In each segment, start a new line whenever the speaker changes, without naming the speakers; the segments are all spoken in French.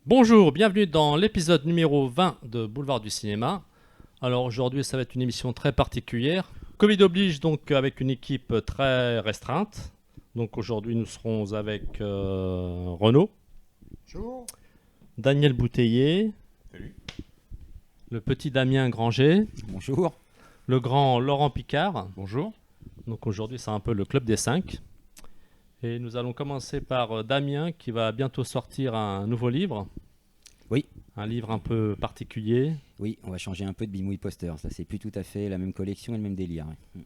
Bonjour, bienvenue dans l'épisode numéro 20 de Boulevard du Cinéma. Alors aujourd'hui, ça va être une émission très particulière. Covid oblige, donc avec une équipe très restreinte. Donc aujourd'hui, nous serons avec Renaud,
Bonjour.
Daniel Bouteiller,
Salut.
le petit Damien Granger,
Bonjour.
le grand Laurent Picard.
Bonjour.
Donc aujourd'hui, c'est un peu le club des 5. Et nous allons commencer par Damien qui va bientôt sortir un nouveau livre.
Oui.
Un livre un peu particulier.
Oui, on va changer un peu de Bimouille Poster. Ça, c'est plus tout à fait la même collection et le même délire. Ouais.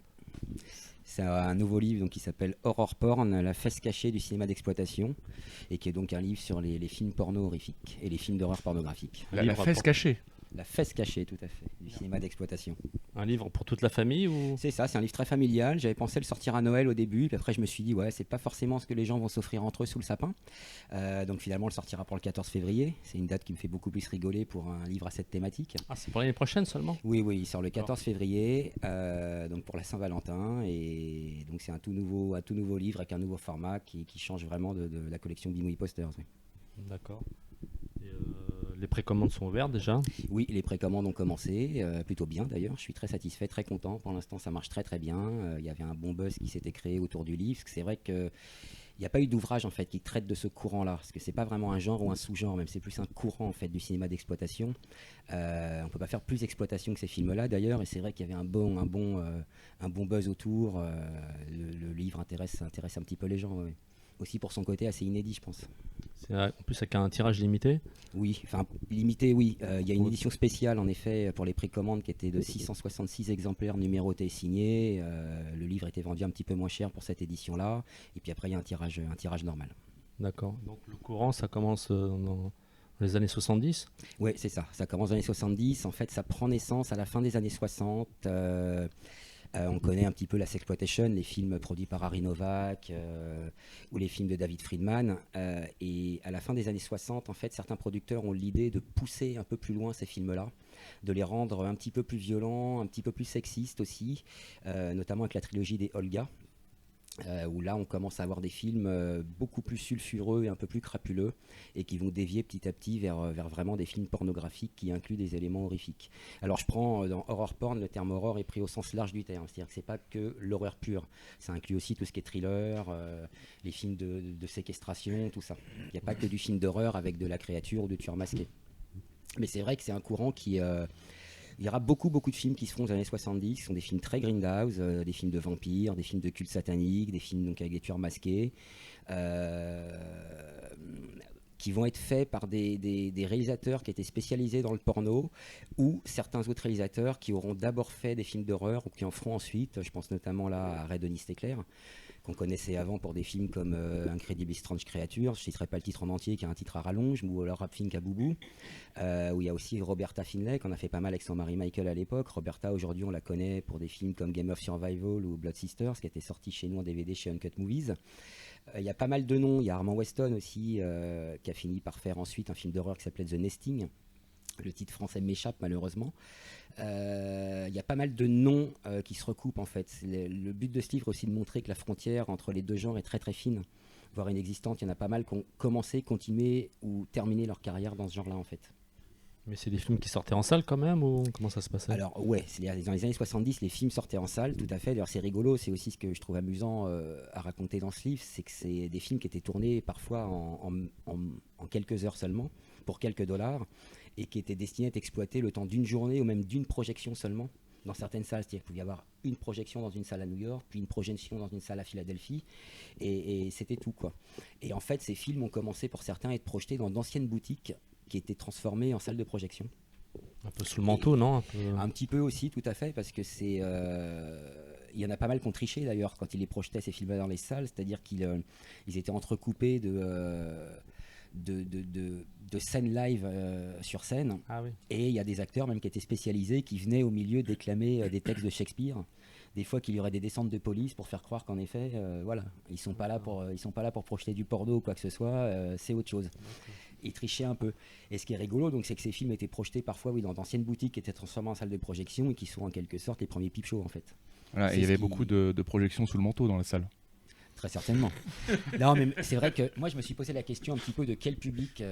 C'est un nouveau livre donc, qui s'appelle Horror Porn, la fesse cachée du cinéma d'exploitation, et qui est donc un livre sur les films porno horrifiques et les films d'horreur pornographiques.
La fesse cachée.
La fesse cachée, tout à fait, du cinéma d'exploitation.
Un livre pour toute la famille ou...
C'est ça, c'est un livre très familial. J'avais pensé le sortir à Noël au début, puis après je me suis dit, ouais, c'est pas forcément ce que les gens vont s'offrir entre eux sous le sapin. Donc finalement, on le sortira pour le 14 février. C'est une date qui me fait beaucoup plus rigoler pour un livre à cette thématique.
Ah, c'est pour l'année prochaine seulement?
Oui, il sort le 14 février, donc pour la Saint-Valentin. Et donc c'est un tout nouveau livre avec un nouveau format qui change vraiment de la collection Bimouille Posters. Oui.
D'accord. Et, les précommandes sont ouvertes déjà?
Oui, les précommandes ont commencé, plutôt bien d'ailleurs. Je suis très satisfait, très content. Pour l'instant, ça marche très très bien. Il y avait un bon buzz qui s'était créé autour du livre. C'est vrai que il n'y a pas eu d'ouvrage en fait qui traite de ce courant-là, parce que c'est pas vraiment un genre ou un sous-genre, même c'est plus un courant en fait du cinéma d'exploitation. On peut pas faire plus d'exploitation que ces films-là d'ailleurs, et c'est vrai qu'il y avait un bon buzz autour. Le livre intéresse un petit peu les gens, ouais. Aussi pour son côté assez inédit, je pense.
C'est en plus avec un tirage limité?
Oui, enfin limité, oui. Il y a une édition spéciale en effet pour les précommandes qui était de 666 exemplaires numérotés et signés. Le livre était vendu un petit peu moins cher pour cette édition-là. Et puis après, il y a un tirage normal.
D'accord. Donc le courant, ça commence dans les années 70?
Oui, c'est ça. Ça commence dans les années 70. En fait, ça prend naissance à la fin des années 60. On connaît un petit peu la sexploitation, les films produits par Harry Novak ou les films de David Friedman. Et à la fin des années 60, en fait, certains producteurs ont l'idée de pousser un peu plus loin ces films-là, de les rendre un petit peu plus violents, un petit peu plus sexistes aussi, notamment avec la trilogie des Olga. Où là on commence à avoir des films beaucoup plus sulfureux et un peu plus crapuleux et qui vont dévier petit à petit vers vraiment des films pornographiques qui incluent des éléments horrifiques. Alors je prends dans horror porn, le terme horror est pris au sens large du terme, c'est-à-dire que c'est pas que l'horreur pure, ça inclut aussi tout ce qui est thriller, les films de séquestration, tout ça. Il n'y a pas que du film d'horreur avec de la créature ou de tueur masqué. Mais c'est vrai que c'est un courant qui... il y aura beaucoup de films qui se font aux années 70, qui sont des films très grindhouse, des films de vampires, des films de culte satanique, des films donc, avec des tueurs masqués, qui vont être faits par des réalisateurs qui étaient spécialisés dans le porno, ou certains autres réalisateurs qui auront d'abord fait des films d'horreur, ou qui en feront ensuite. Je pense notamment là à Ray Denis Teclair, qu'on connaissait avant pour des films comme Incredible Strange Creatures, je ne citerai pas le titre en entier, qui a un titre à rallonge, ou alors Rapfink à Boubou, où il y a aussi Roberta Finlay, qu'on a fait pas mal avec son mari Michael à l'époque. Roberta, aujourd'hui, on la connaît pour des films comme Game of Survival ou Blood Sisters, qui était sorti chez nous en DVD chez Uncut Movies. Il y a pas mal de noms, il y a Armand Weston aussi, qui a fini par faire ensuite un film d'horreur qui s'appelait The Nesting. Le titre français m'échappe malheureusement. Il y a pas mal de noms qui se recoupent en fait. Le but de ce livre est aussi de montrer que la frontière entre les deux genres est très très fine, voire inexistante. Il y en a pas mal qui ont commencé, continué ou terminé leur carrière dans ce genre-là en fait.
Mais c'est des films qui sortaient en salle quand même ou comment ça se passait?
Alors ouais, dans les années 70, les films sortaient en salle, tout à fait. D'ailleurs c'est rigolo, c'est aussi ce que je trouve amusant à raconter dans ce livre, c'est que c'est des films qui étaient tournés parfois en quelques heures seulement, pour quelques dollars, et qui étaient destinés à être exploités le temps d'une journée ou même d'une projection seulement dans certaines salles. C'est-à-dire qu'il pouvait y avoir une projection dans une salle à New York, puis une projection dans une salle à Philadelphie, et c'était tout quoi. Et en fait ces films ont commencé pour certains à être projetés dans d'anciennes boutiques qui étaient transformées en salles de projection.
Un peu sous le manteau, non?
Un petit peu aussi, tout à fait, parce que c'est... il y en a pas mal qui ont triché d'ailleurs quand ils les projetaient ces films dans les salles, c'est-à-dire qu'ils étaient entrecoupés de scènes live sur scène.
Ah oui.
Et il y a des acteurs même qui étaient spécialisés qui venaient au milieu déclamer des textes de Shakespeare. Des fois qu'il y aurait des descentes de police pour faire croire qu'en effet, voilà, ils sont pas là pour projeter du porno ou quoi que ce soit, c'est autre chose. Ils trichaient un peu. Et ce qui est rigolo, donc, c'est que ces films étaient projetés parfois dans d'anciennes boutiques qui étaient transformées en salles de projection et qui sont en quelque sorte les premiers peep shows en fait.
Voilà, et il y avait beaucoup de projections sous le manteau dans la salle.
Très certainement. Non, mais c'est vrai que moi, je me suis posé la question un petit peu de quel public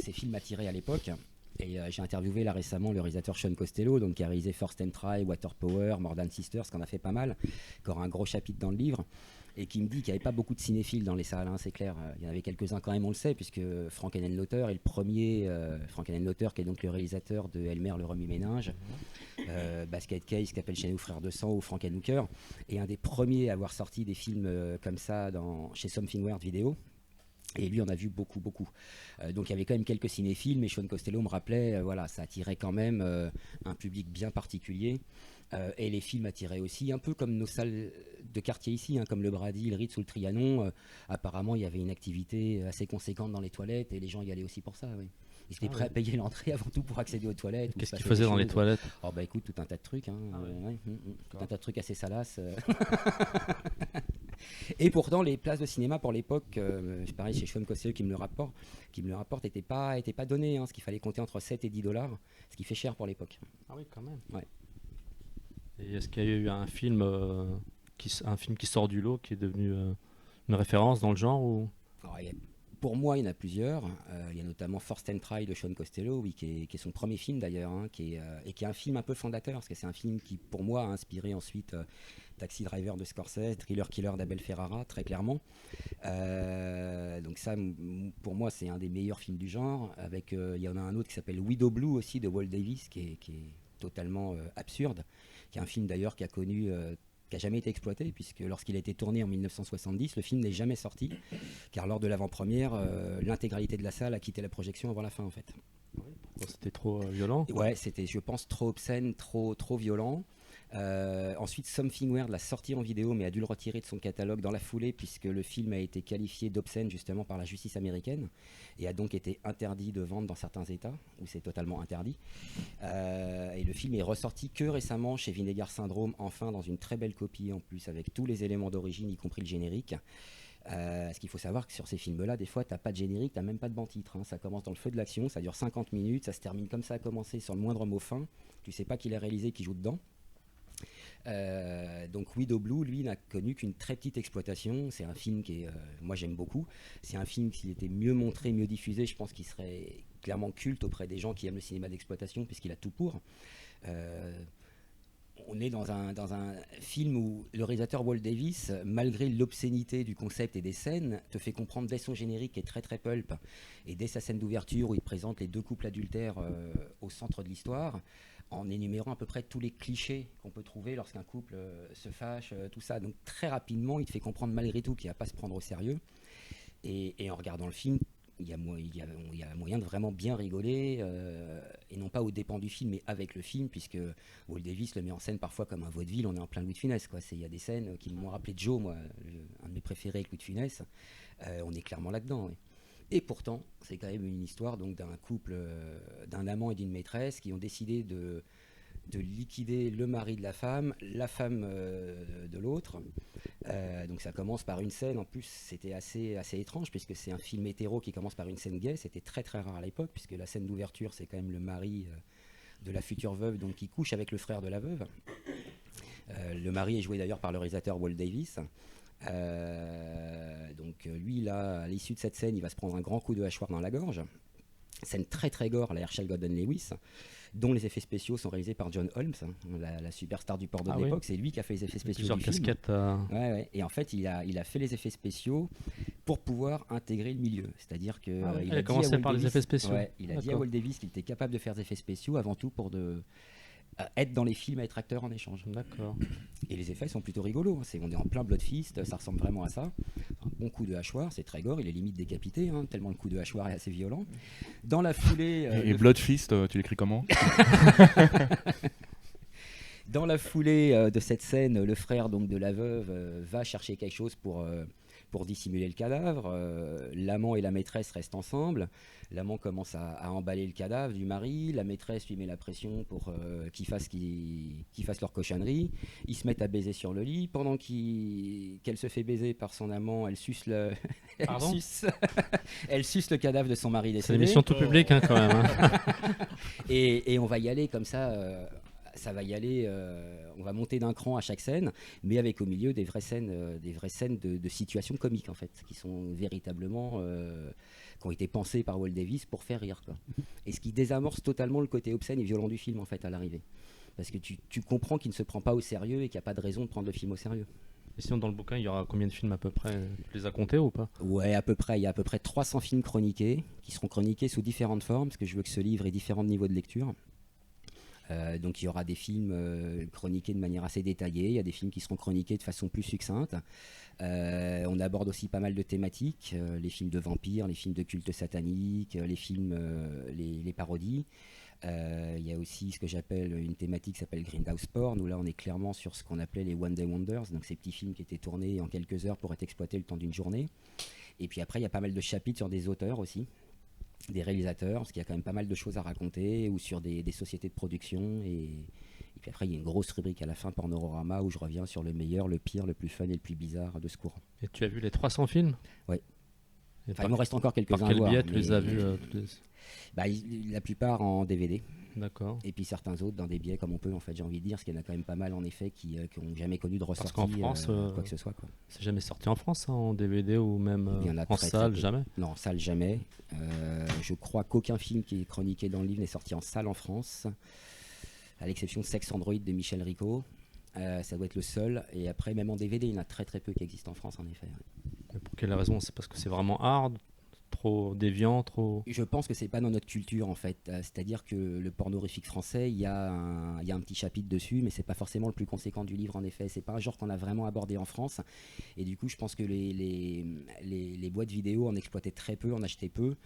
ces films attiraient à l'époque. Et j'ai interviewé là récemment le réalisateur Sean Costello, donc, qui a réalisé First and Try, Water Power, More Than Sisters, qu'on a fait pas mal, qui aura un gros chapitre dans le livre, et qui me dit qu'il n'y avait pas beaucoup de cinéphiles dans les salles, hein, c'est clair. Il y en avait quelques-uns quand même, on le sait, puisque Frank Henenlotter est le premier, Frank Henenlotter qui est donc le réalisateur de Elmer le remue-ménage, Basket Case, qui appelle chez nous Frères de Sang, ou Frank Hooker, et un des premiers à avoir sorti des films comme ça chez Something Weird Video. Et lui, on a vu beaucoup. Donc il y avait quand même quelques cinéphiles, mais Sean Costello me rappelait, voilà, ça attirait quand même un public bien particulier. Et les films attiraient aussi, un peu comme nos salles de quartier ici, hein, comme le Brady, le Ritz ou le Trianon. Apparemment, il y avait une activité assez conséquente dans les toilettes et les gens y allaient aussi pour ça. Oui. Ils étaient prêts à payer l'entrée avant tout pour accéder aux toilettes.
Qu'est-ce qu'ils faisaient dans les toilettes?
Oh bah écoute, tout un tas de trucs. Hein, tout un tas de trucs assez salaces. Et pourtant, les places de cinéma pour l'époque, pareil chez Sean Costello qui me le rapporte, n'étaient pas données. Hein, ce qu'il fallait compter entre 7 et 10 $, ce qui fait cher pour l'époque.
Ah oui, quand même.
Ouais.
Et est-ce qu'il y a eu un film qui sort du lot, qui est devenu une référence dans le genre ou...
Alors, pour moi, il y en a plusieurs. Il y a notamment First and Try de Sean Costello, oui, qui est son premier film d'ailleurs, hein, qui est un film un peu fondateur, parce que c'est un film qui, pour moi, a inspiré ensuite Taxi Driver de Scorsese, Thriller Killer d'Abel Ferrara, très clairement. Donc ça, pour moi, c'est un des meilleurs films du genre. Il y en a un autre qui s'appelle Widow Blue aussi, de Walt Davis, qui est totalement absurde, qui est un film d'ailleurs qui a jamais été exploité, puisque lorsqu'il a été tourné en 1970, le film n'est jamais sorti, car lors de l'avant-première, l'intégralité de la salle a quitté la projection avant la fin, en fait.
C'était trop violent?
Ouais, c'était, je pense, trop obscène, trop violent. Ensuite, Something Weird l'a sorti en vidéo, mais a dû le retirer de son catalogue dans la foulée, puisque le film a été qualifié d'obscène justement par la justice américaine, et a donc été interdit de vente dans certains États, où c'est totalement interdit. Et le film est ressorti que récemment chez Vinegar Syndrome, enfin dans une très belle copie en plus, avec tous les éléments d'origine, y compris le générique. Ce qu'il faut savoir que sur ces films-là, des fois, t'as pas de générique, t'as même pas de banc-titre. Hein. Ça commence dans le feu de l'action, ça dure 50 minutes, ça se termine comme ça a commencé, sur le moindre mot fin. Tu sais pas qui l'a réalisé, qui joue dedans. Donc Widow Blue, lui, n'a connu qu'une très petite exploitation. C'est un film qui est, moi j'aime beaucoup. C'est un film qui était mieux montré, mieux diffusé. Je pense qu'il serait clairement culte auprès des gens qui aiment le cinéma d'exploitation, puisqu'il a tout pour. On est dans un film où le réalisateur Walt Davis, malgré l'obscénité du concept et des scènes, te fait comprendre dès son générique qui est très très pulp, et dès sa scène d'ouverture où il présente les deux couples adultères au centre de l'histoire, en énumérant à peu près tous les clichés qu'on peut trouver lorsqu'un couple se fâche, tout ça. Donc très rapidement, il te fait comprendre malgré tout qu'il ne va pas se prendre au sérieux. Et en regardant le film, il y a moyen de vraiment bien rigoler, et non pas aux dépens du film, mais avec le film, puisque Walt Davis le met en scène parfois comme un vaudeville. On est en plein Louis de Funès, quoi. Il y a des scènes qui m'ont rappelé Joe, moi, un de mes préférés avec Louis de Funès. On est clairement là-dedans, oui. Et pourtant, c'est quand même une histoire donc, d'un couple, d'un amant et d'une maîtresse qui ont décidé de liquider le mari de la femme de l'autre. Donc ça commence par une scène, en plus c'était assez étrange, puisque c'est un film hétéro qui commence par une scène gay. C'était très très rare à l'époque, puisque la scène d'ouverture, c'est quand même le mari de la future veuve, donc, qui couche avec le frère de la veuve. Le mari est joué d'ailleurs par le réalisateur Walt Davis. Donc lui là, à l'issue de cette scène, il va se prendre un grand coup de hachoir dans la gorge. Scène très très gore, la Herschel Gordon Lewis, dont les effets spéciaux sont réalisés par John Holmes, hein, la superstar du porno de l'époque. C'est lui qui a fait les effets spéciaux du film.
Casquettes.
Ouais. Et en fait, il a fait les effets spéciaux pour pouvoir intégrer le milieu. C'est-à-dire que
il a commencé par les effets spéciaux.
Ouais, il a dit à Walt Davis qu'il était capable de faire des effets spéciaux avant tout pour être dans les films, être acteur en échange.
D'accord.
Et les effets sont plutôt rigolos. On est en plein Blood Fist, ça ressemble vraiment à ça. Un bon coup de hachoir, c'est très gore, il est limite décapité, hein, tellement le coup de hachoir est assez violent. Dans la foulée...
et Blood Fist, tu l'écris comment?
Dans la foulée de cette scène, le frère donc, de la veuve va chercher quelque chose pour dissimuler le cadavre. L'amant et la maîtresse restent ensemble. L'amant commence à emballer le cadavre du mari. La maîtresse lui met la pression pour qu'ils fassent leur cochonnerie. Ils se mettent à baiser sur le lit. Pendant qu'elle se fait baiser par son amant, elle suce le cadavre de son mari décédé.
C'est l'émission tout public, hein, quand même. Hein.
Et on va y aller comme ça... ça va y aller, on va monter d'un cran à chaque scène, mais avec au milieu des vraies scènes de situations comiques en fait, qui sont véritablement, qui ont été pensées par Walt Davis pour faire rire, quoi. Et ce qui désamorce totalement le côté obscène et violent du film en fait à l'arrivée. Parce que tu comprends qu'il ne se prend pas au sérieux et qu'il n'y a pas de raison de prendre le film au sérieux.
Et sinon, dans le bouquin, il y aura combien de films à peu près? Tu les as comptés ou pas?
Ouais, à peu près. Il y a à peu près 300 films chroniqués, qui seront chroniqués sous différentes formes, parce que je veux que ce livre ait différents niveaux de lecture. Donc il y aura des films chroniqués de manière assez détaillée, il y a des films qui seront chroniqués de façon plus succincte. On aborde aussi pas mal de thématiques, les films de vampires, les films de culte satanique, les films, les parodies. Il y a aussi ce que j'appelle une thématique qui s'appelle Grindhouse Porn, où là on est clairement sur ce qu'on appelait les One Day Wonders, donc ces petits films qui étaient tournés en quelques heures pour être exploités le temps d'une journée. Et puis après il y a pas mal de chapitres sur des auteurs aussi, des réalisateurs, parce qu'il y a quand même pas mal de choses à raconter, ou sur des sociétés de production. Et puis après il y a une grosse rubrique à la fin, Pornorama, où je reviens sur le meilleur, le pire, le plus fun et le plus bizarre de ce courant.
Et tu as vu les 300 films?
Ouais.
Et
Enfin, il me reste encore quelques-uns
par
à
quel
voir.
biais tu les as vus
La plupart en DVD.
D'accord.
Et puis certains autres dans des biais comme on peut, en fait, j'ai envie de dire, parce qu'il y en a quand même pas mal en effet qui n'ont jamais connu de ressortie,
qu'en France,
quoi que ce soit, quoi.
C'est jamais sorti en France, hein, en DVD ou même
Il y en a
en
très,
salle,
très peu.
jamais?
Non, en salle jamais. Je crois qu'aucun film qui est chroniqué dans le livre n'est sorti en salle en France, à l'exception de Sex Android de Michel Rico. Ça doit être le seul. Et après, même en DVD, il y en a très très peu qui existent en France, en effet.
Mais pour quelle raison? C'est parce que c'est vraiment hard, trop déviant, trop...
Je pense que c'est pas dans notre culture en fait. C'est-à-dire que le pornorifique français, il y a un petit chapitre dessus, mais c'est pas forcément le plus conséquent du livre en effet. C'est pas un genre qu'on a vraiment abordé en France. Et du coup, je pense que les boîtes vidéo en exploitaient très peu, en achetaient peu,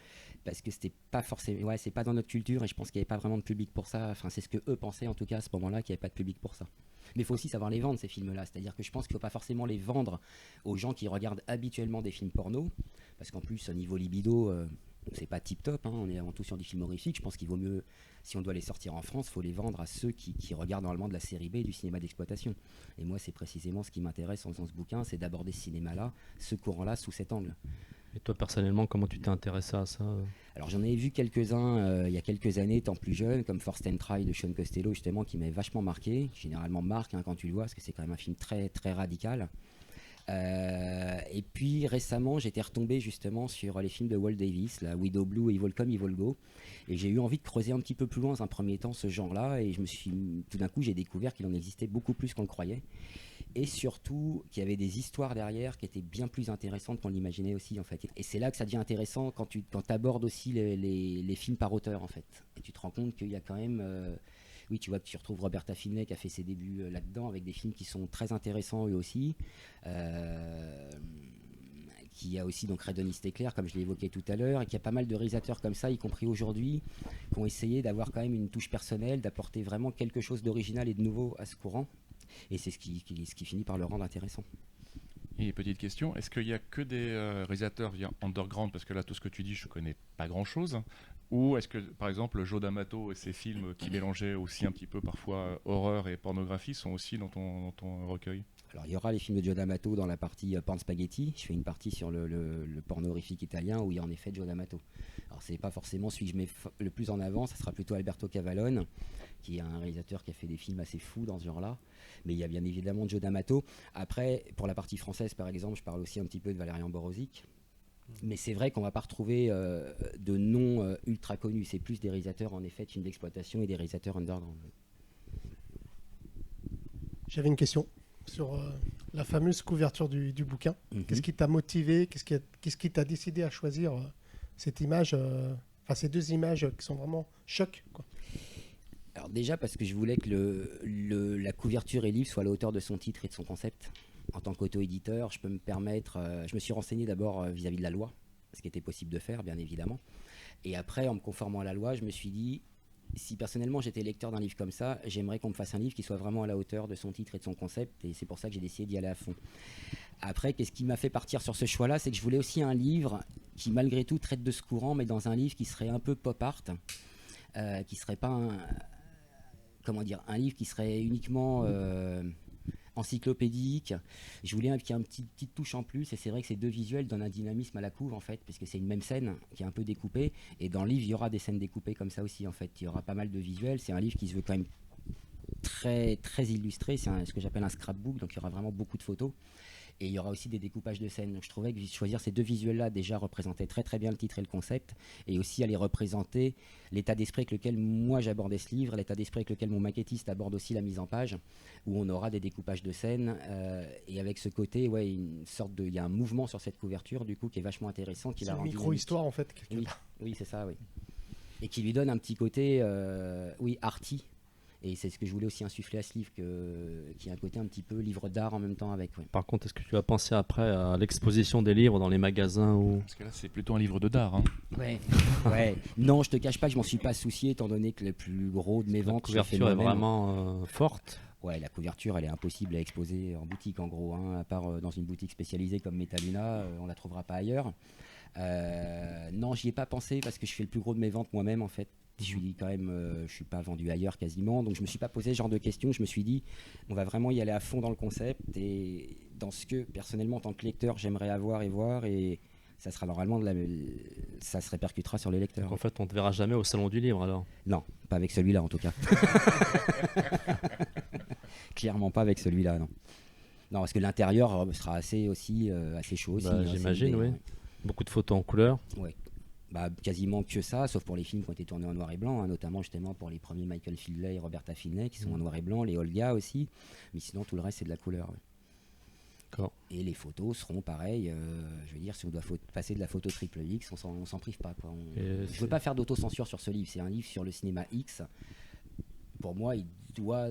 parce que c'était pas forcément, ouais, c'est pas dans notre culture. Et je pense qu'il n'y avait pas vraiment de public pour ça. Enfin, c'est ce que eux pensaient en tout cas à ce moment-là, qu'il n'y avait pas de public pour ça. Mais il faut aussi savoir les vendre ces films-là. C'est-à-dire que je pense qu'il ne faut pas forcément les vendre aux gens qui regardent habituellement des films porno. Parce qu'en plus, au niveau libido, c'est pas tip top, hein, on est avant tout sur du film horrifique. Je pense qu'il vaut mieux, si on doit les sortir en France, il faut les vendre à ceux qui regardent normalement de la série B et du cinéma d'exploitation. Et moi, c'est précisément ce qui m'intéresse en faisant ce bouquin, c'est d'aborder ce cinéma-là, ce courant-là, sous cet angle.
Et toi, personnellement, comment tu t'es intéressé à ça?
Alors j'en ai vu quelques-uns il y a quelques années, étant plus jeune, comme Forced and Try de Sean Costello, justement, qui m'avait vachement marqué. Généralement marque quand tu le vois, parce que c'est quand même un film très, très radical. Et puis récemment, j'étais retombé justement sur les films de Walt Davis, la Widow Blue, Evil Come, Evil Go, et j'ai eu envie de creuser un petit peu plus loin dans un premier temps ce genre-là, et tout d'un coup, j'ai découvert qu'il en existait beaucoup plus qu'on le croyait, et surtout qu'il y avait des histoires derrière qui étaient bien plus intéressantes qu'on l'imaginait aussi en fait. Et c'est là que ça devient intéressant quand tu abordes aussi les films par auteur en fait, et tu te rends compte qu'il y a quand même oui, tu vois que tu retrouves Roberta Findlay qui a fait ses débuts là-dedans avec des films qui sont très intéressants eux aussi. Qui a aussi donc Red Honest Éclair, comme je l'ai évoqué tout à l'heure, et qui a pas mal de réalisateurs comme ça, y compris aujourd'hui, qui ont essayé d'avoir quand même une touche personnelle, d'apporter vraiment quelque chose d'original et de nouveau à ce courant. Et c'est ce qui finit par le rendre intéressant.
Et petite question, est-ce qu'il n'y a que des réalisateurs underground, parce que là tout ce que tu dis je connais pas grand chose, ou est-ce que par exemple Joe D'Amato et ses films qui mélangeaient aussi un petit peu parfois horreur et pornographie sont aussi dans ton recueil?
Alors il y aura les films de Joe D'Amato dans la partie Porn Spaghetti. Je fais une partie sur le porno horrifique italien où il y a en effet Joe D'Amato. Alors c'est pas forcément celui que je mets le plus en avant, ça sera plutôt Alberto Cavallone, qui est un réalisateur qui a fait des films assez fous dans ce genre-là. Mais il y a bien évidemment Joe D'Amato. Après, pour la partie française par exemple, je parle aussi un petit peu de Valérian Borowczyk. Mais c'est vrai qu'on ne va pas retrouver de noms ultra connus. C'est plus des réalisateurs en effet de films d'exploitation et des réalisateurs underground.
J'avais une question sur la fameuse couverture du bouquin. Qu'est-ce qui t'a motivé? Qu'est-ce qui t'a décidé à choisir cette image, ces deux images qui sont vraiment chocs, quoi?
Alors déjà parce que je voulais que la couverture et livre soient à la hauteur de son titre et de son concept. En tant qu'auto-éditeur, je peux me permettre... je me suis renseigné d'abord vis-à-vis de la loi, ce qui était possible de faire, bien évidemment. Et après, en me conformant à la loi, je me suis dit, si personnellement j'étais lecteur d'un livre comme ça, j'aimerais qu'on me fasse un livre qui soit vraiment à la hauteur de son titre et de son concept. Et c'est pour ça que j'ai décidé d'y aller à fond. Après, qu'est-ce qui m'a fait partir sur ce choix-là? C'est que je voulais aussi un livre qui, malgré tout, traite de ce courant, mais dans un livre qui serait un peu pop art, qui serait pas un livre qui serait uniquement... encyclopédique. Je voulais qu'il y ait une petite touche en plus, et c'est vrai que ces deux visuels donnent un dynamisme à la couve en fait, parce que c'est une même scène qui est un peu découpée, et dans le livre il y aura des scènes découpées comme ça aussi en fait, il y aura pas mal de visuels. C'est un livre qui se veut quand même très, très illustré. C'est ce que j'appelle un scrapbook, donc il y aura vraiment beaucoup de photos. Et il y aura aussi des découpages de scènes. Donc je trouvais que choisir ces deux visuels-là déjà représentait très très bien le titre et le concept, et aussi aller représenter l'état d'esprit avec lequel moi j'abordais ce livre, l'état d'esprit avec lequel mon maquettiste aborde aussi la mise en page, où on aura des découpages de scènes, et avec ce côté, il y a un mouvement sur cette couverture du coup qui est vachement intéressant.
C'est une micro-histoire en fait.
Oui, c'est ça, oui. Et qui lui donne un petit côté, arty. Et c'est ce que je voulais aussi insuffler à ce livre, qui a un côté un petit peu livre d'art en même temps avec. Ouais.
Par contre, est-ce que tu as pensé après à l'exposition des livres dans les magasins ou...
Parce que là, c'est plutôt un livre de d'art. Hein.
Ouais. Non, je te cache pas que je m'en suis pas soucié, étant donné que le plus gros de mes ventes,
la couverture est vraiment forte.
Ouais, la couverture, elle est impossible à exposer en boutique, en gros. Hein, à part dans une boutique spécialisée comme Metaluna, on la trouvera pas ailleurs. Non, j'y ai pas pensé parce que je fais le plus gros de mes ventes moi-même, en fait. Je suis pas vendu ailleurs quasiment, donc je me suis pas posé ce genre de questions. Je me suis dit, on va vraiment y aller à fond dans le concept et dans ce que personnellement en tant que lecteur j'aimerais avoir et voir, et ça sera normalement ça se répercutera sur les lecteurs.
Donc en fait, on te verra jamais au salon du livre alors?
Non, pas avec celui-là en tout cas. Clairement pas avec celui-là, non. Non, parce que l'intérieur sera assez chaud aussi.
J'imagine, oui. Ouais. Beaucoup de photos en couleur.
Ouais. Quasiment que ça, sauf pour les films qui ont été tournés en noir et blanc, hein, notamment justement pour les premiers Michael Findlay et Roberta Finney qui sont en noir et blanc, les Olga aussi, mais sinon tout le reste c'est de la couleur. Ouais.
D'accord.
Et les photos seront pareilles, je veux dire, si on doit passer de la photo triple X, on s'en prive pas. Quoi. Je ne veux pas faire d'autocensure sur ce livre, c'est un livre sur le cinéma X. Pour moi, il doit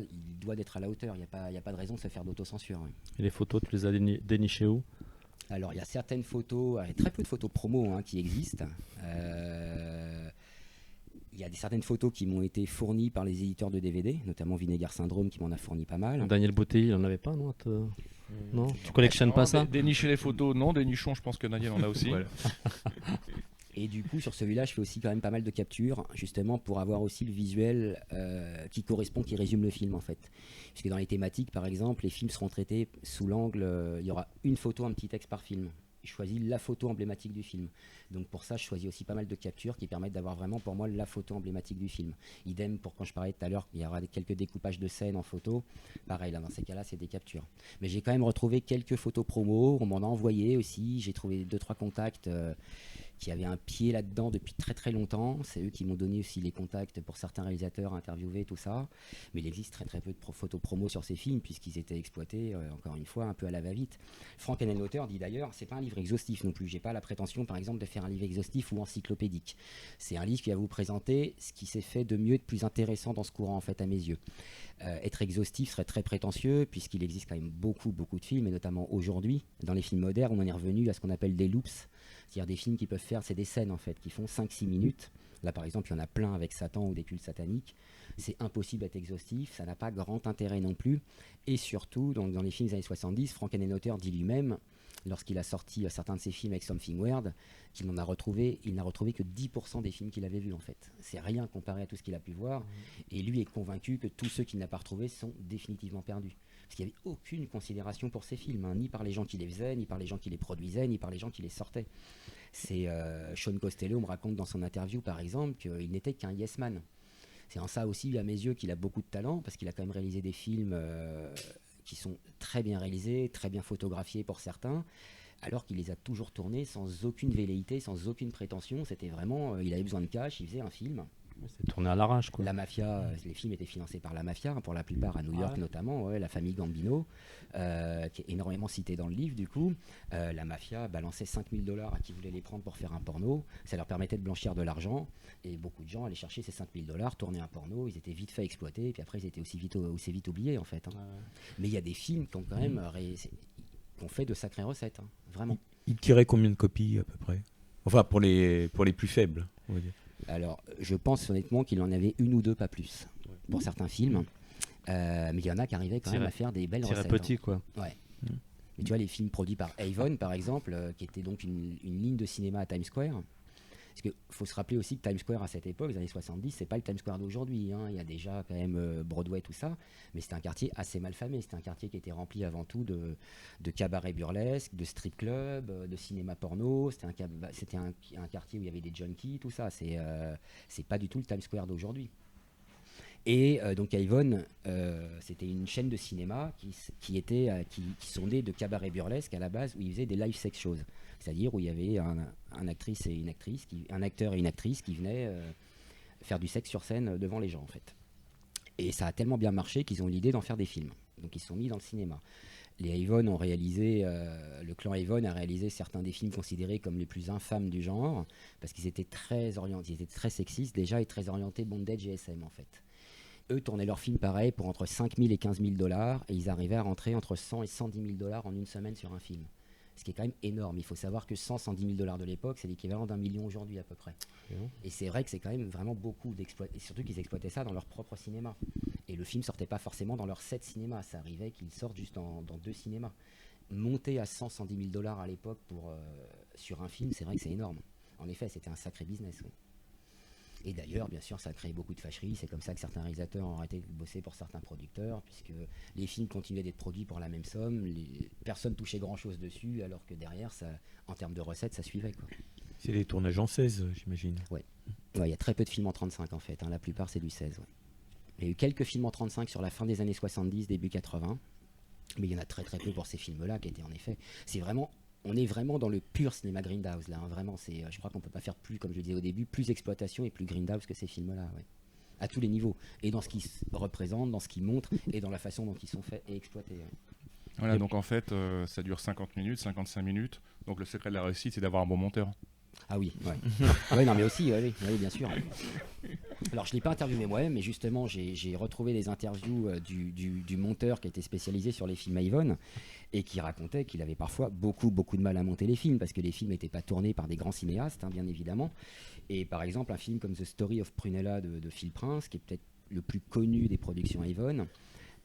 d'être à la hauteur, il n'y a pas de raison de se faire d'autocensure. Ouais.
Et les photos, tu les as dénichées où?
Alors, il y a certaines photos, très peu de photos promo qui existent. Il y a certaines photos qui m'ont été fournies par les éditeurs de DVD, notamment Vinegar Syndrome qui m'en a fourni pas mal.
Daniel Bouteille, il n'en avait pas, non? Non, tu collectionnes pas ça?
Dénicher les photos, non. Dénichons, je pense que Daniel en a aussi. Voilà.
Et du coup, sur celui-là, je fais aussi quand même pas mal de captures, justement pour avoir aussi le visuel qui résume le film en fait. Puisque dans les thématiques, par exemple, les films seront traités sous l'angle, il y aura une photo, un petit texte par film. Je choisis la photo emblématique du film. Donc pour ça, je choisis aussi pas mal de captures qui permettent d'avoir vraiment pour moi la photo emblématique du film. Idem pour quand je parlais tout à l'heure, il y aura quelques découpages de scènes en photo. Pareil, là, dans ces cas-là, c'est des captures. Mais j'ai quand même retrouvé quelques photos promo, on m'en a envoyé aussi. J'ai trouvé 2-3 contacts qui avaient un pied là-dedans depuis très très longtemps. C'est eux qui m'ont donné aussi les contacts pour certains réalisateurs interviewés, tout ça. Mais il existe très très peu de photos promo sur ces films puisqu'ils étaient exploités, encore une fois, un peu à la va-vite. Frank Henenlotter dit d'ailleurs, c'est pas un livre exhaustif non plus. J'ai pas la prétention, par exemple, de faire un livre exhaustif ou encyclopédique. C'est un livre qui va vous présenter ce qui s'est fait de mieux et de plus intéressant dans ce courant, en fait, à mes yeux. Être exhaustif serait très prétentieux puisqu'il existe quand même beaucoup de films, et notamment aujourd'hui, dans les films modernes, on en est revenu à ce qu'on appelle des loops. C'est-à-dire des films qui peuvent faire, c'est des scènes en fait, qui font 5-6 minutes. Là par exemple, il y en a plein avec Satan ou des cultes sataniques. C'est impossible d'être exhaustif, ça n'a pas grand intérêt non plus. Et surtout, dans les films des années 70, Frank Henenlotter dit lui-même, lorsqu'il a sorti certains de ses films avec Something Weird, il n'a retrouvé que 10% des films qu'il avait vus en fait. C'est rien comparé à tout ce qu'il a pu voir. Et lui est convaincu que tous ceux qu'il n'a pas retrouvés sont définitivement perdus. Parce qu'il n'y avait aucune considération pour ces films, ni par les gens qui les faisaient, ni par les gens qui les produisaient, ni par les gens qui les sortaient. Sean Costello me raconte dans son interview, par exemple, qu'il n'était qu'un yes man. C'est en ça aussi, à mes yeux, qu'il a beaucoup de talent, parce qu'il a quand même réalisé des films qui sont très bien réalisés, très bien photographiés pour certains, alors qu'il les a toujours tournés sans aucune velléité, sans aucune prétention. C'était vraiment, il avait besoin de cash, il faisait un film.
C'est tourné à l'arrache, quoi.
La mafia, les films étaient financés par la mafia, pour la plupart à New York notamment, la famille Gambino, qui est énormément citée dans le livre du coup. La mafia balançait $5 000 à qui voulait les prendre pour faire un porno, ça leur permettait de blanchir de l'argent, et beaucoup de gens allaient chercher ces $5 000, tourner un porno, ils étaient vite fait exploités, et puis après ils étaient aussi vite oubliés en fait. Hein. Mais il y a des films qui ont quand même qui ont fait de sacrées recettes, hein, vraiment.
Il tirait combien de copies à peu près? Enfin pour les plus faibles, on va dire.
Alors, je pense honnêtement qu'il en avait une ou deux, pas plus, pour certains films. Mais il y en a qui arrivaient quand même à faire des belles recettes.
Petit, quoi.
Ouais. Mais tu vois, les films produits par Avon, par exemple, qui était donc une ligne de cinéma à Times Square. Parce qu'il faut se rappeler aussi que Times Square, à cette époque, les années 70, c'est pas le Times Square d'aujourd'hui. Hein. Il y a déjà quand même Broadway, tout ça. Mais c'était un quartier assez mal famé. C'était un quartier qui était rempli avant tout de cabarets burlesques, de street clubs, de cinéma porno. C'était un quartier où il y avait des junkies, tout ça. C'est pas du tout le Times Square d'aujourd'hui. Et donc Avon, c'était une chaîne de cinéma qui sondait de cabaret burlesque à la base, où ils faisaient des live sex shows. C'est-à-dire où il y avait un acteur et une actrice qui venaient faire du sexe sur scène devant les gens, en fait. Et ça a tellement bien marché qu'ils ont eu l'idée d'en faire des films. Donc ils se sont mis dans le cinéma. Les Avon ont réalisé, le clan Avon a réalisé certains des films considérés comme les plus infâmes du genre, parce qu'ils étaient très orientés, ils étaient très sexistes déjà et très orientés bondage et SM, en fait. Eux tournaient leurs films pareil pour entre 5 000 et 15 000 dollars, et ils arrivaient à rentrer entre 100 et 110 000 dollars en une semaine sur un film. Ce qui est quand même énorme. Il faut savoir que 110 000 dollars de l'époque, c'est l'équivalent d'1 million aujourd'hui à peu près. Et c'est vrai que c'est quand même vraiment beaucoup d'exploiter. Et surtout qu'ils exploitaient ça dans leur propre cinéma. Et le film sortait pas forcément dans leurs 7 cinémas. Ça arrivait qu'ils sortent juste dans 2 cinémas. Monter à 110 000 dollars à l'époque sur un film, c'est vrai que c'est énorme. En effet, c'était un sacré business. Oui. Et d'ailleurs, bien sûr, ça a créé beaucoup de fâcheries. C'est comme ça que certains réalisateurs ont arrêté de bosser pour certains producteurs, puisque les films continuaient d'être produits pour la même somme. Personne touchait grand-chose dessus, alors que derrière, en termes de recettes, ça suivait, quoi.
C'est des tournages en 16, j'imagine.
Ouais, il y a très peu de films en 35, en fait. La plupart, c'est du 16. Ouais. Il y a eu quelques films en 35 sur la fin des années 70, début 80. Mais il y en a très très peu pour ces films-là, qui étaient en effet... On est vraiment dans le pur cinéma Grindhouse là, vraiment. Je crois qu'on peut pas faire plus, comme je disais au début, plus exploitation et plus Grindhouse que ces films-là, ouais. À tous les niveaux, et dans ce qu'ils représentent, dans ce qu'ils montrent, et dans la façon dont ils sont faits et exploités. Ouais.
Voilà, donc en fait, ça dure 50 minutes, 55 minutes. Donc le secret de la réussite, c'est d'avoir un bon monteur.
Ah oui, ouais. Ouais, non mais aussi, oui, bien sûr. Alors je l'ai pas interviewé moi-même, mais justement j'ai retrouvé des interviews du monteur qui était spécialisé sur les films Avon et qui racontait qu'il avait parfois beaucoup de mal à monter les films parce que les films n'étaient pas tournés par des grands cinéastes, bien évidemment. Et par exemple un film comme The Story of Prunella de Phil Prince, qui est peut-être le plus connu des productions Avon,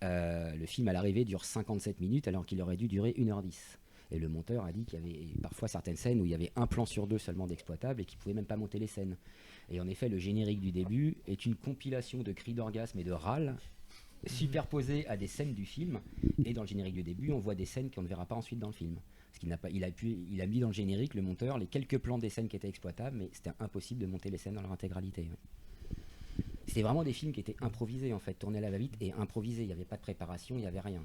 le film à l'arrivée dure 57 minutes alors qu'il aurait dû durer 1h10. Et le monteur a dit qu'il y avait parfois certaines scènes où il y avait un plan sur 2 seulement d'exploitable et qu'il ne pouvait même pas monter les scènes. Et en effet, le générique du début est une compilation de cris d'orgasme et de râles superposés à des scènes du film. Et dans le générique du début, on voit des scènes qu'on ne verra pas ensuite dans le film. Parce qu'il a mis dans le générique, le monteur, les quelques plans des scènes qui étaient exploitables, mais c'était impossible de monter les scènes dans leur intégralité. Ouais. C'était vraiment des films qui étaient improvisés, en fait, tournés à la va-vite et improvisés. Il n'y avait pas de préparation, il n'y avait rien.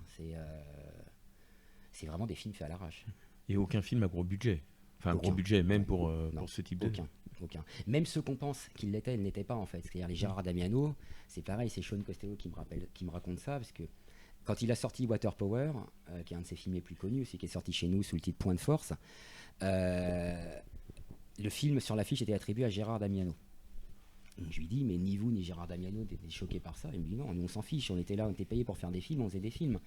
C'est vraiment des films faits à l'arrache.
Et aucun film à gros budget. Enfin,
Aucun.
Gros budget, même pour
Non,
ce type
aucun. Même ceux qu'on pense qu'ils l'étaient, ils ne l'étaient pas, en fait. C'est-à-dire les Gérard Damiano, c'est pareil, c'est Sean Costello qui me raconte ça, parce que quand il a sorti Water Power, qui est un de ses films les plus connus aussi, qui est sorti chez nous sous le titre Point de Force, le film sur l'affiche était attribué à Gérard Damiano. Donc je lui dis, mais ni vous ni Gérard Damiano n'étaient choqués par ça. Il me dit non, nous on s'en fiche, on était là, on était payés pour faire des films, on faisait des films.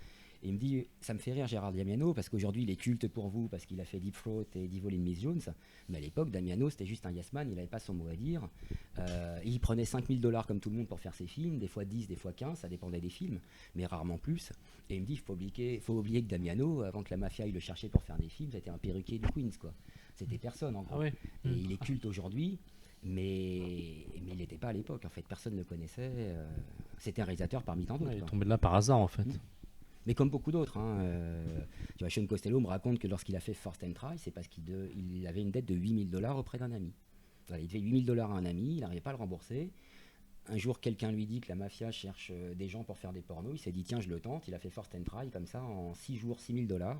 Et il me dit, ça me fait rire Gérard Damiano, parce qu'aujourd'hui il est culte pour vous, parce qu'il a fait Deep Throat et Devil in Miss Jones. Mais à l'époque, Damiano c'était juste un yes man, il n'avait pas son mot à dire. Il prenait 5 000 $ comme tout le monde pour faire ses films, des fois 10, des fois 15, ça dépendait des films, mais rarement plus. Et il me dit, il faut oublier que Damiano, avant que la mafia il le cherchait pour faire des films, c'était un perruquier du Queens, quoi. C'était personne en gros.
Ah ouais.
Et il est culte aujourd'hui. Mais il n'était pas à l'époque, en fait, personne ne le connaissait. C'était un réalisateur parmi tant d'autres.
Il est tombé de là par hasard en fait.
Mais comme beaucoup d'autres. Tu vois, Sean Costello me raconte que lorsqu'il a fait First and Try, c'est parce qu'il avait une dette de 8 000 $ auprès d'un ami. Voilà, il devait 8 000 $ à un ami, il n'arrivait pas à le rembourser. Un jour, quelqu'un lui dit que la mafia cherche des gens pour faire des pornos. Il s'est dit, tiens, je le tente. Il a fait First and Try, comme ça, en 6 jours, 6 000 $.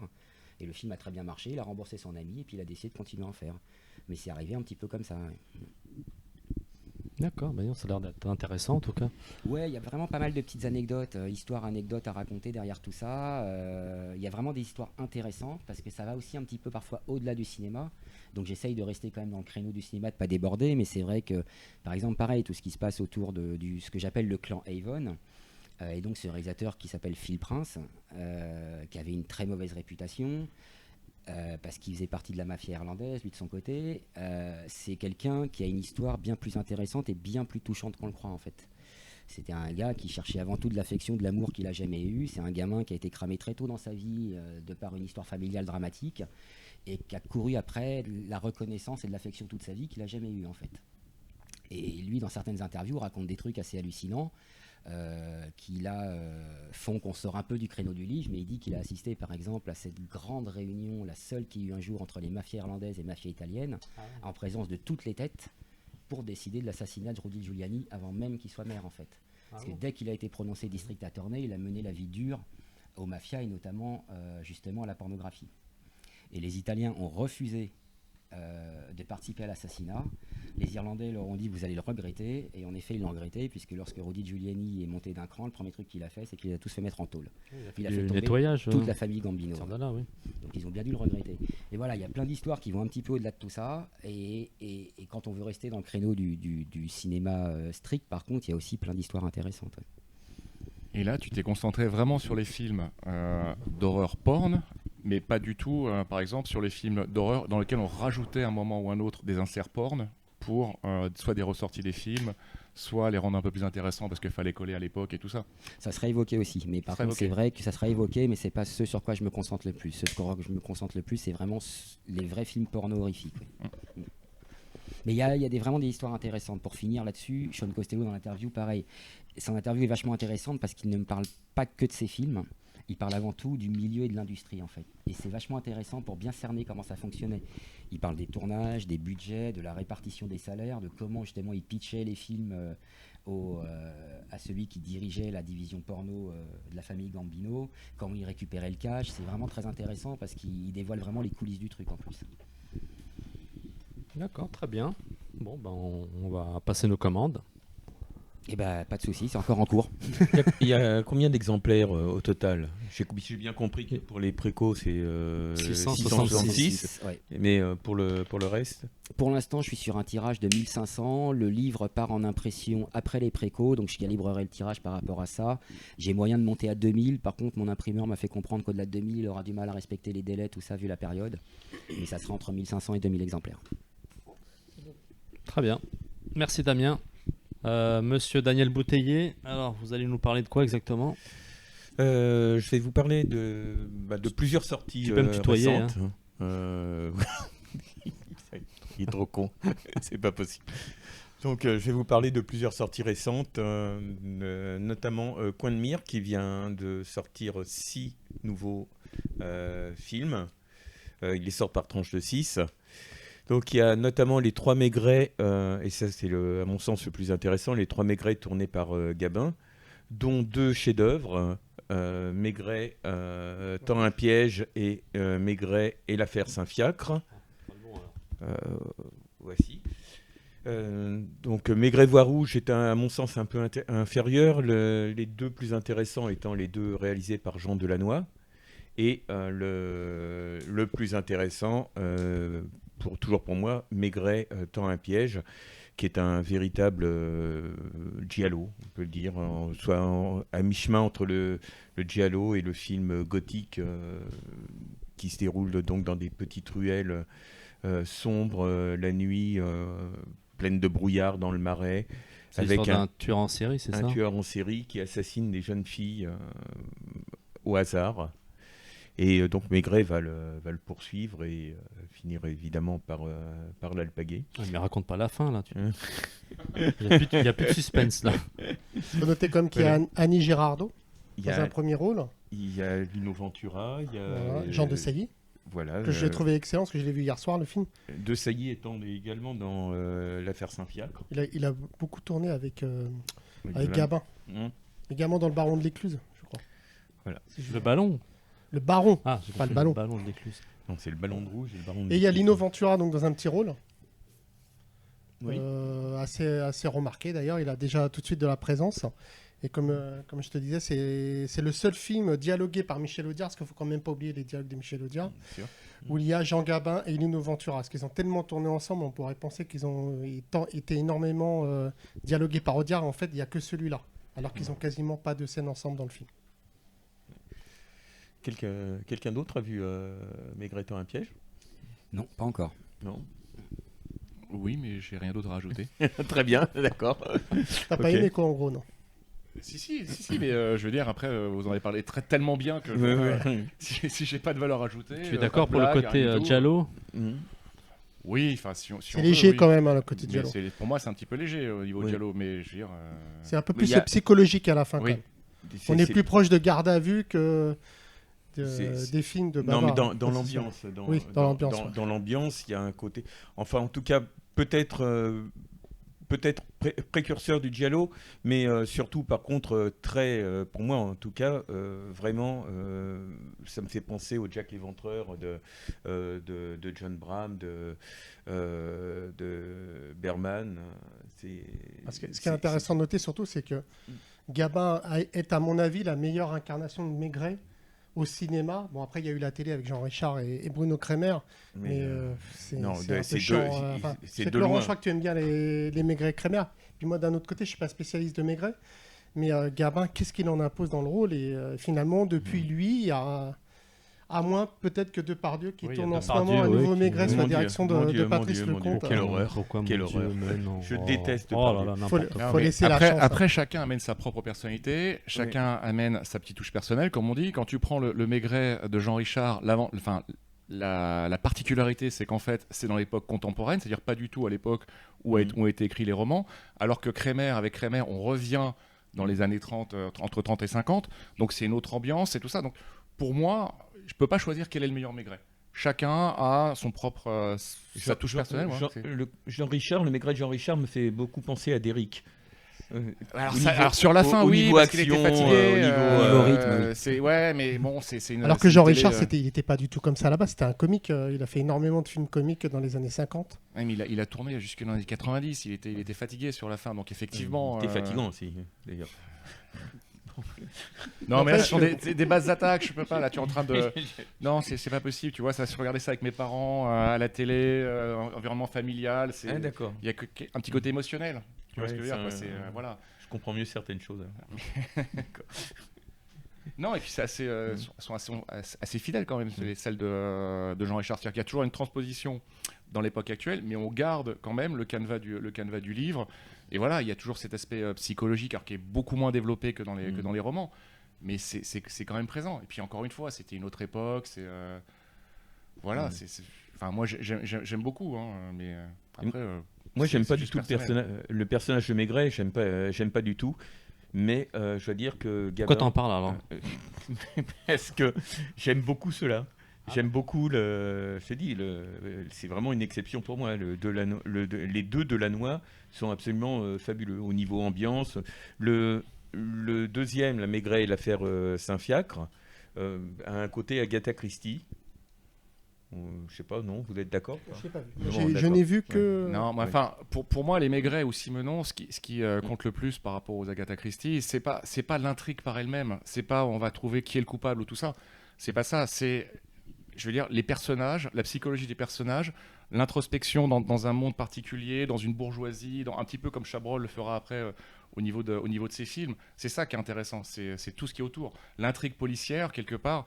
Et le film a très bien marché, il a remboursé son ami, et puis il a décidé de continuer à en faire. Mais c'est arrivé un petit peu comme ça. Ouais.
D'accord, bah non, ça a l'air d'être intéressant en tout cas.
Ouais, il y a vraiment pas mal de petites anecdotes, anecdotes à raconter derrière tout ça. Il y a vraiment des histoires intéressantes parce que ça va aussi un petit peu parfois au-delà du cinéma. Donc j'essaye de rester quand même dans le créneau du cinéma, de pas déborder. Mais c'est vrai que, par exemple, pareil, tout ce qui se passe autour de ce que j'appelle le clan Avon. Et donc ce réalisateur qui s'appelle Phil Prince, qui avait une très mauvaise réputation. Parce qu'il faisait partie de la mafia irlandaise, lui de son côté. C'est quelqu'un qui a une histoire bien plus intéressante et bien plus touchante qu'on le croit en fait. C'était un gars qui cherchait avant tout de l'affection, de l'amour qu'il n'a jamais eu. C'est un gamin qui a été cramé très tôt dans sa vie de par une histoire familiale dramatique et qui a couru après la reconnaissance et de l'affection toute sa vie qu'il n'a jamais eu en fait. Et lui, dans certaines interviews, raconte des trucs assez hallucinants. Font qu'on sort un peu du créneau du livre, mais il dit qu'il a assisté par exemple à cette grande réunion, la seule qu'il y a eu un jour entre les mafias irlandaises et mafias italiennes, en présence de toutes les têtes, pour décider de l'assassinat de Rudy Giuliani avant même qu'il soit maire en fait. Parce que dès qu'il a été prononcé district attorney, il a mené la vie dure aux mafias et notamment justement à la pornographie. Et les Italiens ont refusé de participer à l'assassinat. Les Irlandais leur ont dit vous allez le regretter, et en effet ils l'ont regretté, puisque lorsque Rudy Giuliani est monté d'un cran, le premier truc qu'il a fait c'est qu'il a tous fait mettre en tôle. Il a fait tomber
nettoyage,
toute la famille Gambino.
Là, oui.
Donc ils ont bien dû le regretter. Et voilà, il y a plein d'histoires qui vont un petit peu au-delà de tout ça, et quand on veut rester dans le créneau du cinéma strict, par contre il y a aussi plein d'histoires intéressantes. Ouais.
Et là, tu t'es concentré vraiment sur les films d'horreur porn, mais pas du tout, par exemple, sur les films d'horreur dans lesquels on rajoutait à un moment ou un autre des inserts porn pour soit des ressorties des films, soit les rendre un peu plus intéressants parce qu'il fallait coller à l'époque et tout ça.
Ça serait évoqué aussi, mais par contre c'est vrai que ça sera évoqué, mais c'est pas ce sur quoi je me concentre le plus. Ce sur quoi je me concentre le plus, c'est vraiment les vrais films porno horrifiques. Ouais. Mais il y a vraiment des histoires intéressantes. Pour finir là-dessus, Sean Costello dans l'interview, pareil. Son interview est vachement intéressante parce qu'il ne me parle pas que de ses films. Il parle avant tout du milieu et de l'industrie en fait. Et c'est vachement intéressant pour bien cerner comment ça fonctionnait. Il parle des tournages, des budgets, de la répartition des salaires, de comment justement il pitchait les films à celui qui dirigeait la division porno de la famille Gambino, comment il récupérait le cash. C'est vraiment très intéressant parce qu'il dévoile vraiment les coulisses du truc en plus.
D'accord, très bien. Bon, ben on va passer nos commandes.
Eh ben, pas de souci, c'est encore en cours.
Il y a combien d'exemplaires au total? J'ai bien compris que pour les précos, c'est 666.
Ouais.
Mais pour le reste?
Pour l'instant, je suis sur un tirage de 1500. Le livre part en impression après les précos, donc je calibrerai le tirage par rapport à ça. J'ai moyen de monter à 2000. Par contre, mon imprimeur m'a fait comprendre qu'au-delà de 2000, il aura du mal à respecter les délais, tout ça, vu la période. Mais ça sera entre 1500 et 2000 exemplaires.
Très bien. Merci Damien. Monsieur Daniel Bouteiller, alors vous allez nous parler de quoi exactement?
Je vais vous parler de plusieurs sorties.
Tu peux me tutoyer,
récentes. Il est trop con, c'est pas possible. Donc je vais vous parler de plusieurs sorties récentes, notamment Coin de Mire qui vient de sortir 6 nouveaux films. Il les sort par tranche de 6. Donc il y a notamment les 3 Maigret, et ça c'est à mon sens le plus intéressant, les 3 Maigret tournés par Gabin, dont 2 chefs-d'œuvre, Maigret, Tant un piège et Maigret et l'affaire Saint-Fiacre. Voici. Donc Maigret voix rouge est à mon sens un peu inférieur, les 2 plus intéressants étant les 2 réalisés par Jean Delannoy, et le plus intéressant, toujours pour moi, Maigret Tant un piège, qui est un véritable giallo, on peut le dire, soit à mi-chemin entre le giallo et le film gothique qui se déroule donc dans des petites ruelles sombres, la nuit, pleine de brouillard dans le marais.
C'est avec un tueur en série, c'est ça?
Un tueur en série qui assassine des jeunes filles au hasard. Et donc Maigret va le poursuivre et finir évidemment par l'alpaguer.
Ouais, mais raconte pas la fin là. Il n'y a plus de suspense là.
Il faut noter comme qu'il y a Annie Girardot dans un premier rôle.
Il y a Lino Ventura, il y a
Jean de Sailly.
Voilà,
que j'ai trouvé excellent parce que je l'ai vu hier soir le film.
De Sailly étant également dans l'affaire Saint-Fiacre.
Il a beaucoup tourné avec Gabin. Également dans le Baron de l'Écluse, je crois.
Voilà. Le ballon.
Le Baron,
pas le
ballon.
Le ballon de l'Écluse.
Non, c'est le ballon de rouge et le baron de
Et il y a Lino Ventura donc dans un petit rôle.
Oui.
Assez remarqué d'ailleurs, il a déjà tout de suite de la présence. Et comme je te disais, c'est le seul film dialogué par Michel Audiard, parce qu'il ne faut quand même pas oublier les dialogues de Michel Audiard, où il y a Jean Gabin et Lino Ventura. Parce qu'ils ont tellement tourné ensemble, on pourrait penser qu'ils ont été énormément dialogués par Audiard. En fait, il n'y a que celui-là, alors qu'ils n'ont quasiment pas de scène ensemble dans le film.
Quelqu'un d'autre a vu Maigret Tant un piège?
Non, pas encore.
Non.
Oui, mais j'ai rien d'autre à rajouter.
Très bien, d'accord.
T'as pas aimé quoi en gros, non?
Si, mais je veux dire, après, vous en avez parlé tellement bien que si j'ai pas de valeur ajoutée...
Tu es d'accord pour le côté giallo?
Oui, enfin, si on
c'est léger
oui.
Quand même, hein, le côté giallo.
Pour moi, c'est un petit peu léger au niveau giallo, mais je veux dire...
C'est un peu plus psychologique à la fin, quand même. On est plus proche de Garde à vue que... des films de bavard.
Non, mais dans l'ambiance. Dans l'ambiance, il y a un côté... Enfin, en tout cas, peut-être peut-être précurseur du giallo, mais surtout par contre pour moi en tout cas, vraiment, ça me fait penser au Jack l'Éventreur de John Bram, de Berman.
Ce qui est intéressant de noter surtout, c'est que Gabin est à mon avis la meilleure incarnation de Maigret au cinéma. Bon, après, il y a eu la télé avec Jean Richard et Bruno Kremer, mais c'est un peu chiant. C'est de Laurent, je crois que tu aimes bien les Maigret Kremer. Puis moi, d'un autre côté, je suis pas spécialiste de Maigret, mais Gabin, qu'est-ce qu'il en impose dans le rôle? Et finalement, depuis lui, il y a à moins peut-être que Depardieu qui tourne en ce moment un nouveau Maigret sous la direction de Patrice Lecomte.
Quelle horreur. Quelle horreur. Je déteste Depardieu.
Faut laisser la chance.
Après, chacun amène sa propre personnalité, chacun amène sa petite touche personnelle, comme on dit. Quand tu prends le Maigret de Jean Richard, la particularité, c'est qu'en fait, c'est dans l'époque contemporaine, c'est-à-dire pas du tout à l'époque où ont été écrits les romans, alors que avec Kremer, on revient dans les années 30, entre 30 et 50, donc c'est une autre ambiance et tout ça. Donc pour moi, je peux pas choisir quel est le meilleur Maigret. Chacun a son propre sa touche personnelle.
Jean Richard, le Maigret de Jean Richard me fait beaucoup penser à Derrick.
Alors sur la fin, oui, parce qu'il était fatigué.
Niveau rythme.
Ouais, mais bon, c'est une.
Alors que Jean Richard, il était pas du tout comme ça là-bas. C'était un comique. Il a fait énormément de films comiques dans les années 50.
Ouais, mais il a tourné jusque dans les années 90. Il était fatigué sur la fin, donc effectivement.
C'était fatigant aussi, d'ailleurs.
Non, mais là, ce sont des bases d'attaque, je peux pas. Là, tu es en train de. Non, c'est pas possible. Tu vois, ça, je regardais ça avec mes parents à la télé, environnement familial.
D'accord.
Il y a un petit côté émotionnel. Tu vois ce que je veux dire, voilà.
Je comprends mieux certaines choses.
Non, et puis c'est sont assez fidèles quand même, celles de Jean Richard. C'est-à-dire qu'il y a toujours une transposition dans l'époque actuelle, mais on garde quand même le canevas du livre. Et voilà, il y a toujours cet aspect psychologique, alors qui est beaucoup moins développé que dans les romans, mais c'est quand même présent. Et puis encore une fois, c'était une autre époque. Voilà. Enfin, moi, j'aime beaucoup, hein, mais après.
Moi, j'aime pas du tout le personnage de Maigret. J'aime pas du tout. Mais je dois dire que Gabin.
Pourquoi t'en parles alors?
Parce que j'aime beaucoup cela. J'aime beaucoup c'est vraiment une exception pour moi. Les deux Delannoy sont absolument fabuleux au niveau ambiance. Le deuxième, la Maigret et l'affaire Saint-Fiacre, a un côté Agatha Christie. Je sais pas, non, vous êtes d'accord?
Je pas vu. Je n'ai vu que.
Non, mais enfin, pour moi, les Maigret ou Simenon, ce qui compte le plus par rapport aux Agatha Christie, c'est pas l'intrigue par elle-même. C'est pas on va trouver qui est le coupable ou tout ça. C'est pas ça. C'est, je veux dire, les personnages, la psychologie des personnages, l'introspection dans un monde particulier, dans une bourgeoisie, un petit peu comme Chabrol le fera après au niveau de ses films. C'est ça qui est intéressant. C'est tout ce qui est autour. L'intrigue policière, quelque part,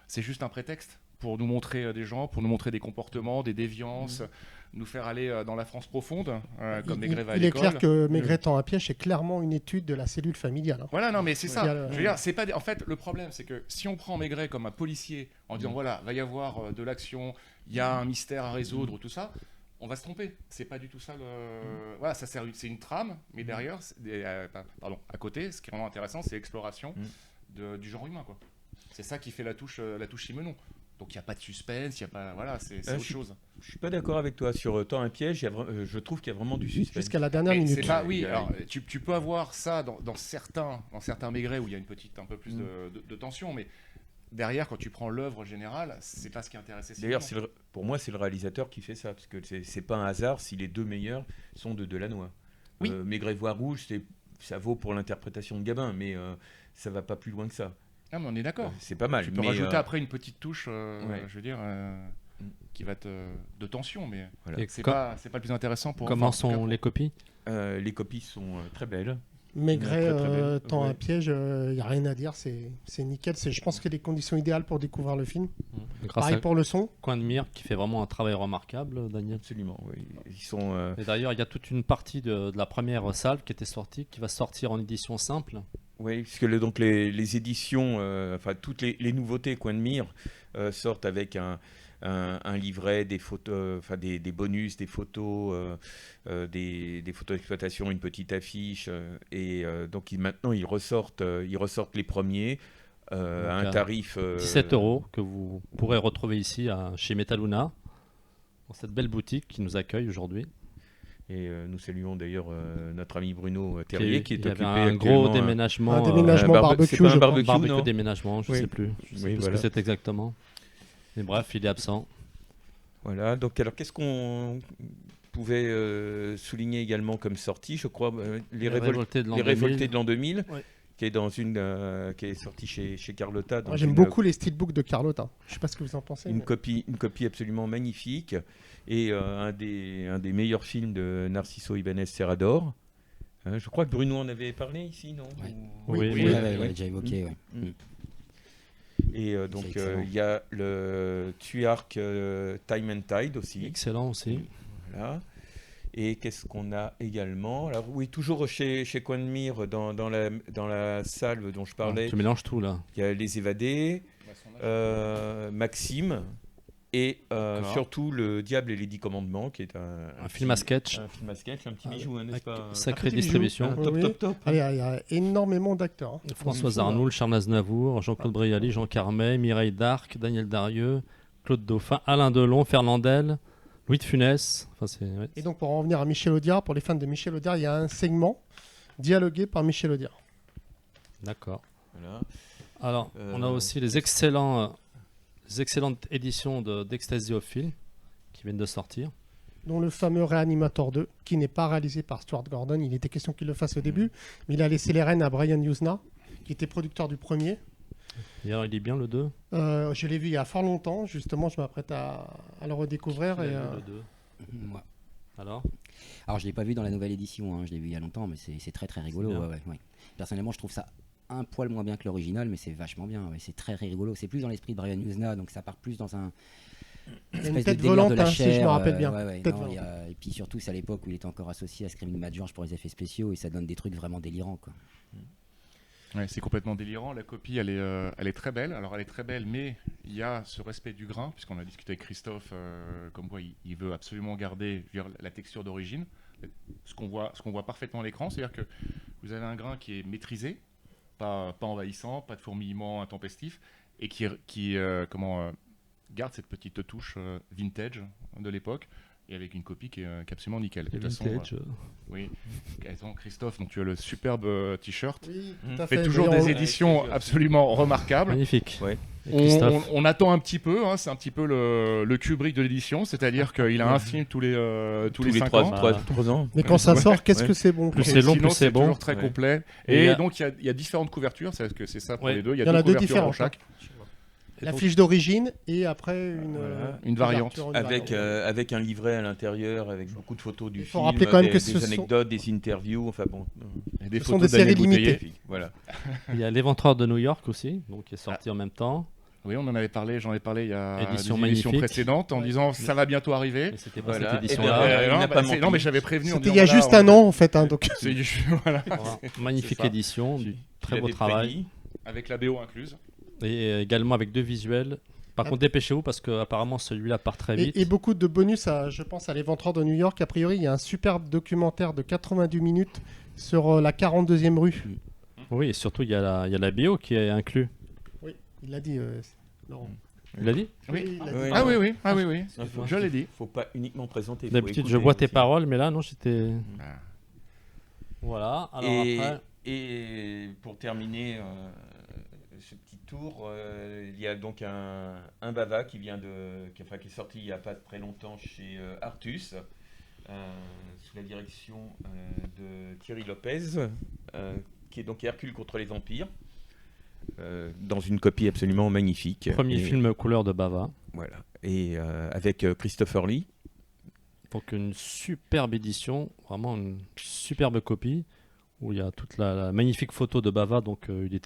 c'est juste un prétexte pour nous montrer des gens, pour nous montrer des comportements, des déviances, nous faire aller dans la France profonde, comme Maigret va à l'école.
Il est clair que Maigret tend un piège, c'est clairement une étude de la cellule familiale. Hein.
Voilà, non, mais c'est ça. Je veux dire, c'est pas en fait, le problème, c'est que si on prend Maigret comme un policier, en disant, voilà, va y avoir de l'action, il y a un mystère à résoudre, tout ça, on va se tromper. C'est pas du tout ça. Voilà, ça sert, c'est une trame, mais derrière, à côté, ce qui est vraiment intéressant, c'est l'exploration du genre humain, quoi. C'est ça qui fait la touche Simenon. Donc il n'y a pas de suspense, il y a pas, voilà, c'est autre chose.
Je suis pas d'accord avec toi sur Temps un piège. Je trouve qu'il y a vraiment du suspense.
Jusqu'à la dernière minute.
Alors, tu peux avoir ça dans certains Maigret où il y a un peu plus de tension, mais derrière, quand tu prends l'œuvre générale, c'est pas ce qui intéresse.
D'ailleurs, pour moi, c'est le réalisateur qui fait ça, parce que c'est pas un hasard si les deux meilleurs sont de Delannoy.
Oui.
Maigret voix rouge, ça vaut pour l'interprétation de Gabin, mais ça va pas plus loin que ça.
Ah, mais on est d'accord.
C'est pas mal.
Tu peux rajouter après une petite touche, je veux dire, qui va être de tension, mais voilà. C'est pas le plus intéressant pour.
Comment sont les copies?
Les copies sont très belles.
Maigret tend un piège, il n'y a rien à dire, c'est nickel. Je pense que les conditions idéales pour découvrir le film. Pareil pour le son.
Coin de mire qui fait vraiment un travail remarquable, Daniel.
Absolument, oui. Ils sont.
Et d'ailleurs, il y a toute une partie de la première salve qui était sortie, qui va sortir en édition simple.
Oui, puisque donc les éditions, toutes les nouveautés Coin de Mire sortent avec un livret, des photos, des bonus, des photos, des photos d'exploitation, une petite affiche, et donc maintenant ils ressortent les premiers à un tarif
17 € que vous pourrez retrouver ici chez Metaluna, dans cette belle boutique qui nous accueille aujourd'hui.
Et nous saluons d'ailleurs notre ami Bruno Terrier qui est
il y avait
occupé
un
actuellement
gros déménagement.
un déménagement barbecue,
c'est pas
je
un
crois.
barbecue,
Barbecue
non
déménagement, je
Oui.
sais plus. Je sais
Oui,
plus ce
voilà.
que c'est exactement. Mais bref, il est absent.
Voilà, donc alors qu'est-ce qu'on pouvait souligner également comme sortie? Je crois
Les Révoltés de l'an
les
2000.
Révoltés de l'an 2000,
Ouais.
qui est qui est sorti chez Carlotta.
Moi, j'aime beaucoup les steelbooks de Carlotta. Je sais pas ce que vous en pensez.
Une
mais-
copie absolument magnifique et un des meilleurs films de Narciso Ibáñez Serrador. Je crois que Bruno en avait parlé ici, non?
Ouais.
Oui,
Oui,
Oui,
oui.
on l'a déjà évoqué. Ouais.
Mm. Et donc
C'est excellent.
il y a le Tuyark Time and Tide aussi.
Excellent aussi.
Voilà. Et qu'est-ce qu'on a également? Alors oui, toujours chez Coin de Mire, dans la salle dont je parlais,
Tu mélanges tout là.
il y a Les Évadés, Maxime, et
D'accord.
surtout Le Diable et les 10 Commandements, qui est
Un film à sketch.
Un film à sketch, un petit
Ah,
bijou, hein, n'est-ce
Avec
pas?
sacrée
petit bijou.
distribution.
Un top,
Oui.
top, top.
Allez, il y a énormément d'acteurs. hein.
Françoise Arnoul, Charles Aznavour, Jean-Claude Brialy, Jean Carmet, Mireille Darc, Daniel Darieux, Claude Dauphin, Alain Delon, Fernandel, Louis de Funès. Enfin, ouais.
Et donc, pour en revenir à Michel Audiard, pour les fans de Michel Audiard, il y a un segment dialogué par Michel Audiard.
D'accord.
Voilà.
Alors, on a aussi les excellentes éditions d'Ecstasy of Film qui viennent de sortir.
Dont le fameux Réanimator 2, qui n'est pas réalisé par Stuart Gordon. Il était question qu'il le fasse au début, mais il a laissé les rênes à Brian Yuzna, qui était producteur du premier.
D'ailleurs, il est bien le 2.
Je l'ai vu il y a fort longtemps, justement, je m'apprête à le redécouvrir. Et,
Le 2.
Moi.
Alors,
Alors, je l'ai pas vu dans la nouvelle édition, je l'ai vu il y a longtemps, mais c'est très très rigolo.
bien.
Ouais. Personnellement, je trouve ça un poil moins bien que l'original, mais c'est vachement bien. Ouais. C'est très rigolo. C'est plus dans l'esprit de Brian Yuzna, donc ça part plus dans un
il y a
espèce
une
de
tête
délire
volante,
de la
hein, si je me
chair.
rappelle bien. Tête
Non,
volante.
et puis surtout, c'est à l'époque où il était encore associé à Screaming Mad George pour les effets spéciaux, et ça donne des trucs vraiment délirants, quoi.
Ouais, c'est complètement délirant. La copie, elle est très belle. Alors, elle est très belle, mais il y a ce respect du grain, puisqu'on a discuté avec Christophe, comme quoi il veut absolument garder, je veux dire, la texture d'origine, ce qu'on voit parfaitement à l'écran. C'est-à-dire que vous avez un grain qui est maîtrisé, pas envahissant, pas de fourmillement intempestif, et qui garde cette petite touche vintage de l'époque. Et avec une copie qui est absolument nickel. De
les
toute façon,
vintage.
oui. Attends, Christophe, donc tu as le superbe t-shirt.
Oui,
Mmh.
tout à
Fait
fait.
toujours
D'ailleurs,
des éditions absolument remarquables.
Magnifique.
Ouais.
Et Christophe.
On attend un petit peu, hein, c'est un petit peu le Kubrick de l'édition, c'est-à-dire qu'il a un film tous les 5 ans.
3 ans.
Mais quand ça
Ouais.
sort, qu'est-ce
Ouais.
que c'est bon.
Plus
quoi.
c'est long,
Sinon,
plus c'est bon.
toujours très
Ouais.
complet.
Et
Et
il
donc il y a différentes couvertures, c'est que c'est ça pour
Ouais.
les deux. Il y
Il y
a
en
deux
a deux
couvertures pour
différentes,
chaque.
La fiche d'origine et après
Une variante.
couverture, une
Avec,
variante.
avec un livret à l'intérieur, avec beaucoup de photos du
Il faut
film,
rappeler quand même que
des
ce sont-
anecdotes, des interviews, enfin bon.
Et des
Ce sont
photos
des séries
d'Daniel Bouteiller.
limitées.
Voilà.
Il y a L'Éventreur de New York aussi, donc qui est sorti en même temps.
Oui, on en avait parlé, j'en ai parlé il y a
Édition
des émissions
magnifique.
précédentes en disant ça va bientôt arriver.
Mais c'était pas
Voilà.
cette
Eh
édition-là.
ben, il n'a pas
non,
manqué.
mais j'avais prévenu. en
C'était
disant,
il y a
voilà,
juste un an en fait. Donc.
Voilà.
Voilà. Magnifique
C'est ça.
édition, du très
Il
beau
avait
travail.
prédit.
Avec la BO incluse.
Et également avec 2 visuels. Par contre, dépêchez-vous parce qu'apparemment celui-là part très vite.
Et beaucoup de bonus, je pense à l'Éventreur de New York. A priori, il y a un superbe documentaire de 90 minutes sur la 42e rue.
Oui, et surtout il y a la bio qui est inclus.
Oui, il l'a dit, Laurent.
Tu l'as dit?
Oui.
il l'a dit.
Oui.
Ah oui.
Enfin,
Je l'ai dit.
faut pas uniquement présenter. faut
D'habitude, je
écouter
vois tes
aussi.
paroles, mais là, non, j'étais.
Ah.
Voilà. Alors
Et,
après,
et pour terminer ce petit tour, il y a donc un Bava qui est sorti il n'y a pas très longtemps chez Artus, sous la direction de Thierry Lopez, qui est donc Hercule contre les vampires, dans une copie absolument magnifique.
premier
Et-
film couleur de Bava.
Voilà. Et avec Christopher Lee.
Donc une superbe édition, vraiment une superbe copie où il y a toute la magnifique photo de Bava. Donc il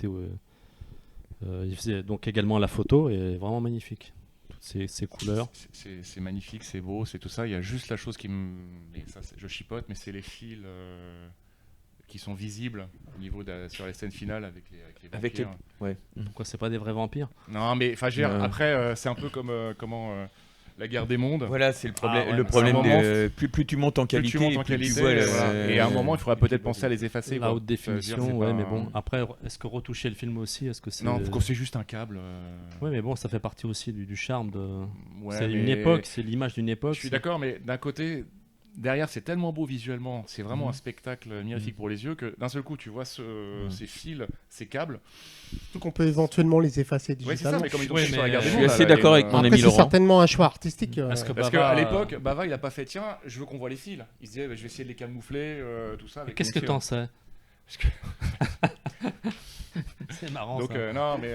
faisait donc également la photo et vraiment magnifique. Toutes ces couleurs.
C'est magnifique, c'est beau, c'est tout ça. Il y a juste la chose qui me. Et ça, je chipote, mais c'est les fils qui sont visibles au niveau sur les scènes finales avec les
Avec les-
vampires.
Ouais.
Pourquoi c'est pas des vrais vampires?
Non, mais enfin, je veux dire,
Ouais.
après, c'est un peu comme la guerre des mondes.
Voilà, c'est le problème.
Ah ouais,
le
mais
problème
à un moment,
plus tu montes en
Plus
qualité,
tu montes en
plus
qualité,
tu vois
voilà. Et à un moment, il faudra peut-être penser à les effacer.
La
quoi.
haute
Ça veut dire,
définition,
c'est
ouais,
pas
mais
un-
bon. Après, est-ce que retoucher le film aussi, est-ce que c'est.
Non, quand c'est juste un câble.
Ouais, mais bon, ça fait partie aussi du charme de.
Ouais,
c'est une
mais-
époque, c'est l'image d'une époque.
Je suis d'accord, mais d'un côté, derrière, c'est tellement beau visuellement, c'est vraiment un spectacle magnifique pour les yeux que d'un seul coup, tu vois ces fils, ces câbles.
Surtout qu'on peut éventuellement les effacer
Ouais, c'est ça,
digitalement.
mais comme ils ont
Oui,
fait sur la
mais
Gare du
je
Monde,
suis
là,
assez
là,
d'accord
il y a
avec
une-
mon ami
Après, c'est
Laurent.
certainement un choix artistique.
Parce
Parce
Bava,
qu'à l'époque, Bava, il a pas fait tiens, je veux qu'on voit les fils. Il se disait, bah, je vais essayer de les camoufler, tout ça. avec
qu'est-ce
mon
que
fil.
t'en sais
Parce que-
C'est marrant
Donc
ça.
non, mais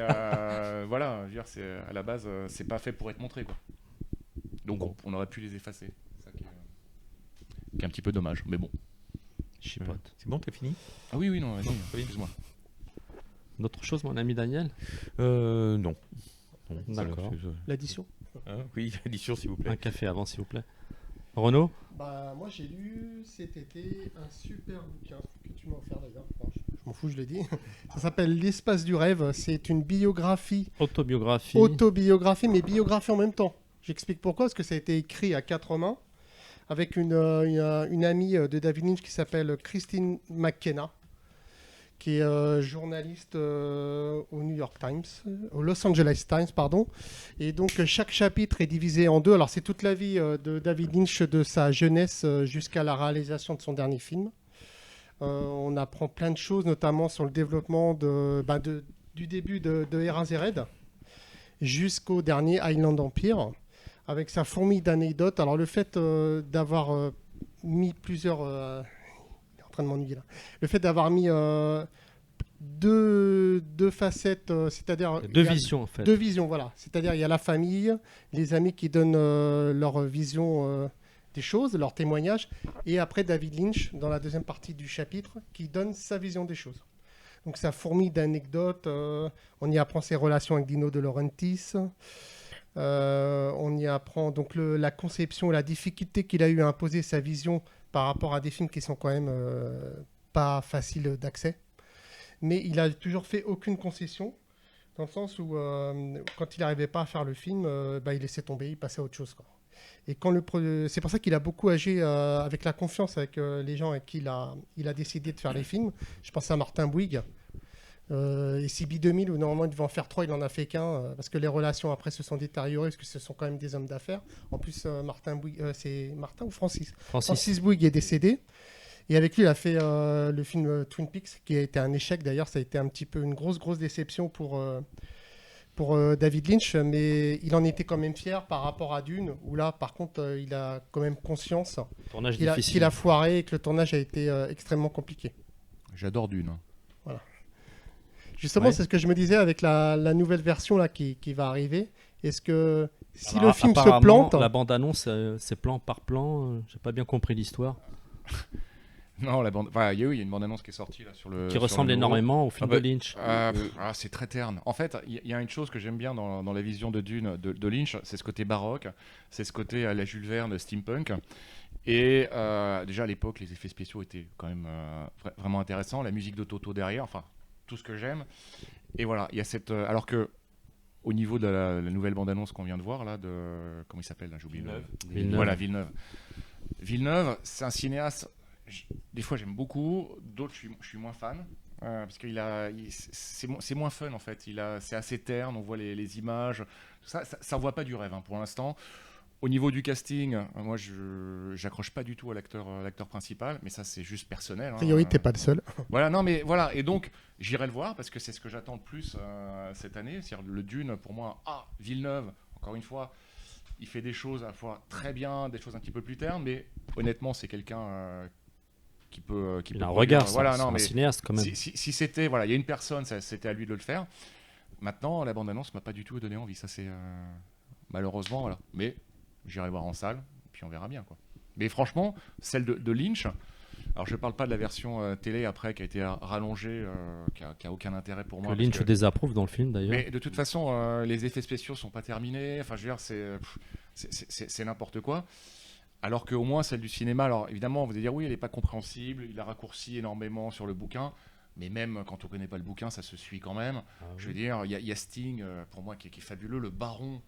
voilà, je veux dire, c'est à la base, c'est pas fait pour être montré, quoi. Donc on aurait pu les effacer. C'est ça qui est un petit peu dommage, mais bon.
Chipote.
C'est bon, t'as fini?
Ah oui, non, vas-y, excuse-moi.
D'autres choses, mon ami Daniel?
Non. Non,
D'accord.
L'addition.
Oui, l'addition, s'il vous plaît.
Un café avant, s'il vous plaît. Renaud?
Moi, j'ai lu cet été un super bouquin que tu m'as offert d'ailleurs. Bon, je m'en fous, je l'ai dit. Ça s'appelle L'espace du rêve. C'est une biographie,
Autobiographie.
autobiographie, mais biographie en même temps. J'explique pourquoi, parce que ça a été écrit à 4 mains avec une amie de David Lynch qui s'appelle Christine McKenna, qui est journaliste au New York Times, au Los Angeles Times, pardon. Et donc chaque chapitre est divisé en deux. Alors c'est toute la vie de David Lynch de sa jeunesse jusqu'à la réalisation de son dernier film. On apprend plein de choses, notamment sur le développement du début de R1Z jusqu'au dernier Island Empire, avec sa fourmille d'anecdotes. Alors le fait d'avoir mis plusieurs... il est en train de m'ennuyer là. Le fait d'avoir mis deux facettes, c'est-à-dire...
Deux visions, en fait.
Deux visions, voilà. C'est-à-dire il y a la famille, les amis qui donnent leur vision des choses, leur témoignage, et après David Lynch, dans la deuxième partie du chapitre, qui donne sa vision des choses. Donc ça fourmille d'anecdotes, on y apprend ses relations avec Dino De Laurentiis, on y apprend donc la conception et la difficulté qu'il a eu à imposer sa vision par rapport à des films qui sont quand même pas faciles d'accès. Mais il a toujours fait aucune concession, dans le sens où quand il n'arrivait pas à faire le film, il laissait tomber, il passait à autre chose, quoi. Et c'est pour ça qu'il a beaucoup agi avec la confiance avec les gens avec qui il a décidé de faire les films. Je pense à Martin Bouygues. Et CB 2000, où normalement il devait en faire 3, il n'en a fait qu'un, parce que les relations après se sont détériorées, parce que ce sont quand même des hommes d'affaires. En plus, Martin Bouygues, c'est Martin ou Francis Francis Bouygues est décédé. Et avec lui, il a fait le film Twin Peaks, qui a été un échec. D'ailleurs, ça a été un petit peu une grosse déception pour David Lynch, mais il en était quand même fier par rapport à Dune, où là, par contre, il a quand même conscience
Tournage
qu'il
difficile.
a foiré et que le tournage a été extrêmement compliqué.
J'adore Dune.
Justement,
Ouais.
c'est ce que je me disais avec la nouvelle version là, qui va arriver. Est-ce que si
Alors,
le film se
apparemment,
plante...
La bande-annonce, c'est plan par plan. J'ai pas bien compris l'histoire.
Non, la bande. Enfin, il y a une bande-annonce qui est sortie là sur le.
Qui
sur
ressemble
le nouveau.
énormément au film
Ah bah,
de Lynch.
C'est très terne. En fait, il y a une chose que j'aime bien dans la vision de Dune de Lynch, c'est ce côté baroque, c'est ce côté à la Jules Verne, steampunk. Et déjà à l'époque, les effets spéciaux étaient quand même vraiment intéressants. La musique de Toto derrière, enfin tout ce que j'aime. Et voilà, il y a cette. Alors que au niveau de la nouvelle bande-annonce qu'on vient de voir là, comment il s'appelle là, j'ai oublié.
Villeneuve.
Voilà, Villeneuve. Villeneuve, c'est un cinéaste. Des fois j'aime beaucoup, d'autres je suis moins fan. Parce que c'est moins fun en fait. C'est assez terne, on voit les images. Ça voit pas du rêve pour l'instant. Au niveau du casting, moi j'accroche pas du tout à l'acteur principal, mais ça c'est juste personnel.
A priori, t'es pas le seul.
Voilà, non mais voilà, et donc j'irai le voir parce que c'est ce que j'attends le plus cette année. C'est-à-dire le Dune pour moi, Villeneuve, encore une fois, il fait des choses à la fois très bien, des choses un petit peu plus ternes, mais honnêtement c'est quelqu'un qui peut
Il a un regard,
voilà,
c'est
non,
un
mais
cinéaste quand même.
si c'était, voilà, il y a une personne, c'était à lui de le faire. Maintenant, la bande-annonce m'a pas du tout donné envie. Ça, c'est malheureusement, voilà. Mais j'irai voir en salle, puis on verra bien, quoi. Mais franchement, celle de Lynch. Alors, je parle pas de la version télé après qui a été rallongée, qui a aucun intérêt pour moi.
Que
parce
Lynch désapprouve dans le film d'ailleurs.
Mais de toute façon, les effets spéciaux sont pas terminés. Enfin, je veux dire, c'est n'importe quoi. Alors qu'au moins celle du cinéma, alors évidemment, vous allez dire oui, elle n'est pas compréhensible, il a raccourci énormément sur le bouquin, mais même quand on ne connaît pas le bouquin, ça se suit quand même. Je veux dire, il y a Sting, pour moi, qui est fabuleux, le Baron.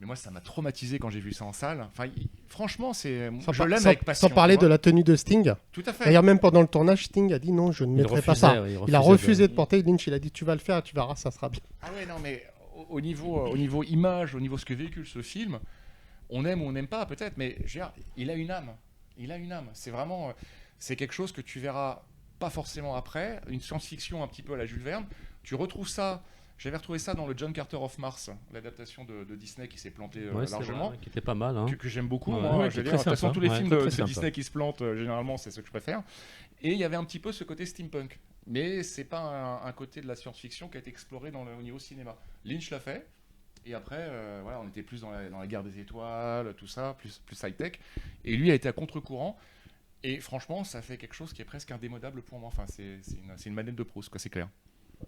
Mais moi, ça m'a traumatisé quand j'ai vu ça en salle. Enfin, franchement, je l'aime avec passion.
Sans parler de la tenue de Sting.
Tout à fait.
D'ailleurs, même pendant le tournage, Sting a dit non, je ne mettrai pas ça. Il a refusé de porter. Lynch, il a dit tu vas le faire, tu verras, ça sera bien.
Ah ouais, non, mais au niveau image, au niveau ce que véhicule ce film, on aime ou on n'aime pas peut-être, mais je veux dire, il a une âme. Il a une âme. C'est vraiment, c'est quelque chose que tu verras pas forcément après. Une science-fiction un petit peu à la Jules Verne. Tu retrouves ça. J'avais retrouvé ça dans le John Carter of Mars, l'adaptation de Disney qui s'est plantée largement,
vrai, qui était pas mal. Hein.
que j'aime beaucoup.
Ouais,
moi,
ouais,
je veux
qui est
dire, de
très
toute façon,
sympa.
tous les
Ouais,
films
très,
de
très sympa.
Disney qui se plantent, généralement, c'est ce que je préfère. Et il y avait un petit peu ce côté steampunk. Mais c'est pas un côté de la science-fiction qui a été exploré au niveau cinéma. Lynch l'a fait. Et après, voilà, on était plus dans la guerre des étoiles, tout ça, plus high-tech. Et lui a été à contre-courant. Et franchement, ça fait quelque chose qui est presque indémodable pour moi. Enfin, c'est une manette de Proust, quoi, c'est clair.
De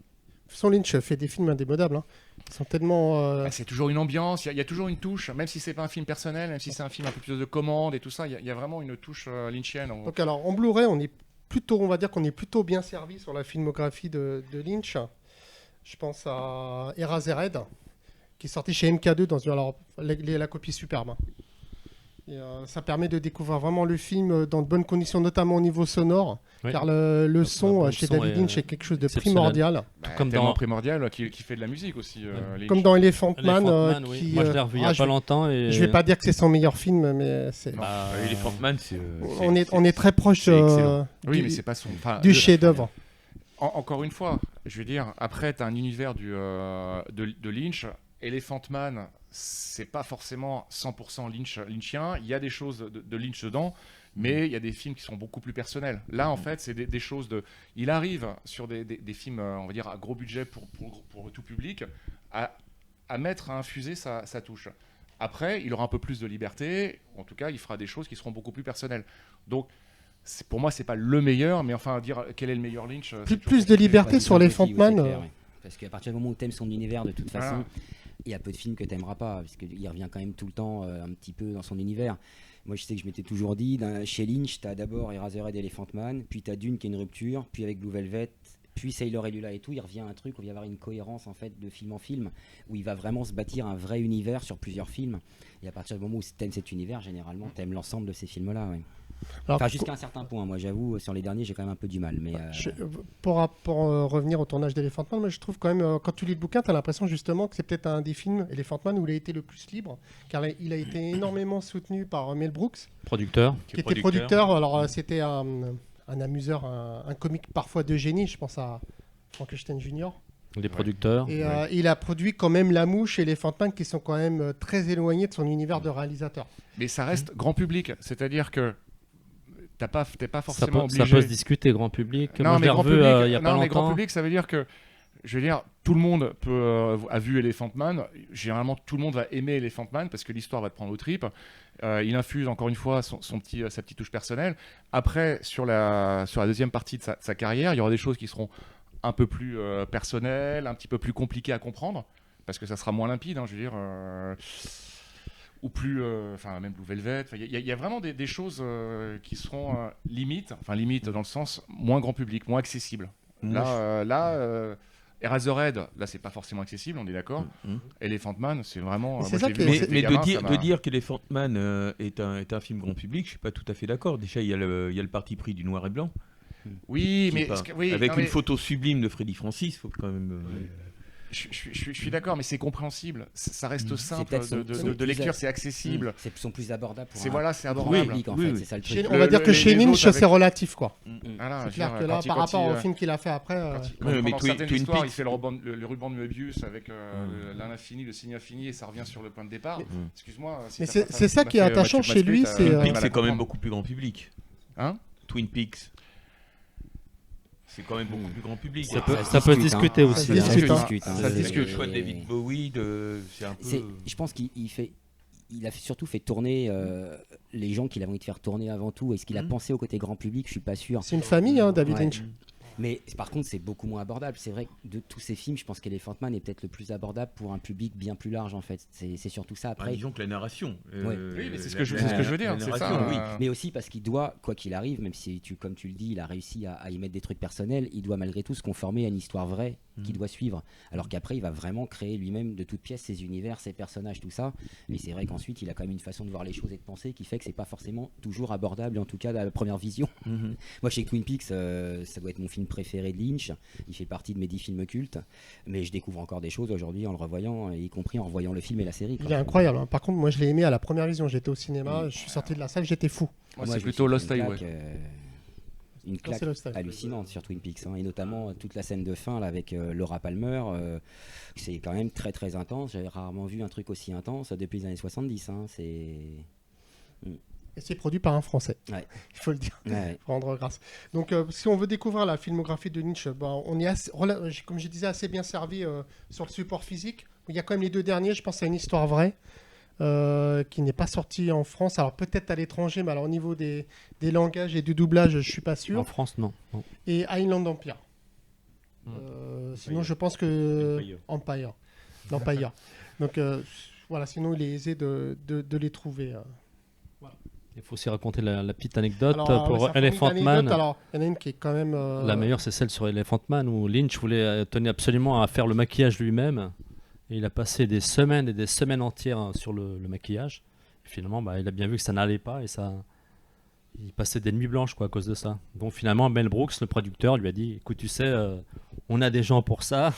toute façon, Lynch fait des films indémodables. Hein. Ils sont tellement.
C'est toujours une ambiance, il y a toujours une touche, même si c'est pas un film personnel, même si c'est un film un peu plus de commande et tout ça, il y a vraiment une touche lynchienne.
Donc, alors, en Blu-ray, on va dire qu'on est plutôt bien servi sur la filmographie de Lynch. Je pense à Eraserhead, qui est sorti chez MK2 la copie superbe. Hein. Et, ça permet de découvrir vraiment le film dans de bonnes conditions, notamment au niveau sonore,
Oui.
car le son chez David Lynch est quelque chose de
exceptionnel.
primordial.
Comme
tellement
dans-
primordial qui fait de la musique aussi. Lynch.
Comme dans Elephant Man.
Elephant Man, oui. Moi, je l'ai revu il y a pas longtemps. Et...
Je vais pas dire que c'est son meilleur film, mais c'est.
Bah,
Elephant Man,
On est très proche
c'est excellent.
Oui,
du,
mais c'est pas son.
du chef-d'œuvre.
Encore une fois, je veux dire, après, tu as un univers de Lynch. Elephant Man, c'est pas forcément 100% lynchien. Il y a des choses de Lynch dedans, mais il y a des films qui sont beaucoup plus personnels. Là, en fait, c'est des choses de. Il arrive sur des films, on va dire, à gros budget pour tout public, à infuser sa touche. Après, il aura un peu plus de liberté. En tout cas, il fera des choses qui seront beaucoup plus personnelles. Donc, pour moi, c'est pas le meilleur, mais enfin, dire quel est le meilleur Lynch.
Plus de liberté sur Elephant Man.
Parce qu'à partir du moment où tu aimes son univers, de toute façon, il y a peu de films que tu n'aimeras pas, parce qu'il revient quand même tout le temps un petit peu dans son univers. Moi, je sais que je m'étais toujours dit, chez Lynch, tu as d'abord Eraserhead et Elephant Man, puis tu as Dune qui est une rupture, puis avec Blue Velvet, puis Sailor et Lula et tout, il revient à un truc où il va y avoir une cohérence en fait de film en film, où il va vraiment se bâtir un vrai univers sur plusieurs films. Et à partir du moment où tu aimes cet univers, généralement, tu aimes l'ensemble de ces films-là. Ouais.
Alors,
enfin, jusqu'à un certain point, moi j'avoue, sur les derniers, j'ai quand même un peu du mal. Mais,
pour revenir au tournage d'Elephant Man, moi, je trouve quand même, quand tu lis le bouquin, tu as l'impression justement que c'est peut-être un des films, Elephant Man, où il a été le plus libre, car il a été énormément soutenu par Mel Brooks,
producteur.
qui était producteur. Alors, c'était un amuseur, un comique parfois de génie, je pense à Frankenstein Jr.
Les producteurs.
Et il a produit quand même La Mouche et Elephant Man, qui sont quand même très éloignés de son univers de réalisateur.
Mais ça reste grand public, c'est-à-dire que t'es pas forcément obligé.
Ça peut se discuter, grand public.
Non,
Moi, je l'ai
mais grand
revu
public,
il y a pas
mais grand
longtemps.
public, ça veut dire que, je veux dire, tout le monde a vu Elephant Man. Généralement, tout le monde va aimer Elephant Man parce que l'histoire va te prendre aux tripes. Il infuse encore une fois sa petite touche personnelle. Après, sur la deuxième partie de sa carrière, il y aura des choses qui seront un peu plus personnelles, un petit peu plus compliquées à comprendre parce que ça sera moins limpide. Hein, je veux dire. Ou plus, enfin même Blue Velvet, il y a vraiment des choses qui seront limite dans le sens moins grand public, moins accessible. Eraserhead, là c'est pas forcément accessible, on est d'accord. Elephant Man, c'est vraiment.
C'est ça
Mais de dire qu'Elephant Man est un film grand public, je suis pas tout à fait d'accord. Déjà, il y a le parti pris du noir et blanc.
Oui, mais
avec une photo sublime de Freddy Francis, faut quand même.
Je suis d'accord, mais c'est compréhensible. Ça reste simple de lecture, c'est accessible.
Sont plus abordables pour
c'est abordable.
public, en fait, c'est ça le truc.
On va dire que chez Lynch, c'est relatif, quoi.
Voilà,
C'est clair que là, par rapport au film qu'il a fait après.
Pendant certaines histoires, il fait le ruban de Möbius avec l'infini, le signe infini, et ça revient sur le point de départ. Excuse-moi.
Mais c'est ça qui est attachant chez lui.
Twin Peaks, c'est quand même beaucoup plus grand public.
Hein ?
Twin Peaks. C'est quand même beaucoup plus grand public.
Ça peut se discuter aussi.
Ça se
discute. Le choix de David Bowie, c'est un peu.
Je pense qu'il a surtout fait tourner les gens qu'il avait envie de faire tourner avant tout. Est-ce qu'il a pensé au côté grand public ? Je suis pas sûr.
C'est une famille, David Lynch.
Mais par contre, c'est beaucoup moins abordable. C'est vrai que de tous ces films, je pense qu'Elephant Man est peut-être le plus abordable pour un public bien plus large, en fait. C'est surtout ça. Après,
disons que la narration.
Oui, mais c'est ce que je veux dire. C'est ça.
Oui. Mais aussi parce qu'il doit, quoi qu'il arrive, même si, comme tu le dis, il a réussi à y mettre des trucs personnels, il doit malgré tout se conformer à une histoire vraie qui doit suivre. Alors qu'après, il va vraiment créer lui-même de toutes pièces ses univers, ses personnages, tout ça. Mais c'est vrai qu'ensuite, il a quand même une façon de voir les choses et de penser qui fait que c'est pas forcément toujours abordable, en tout cas à la première vision. Moi, chez Twin Peaks, ça doit être mon film préféré de Lynch. Il fait partie de mes 10 films cultes. Mais je découvre encore des choses aujourd'hui en le revoyant, y compris en revoyant le film et la série.
Il est incroyable. Hein. Par contre, moi, je l'ai aimé à la première vision. J'étais au cinéma, je suis sorti de la salle, j'étais fou.
Moi,
Moi,
c'est
je
plutôt
me suis
Lost
pris
Highway.
Une claque
c'est Lost Highway.
hallucinante sur Twin Peaks, hein. Et notamment toute la scène de fin là, avec Laura Palmer, c'est quand même très très intense. J'avais rarement vu un truc aussi intense depuis les années 70, hein.
Et c'est produit par un Français,
Ouais.
il faut le dire,
Ouais.
pour rendre grâce. Donc, si on veut découvrir la filmographie de Lynch, on est comme je disais, assez bien servi sur le support physique. Il y a quand même les 2 derniers, je pense à Une histoire vraie, qui n'est pas sorti en France, alors peut-être à l'étranger, mais alors au niveau des langages et du doublage, je suis pas sûr.
En France, non. Non.
Et Island Empire. Sinon, je pense que
Empire.
L'Empire. Donc voilà, sinon il est aisé de les trouver.
Il faut aussi raconter la petite anecdote
Alors,
pour
ça fait
Elephant
une
Man.
anecdote. Alors, il y en a une qui est quand même.
La meilleure, c'est celle sur Elephant Man où Lynch tenait absolument à faire le maquillage lui-même. Et il a passé des semaines et des semaines entières sur le maquillage. Et finalement, il a bien vu que ça n'allait pas et il passait des nuits blanches à cause de ça. Donc finalement, Mel Brooks, le producteur, lui a dit écoute, tu sais, on a des gens pour ça.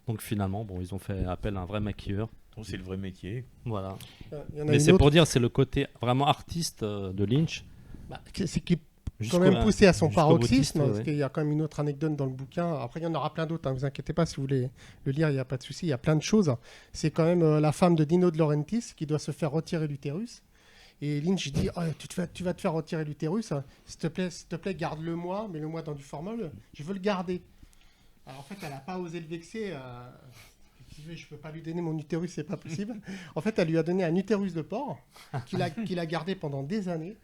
Donc finalement, ils ont fait appel à un vrai maquilleur.
Donc, c'est le vrai métier.
Voilà.
il y en a
Mais
une
c'est
autre,
pour dire, c'est le côté vraiment artiste de Lynch.
c'est qui est quand
Jusqu'au-
même poussé à son
jusqu'au
paroxysme,
boutiste,
parce
ouais.
qu'il y a quand même une autre anecdote dans le bouquin. Après, il y en aura plein d'autres, hein, vous inquiétez pas, si vous voulez le lire, il n'y a pas de souci, il y a plein de choses. C'est quand même la femme de Dino De Laurentiis qui doit se faire retirer l'utérus. Et Lynch dit tu vas te faire retirer l'utérus, hein. S'il te plaît, garde-le-moi, mets-le-moi dans du formol, je veux le garder. Alors en fait, elle n'a pas osé le vexer. Je peux pas lui donner mon utérus, c'est pas possible. En fait, elle lui a donné un utérus de porc qu'il a gardé pendant des années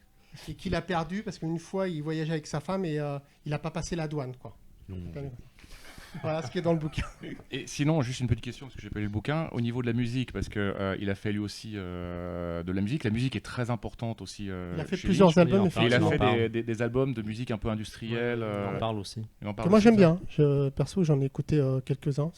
et qu'il a perdu parce qu'une fois, il voyageait avec sa femme et il n'a pas passé la douane, quoi. Voilà ce qui est dans le bouquin.
Et sinon, juste une petite question, parce que j'ai pas lu le bouquin, au niveau de la musique, parce que il a fait lui aussi de la musique. La musique est très importante aussi.
Il a fait
chez
plusieurs
Lynch.
albums,
Et
Et il a
On en
fait
parle.
des albums de musique un peu industrielle.
On en parle aussi.
il en
Que
parle
moi
aussi,
j'aime
ça.
bien. Perso, j'en ai écouté quelques-uns.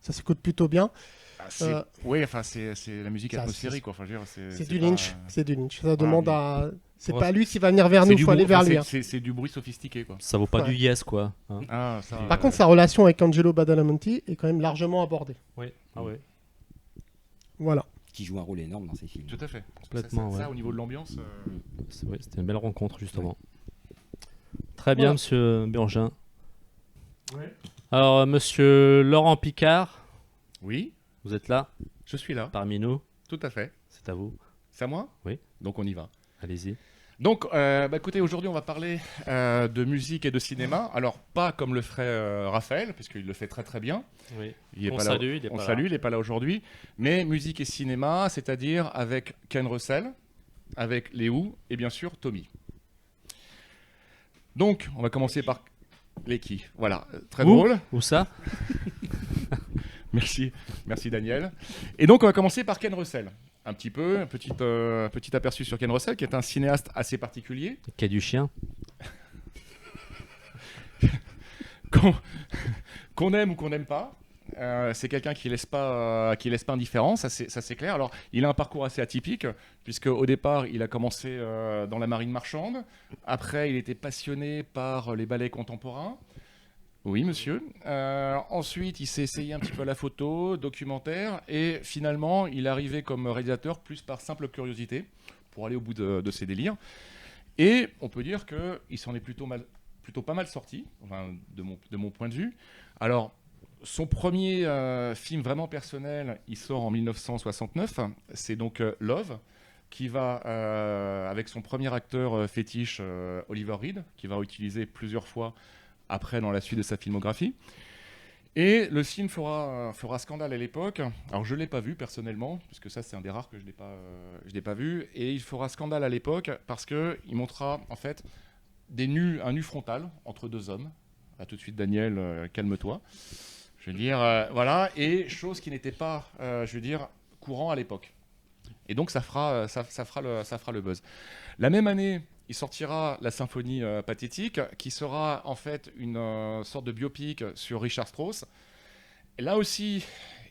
Ça s'écoute plutôt bien.
Ah, c'est-
Euh,
Oui, enfin, c'est la musique
ça,
atmosphérique, quoi. Enfin, je veux dire,
C'est du
pas-
Lynch. C'est du Lynch. Ça demande
mais-
à. C'est
Ouais.
pas lui qui va venir vers
c'est
nous,
du
il faut aller
bruit-
vers
enfin,
lui. hein.
c'est du bruit sophistiqué, quoi.
Ça vaut pas
Ouais.
du yes, quoi. Hein.
Ah, ça,
Par contre, sa relation avec Angelo Badalamenti est quand même largement abordée.
Oui. Ah oui.
Voilà.
Qui joue un rôle énorme dans ces films.
Tout à fait.
Complètement,
Ça,
ouais.
au niveau de l'ambiance.
Oui, c'était une belle rencontre, justement. Très bien,
Voilà.
monsieur Burgin. Alors, monsieur Laurent Picard,
Oui,
vous êtes là,
je suis là.
parmi nous.
Tout à fait.
C'est à vous.
C'est à moi?
Oui.
Donc, on y va.
Allez-y.
Donc, écoutez, aujourd'hui, on va parler de musique et de cinéma. Alors, pas comme le ferait Raphaël, puisqu'il le fait très très bien.
Oui.
Il est
On
pas là.
salue, il est
On
pas
salue,
là.
il n'est pas là aujourd'hui. Mais musique et cinéma, c'est-à-dire avec Ken Russell, avec les Who et bien sûr Tommy. Donc, on va commencer par les qui. Voilà, très
Où
drôle.
Où ça
Merci, merci Daniel. Et donc, on va commencer par Ken Russell. Un petit aperçu sur Ken Russell, qui est un cinéaste assez particulier.
Quai du chien.
Qu'on aime ou qu'on n'aime pas. C'est quelqu'un qui laisse pas indifférent, ça c'est clair. Alors, il a un parcours assez atypique, puisque au départ, il a commencé dans la marine marchande. Après, il était passionné par les ballets contemporains. Oui, monsieur. Ensuite, il s'est essayé un petit peu à la photo, documentaire, et finalement, il est arrivé comme réalisateur plus par simple curiosité, pour aller au bout de ses délires. Et on peut dire qu'il s'en est plutôt pas mal sorti, enfin, de mon point de vue. Alors, son premier film vraiment personnel, il sort en 1969, c'est donc Love, qui va, avec son premier acteur fétiche, Oliver Reed, qui va utiliser plusieurs fois après dans la suite de sa filmographie. Et le film fera scandale à l'époque. Alors je ne l'ai pas vu personnellement, puisque ça c'est un des rares que je n'ai pas vu. Et il fera scandale à l'époque parce qu'il montrera en fait un nu frontal entre deux hommes. Là, tout de suite Daniel, calme-toi. Je veux dire, voilà, et chose qui n'était pas, je veux dire, courant à l'époque. Et donc ça fera le buzz. La même année, il sortira La Symphonie pathétique, qui sera en fait une sorte de biopic sur Richard Strauss. Et là aussi,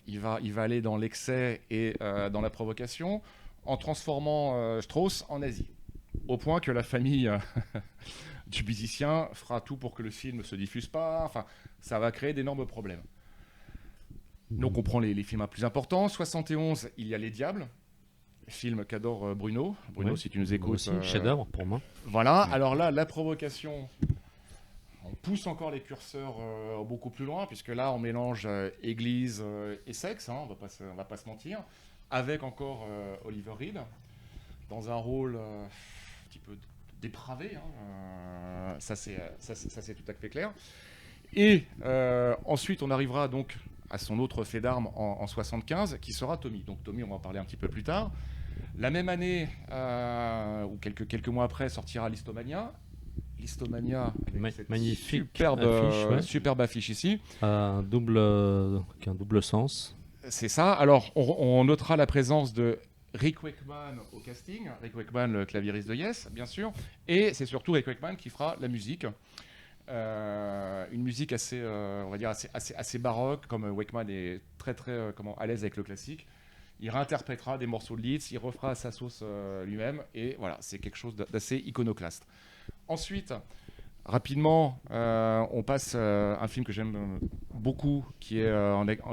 il va aller dans l'excès et dans la provocation, en transformant Strauss en nazi. Au point que la famille du musicien fera tout pour que le film ne se diffuse pas. Enfin, ça va créer d'énormes problèmes. Donc on prend les films plus importants. 71, il y a Les Diables, film qu'adore Bruno. Bruno, si tu nous écoutes.
Aussi, chef-d'œuvre pour moi.
Voilà, alors là, la provocation, on pousse encore les curseurs beaucoup plus loin, puisque là, on mélange église et sexe, hein, on va pas se mentir, avec encore Oliver Reed, dans un rôle un petit peu dépravé, hein, ça c'est tout à fait clair. Et ensuite, on arrivera donc à son autre fait d'armes en 75, qui sera Tommy. Donc Tommy, on va en parler un petit peu plus tard. La même année, ou quelques mois après, sortira Listomania. Listomania, avec cette
magnifique
superbe affiche ici.
Qui a un double sens.
C'est ça. Alors, on notera la présence de Rick Wakeman au casting. Rick Wakeman, le claviériste de Yes, bien sûr. Et c'est surtout Rick Wakeman qui fera la musique. Une musique assez, on va dire assez baroque, comme Wakeman est très à l'aise avec le classique. Il réinterprétera des morceaux de Liszt, il refera à sa sauce lui-même, et voilà, c'est quelque chose d'assez iconoclaste. Ensuite, rapidement, on passe un film que j'aime beaucoup, qui est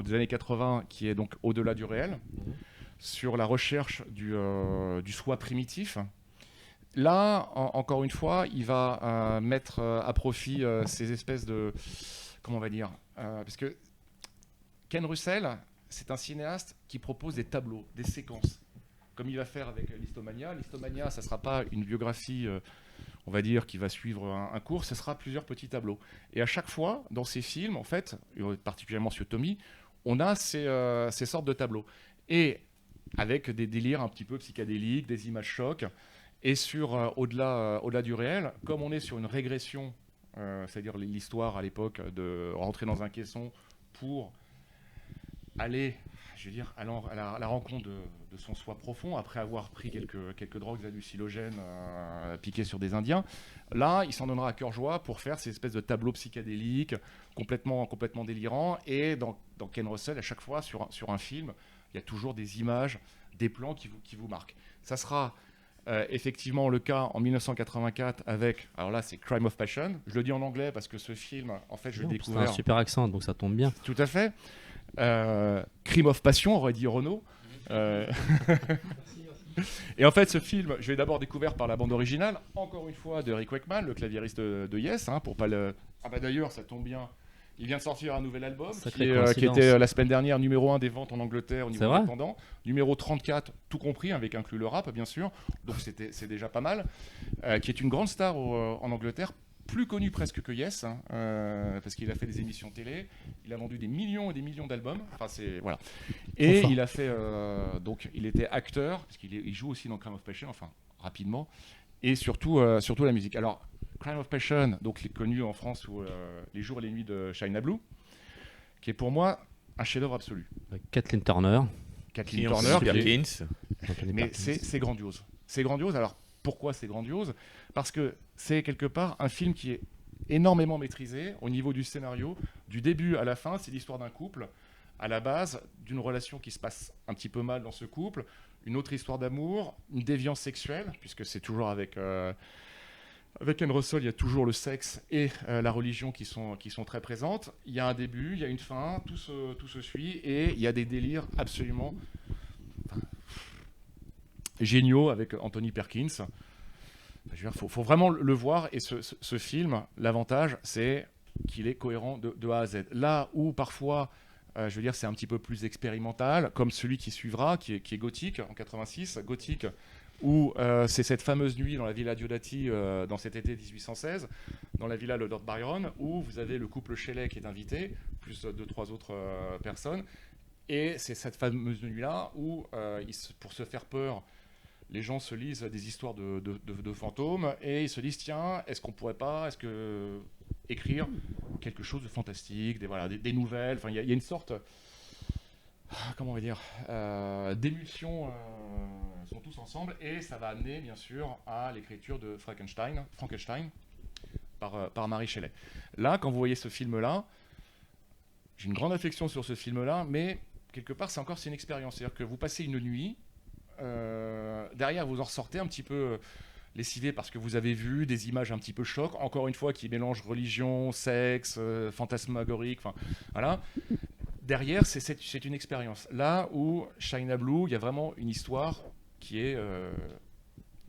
des années 80, qui est donc Au-delà du réel, sur la recherche du soi primitif. Là, encore une fois, il va mettre à profit ces espèces de... Comment on va dire parce que Ken Russell, c'est un cinéaste qui propose des tableaux, des séquences, comme il va faire avec Listomania. Listomania, ça ne sera pas une biographie, on va dire, qui va suivre un cours, ce sera plusieurs petits tableaux. Et à chaque fois, dans ces films, en fait, particulièrement sur Tommy, on a ces sortes de tableaux. Et avec des délires un petit peu psychédéliques, des images chocs. Et sur au-delà du réel, comme on est sur une régression, c'est-à-dire l'histoire à l'époque de rentrer dans un caisson pour aller, je veux dire, à la rencontre de son soi profond, après avoir pris quelques drogues hallucinogènes piquées sur des Indiens, là, il s'en donnera à cœur joie pour faire ces espèces de tableaux psychédéliques complètement délirants. Et dans Ken Russell, à chaque fois, sur un film, il y a toujours des images, des plans qui vous marquent. Ça sera... effectivement le cas en 1984 avec, alors là c'est Crime of Passion, je le dis en anglais parce que ce film, en fait je l'ai découvert...
C'est un super accent, donc ça tombe bien.
Tout à fait. Crime of Passion, aurait dit Renaud. Et en fait ce film, je l'ai d'abord découvert par la bande originale, encore une fois de Rick Wakeman, le claviériste de Yes, hein, pour pas le... Ah bah d'ailleurs ça tombe bien. Il vient de sortir un nouvel album qui était la semaine dernière numéro 1 des ventes en Angleterre au niveau indépendant, numéro 34 tout compris, avec inclus le rap bien sûr, donc c'est déjà pas mal, qui est une grande star en Angleterre, plus connu presque que Yes, hein, parce qu'il a fait des émissions télé, il a vendu des millions et des millions d'albums, enfin c'est voilà. Et il a fait donc il était acteur parce qu'il joue aussi dans Crime of Passion, enfin rapidement, et surtout la musique. Alors Crime of Passion, donc connu en France sous Les jours et les nuits de China Blue, qui est pour moi un chef-d'œuvre absolu.
Kathleen Turner.
Mais c'est grandiose. C'est grandiose. Alors pourquoi c'est grandiose ? Parce que c'est quelque part un film qui est énormément maîtrisé au niveau du scénario, du début à la fin. C'est l'histoire d'un couple à la base, d'une relation qui se passe un petit peu mal dans ce couple, une autre histoire d'amour, une déviance sexuelle, puisque c'est toujours avec Ken Russell, il y a toujours le sexe et la religion qui sont très présentes. Il y a un début, il y a une fin, tout se suit, et il y a des délires absolument géniaux avec Anthony Perkins. Il faut vraiment le voir, et ce film, l'avantage, c'est qu'il est cohérent de A à Z. Là où parfois, je veux dire, c'est un petit peu plus expérimental, comme celui qui suivra, qui est Gothic, en 86, Gothic, où c'est cette fameuse nuit dans la villa Diodati, dans cet été 1816, dans la villa de Lord Byron, où vous avez le couple Shelley qui est invité, plus 2-3 autres personnes, et c'est cette fameuse nuit-là où, pour se faire peur, les gens se lisent des histoires de fantômes, et ils se disent, tiens, est-ce qu'on pourrait pas écrire quelque chose de fantastique, des nouvelles, enfin il y a une sorte... Comment on va dire, d'émulsion sont tous ensemble, et ça va amener bien sûr à l'écriture de Frankenstein par Mary Shelley. Là, quand vous voyez ce film-là, j'ai une grande affection sur ce film-là, mais quelque part, c'est une expérience. C'est-à-dire que vous passez une nuit, derrière, vous en ressortez un petit peu lessivé parce que vous avez vu des images un petit peu choc, encore une fois, qui mélangent religion, sexe, fantasmagorique, enfin, voilà. Derrière, c'est une expérience. Là où China Blue, il y a vraiment une histoire qui est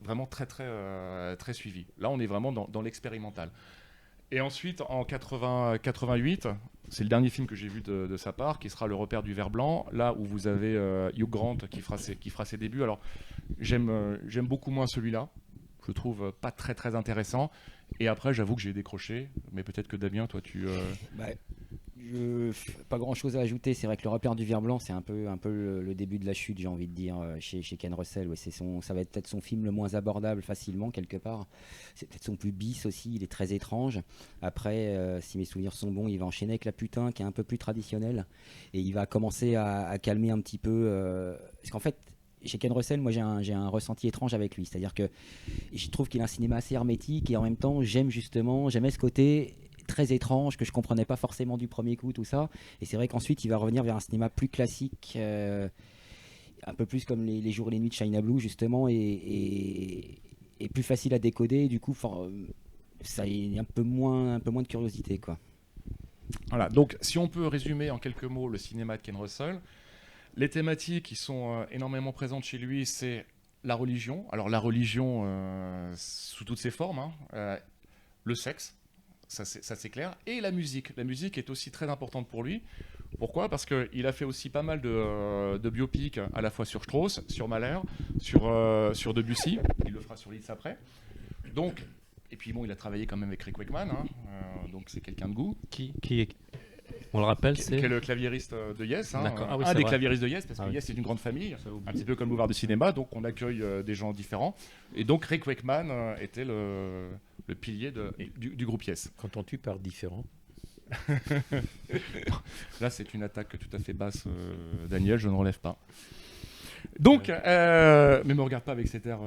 vraiment très, très, très suivie. Là, on est vraiment dans l'expérimental. Et ensuite, en 88, c'est le dernier film que j'ai vu de sa part, qui sera Le Repère du Ver Blanc, là où vous avez Hugh Grant qui fera ses débuts. Alors, j'aime beaucoup moins celui-là. Je le trouve pas très très intéressant. Et après, j'avoue que j'ai décroché. Mais peut-être que Damien, toi,
Pas grand chose à ajouter. C'est vrai que Le Repère du Ver Blanc, c'est un peu le début de la chute, j'ai envie de dire, chez Ken Russell. Ouais, ça va être peut-être son film le moins abordable facilement, quelque part. C'est peut-être son plus bis aussi. Il est très étrange. Après, si mes souvenirs sont bons, il va enchaîner avec La Putain, qui est un peu plus traditionnel. Et il va commencer à calmer un petit peu. Parce qu'en fait, chez Ken Russell, moi j'ai un ressenti étrange avec lui. C'est-à-dire que je trouve qu'il a un cinéma assez hermétique et en même temps, j'aimais ce côté très étrange que je comprenais pas forcément du premier coup, tout ça. Et c'est vrai qu'ensuite, il va revenir vers un cinéma plus classique, un peu plus comme les jours et les nuits de China Blue, justement, et plus facile à décoder. Et du coup, ça y a un peu moins de curiosité, quoi.
Voilà, donc si on peut résumer en quelques mots le cinéma de Ken Russell, les thématiques qui sont énormément présentes chez lui, c'est la religion. Alors la religion sous toutes ses formes, le sexe, ça c'est clair, et la musique. La musique est aussi très importante pour lui. Pourquoi ? Parce qu'il a fait aussi pas mal de biopics, à la fois sur Strauss, sur Mahler, sur Debussy. Il le fera sur Liszt après. Donc, et puis bon, il a travaillé quand même avec Rick Wakeman, donc c'est quelqu'un de goût.
Qui est... On le rappelle, c'est...
Qui est le claviériste de Yes.
D'accord. Ah oui,
un des
vrai.
claviéristes de Yes, parce que Yes c'est une grande famille, un petit peu comme le Boulevard du Cinéma, donc on accueille des gens différents. Et donc Rick Wakeman était le pilier du groupe Yes.
Qu'entends-tu par différent ?
Là, c'est une attaque tout à fait basse, Daniel, je ne relève pas. Donc, mais me regarde pas avec cet air...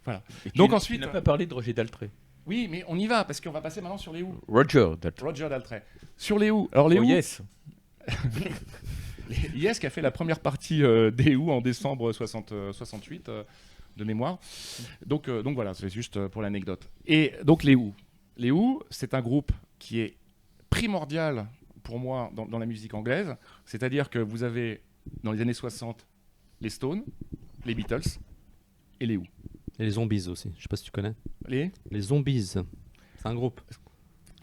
Voilà. Donc ensuite...
Tu n'as pas parlé de Roger Daltrey.
Oui, mais on y va, parce qu'on va passer maintenant sur les Who.
Roger
Daltrey. Sur les Who. Alors les Who...
Yes.
Yes qui a fait la première partie des Who en décembre 68, de mémoire. Donc voilà, c'est juste pour l'anecdote. Et donc les Who. Les Who, c'est un groupe qui est primordial pour moi dans la musique anglaise. C'est-à-dire que vous avez, dans les années 60, les Stones, les Beatles et les Who.
Et les Zombies aussi, je sais pas si tu connais.
Les
Zombies, c'est un groupe.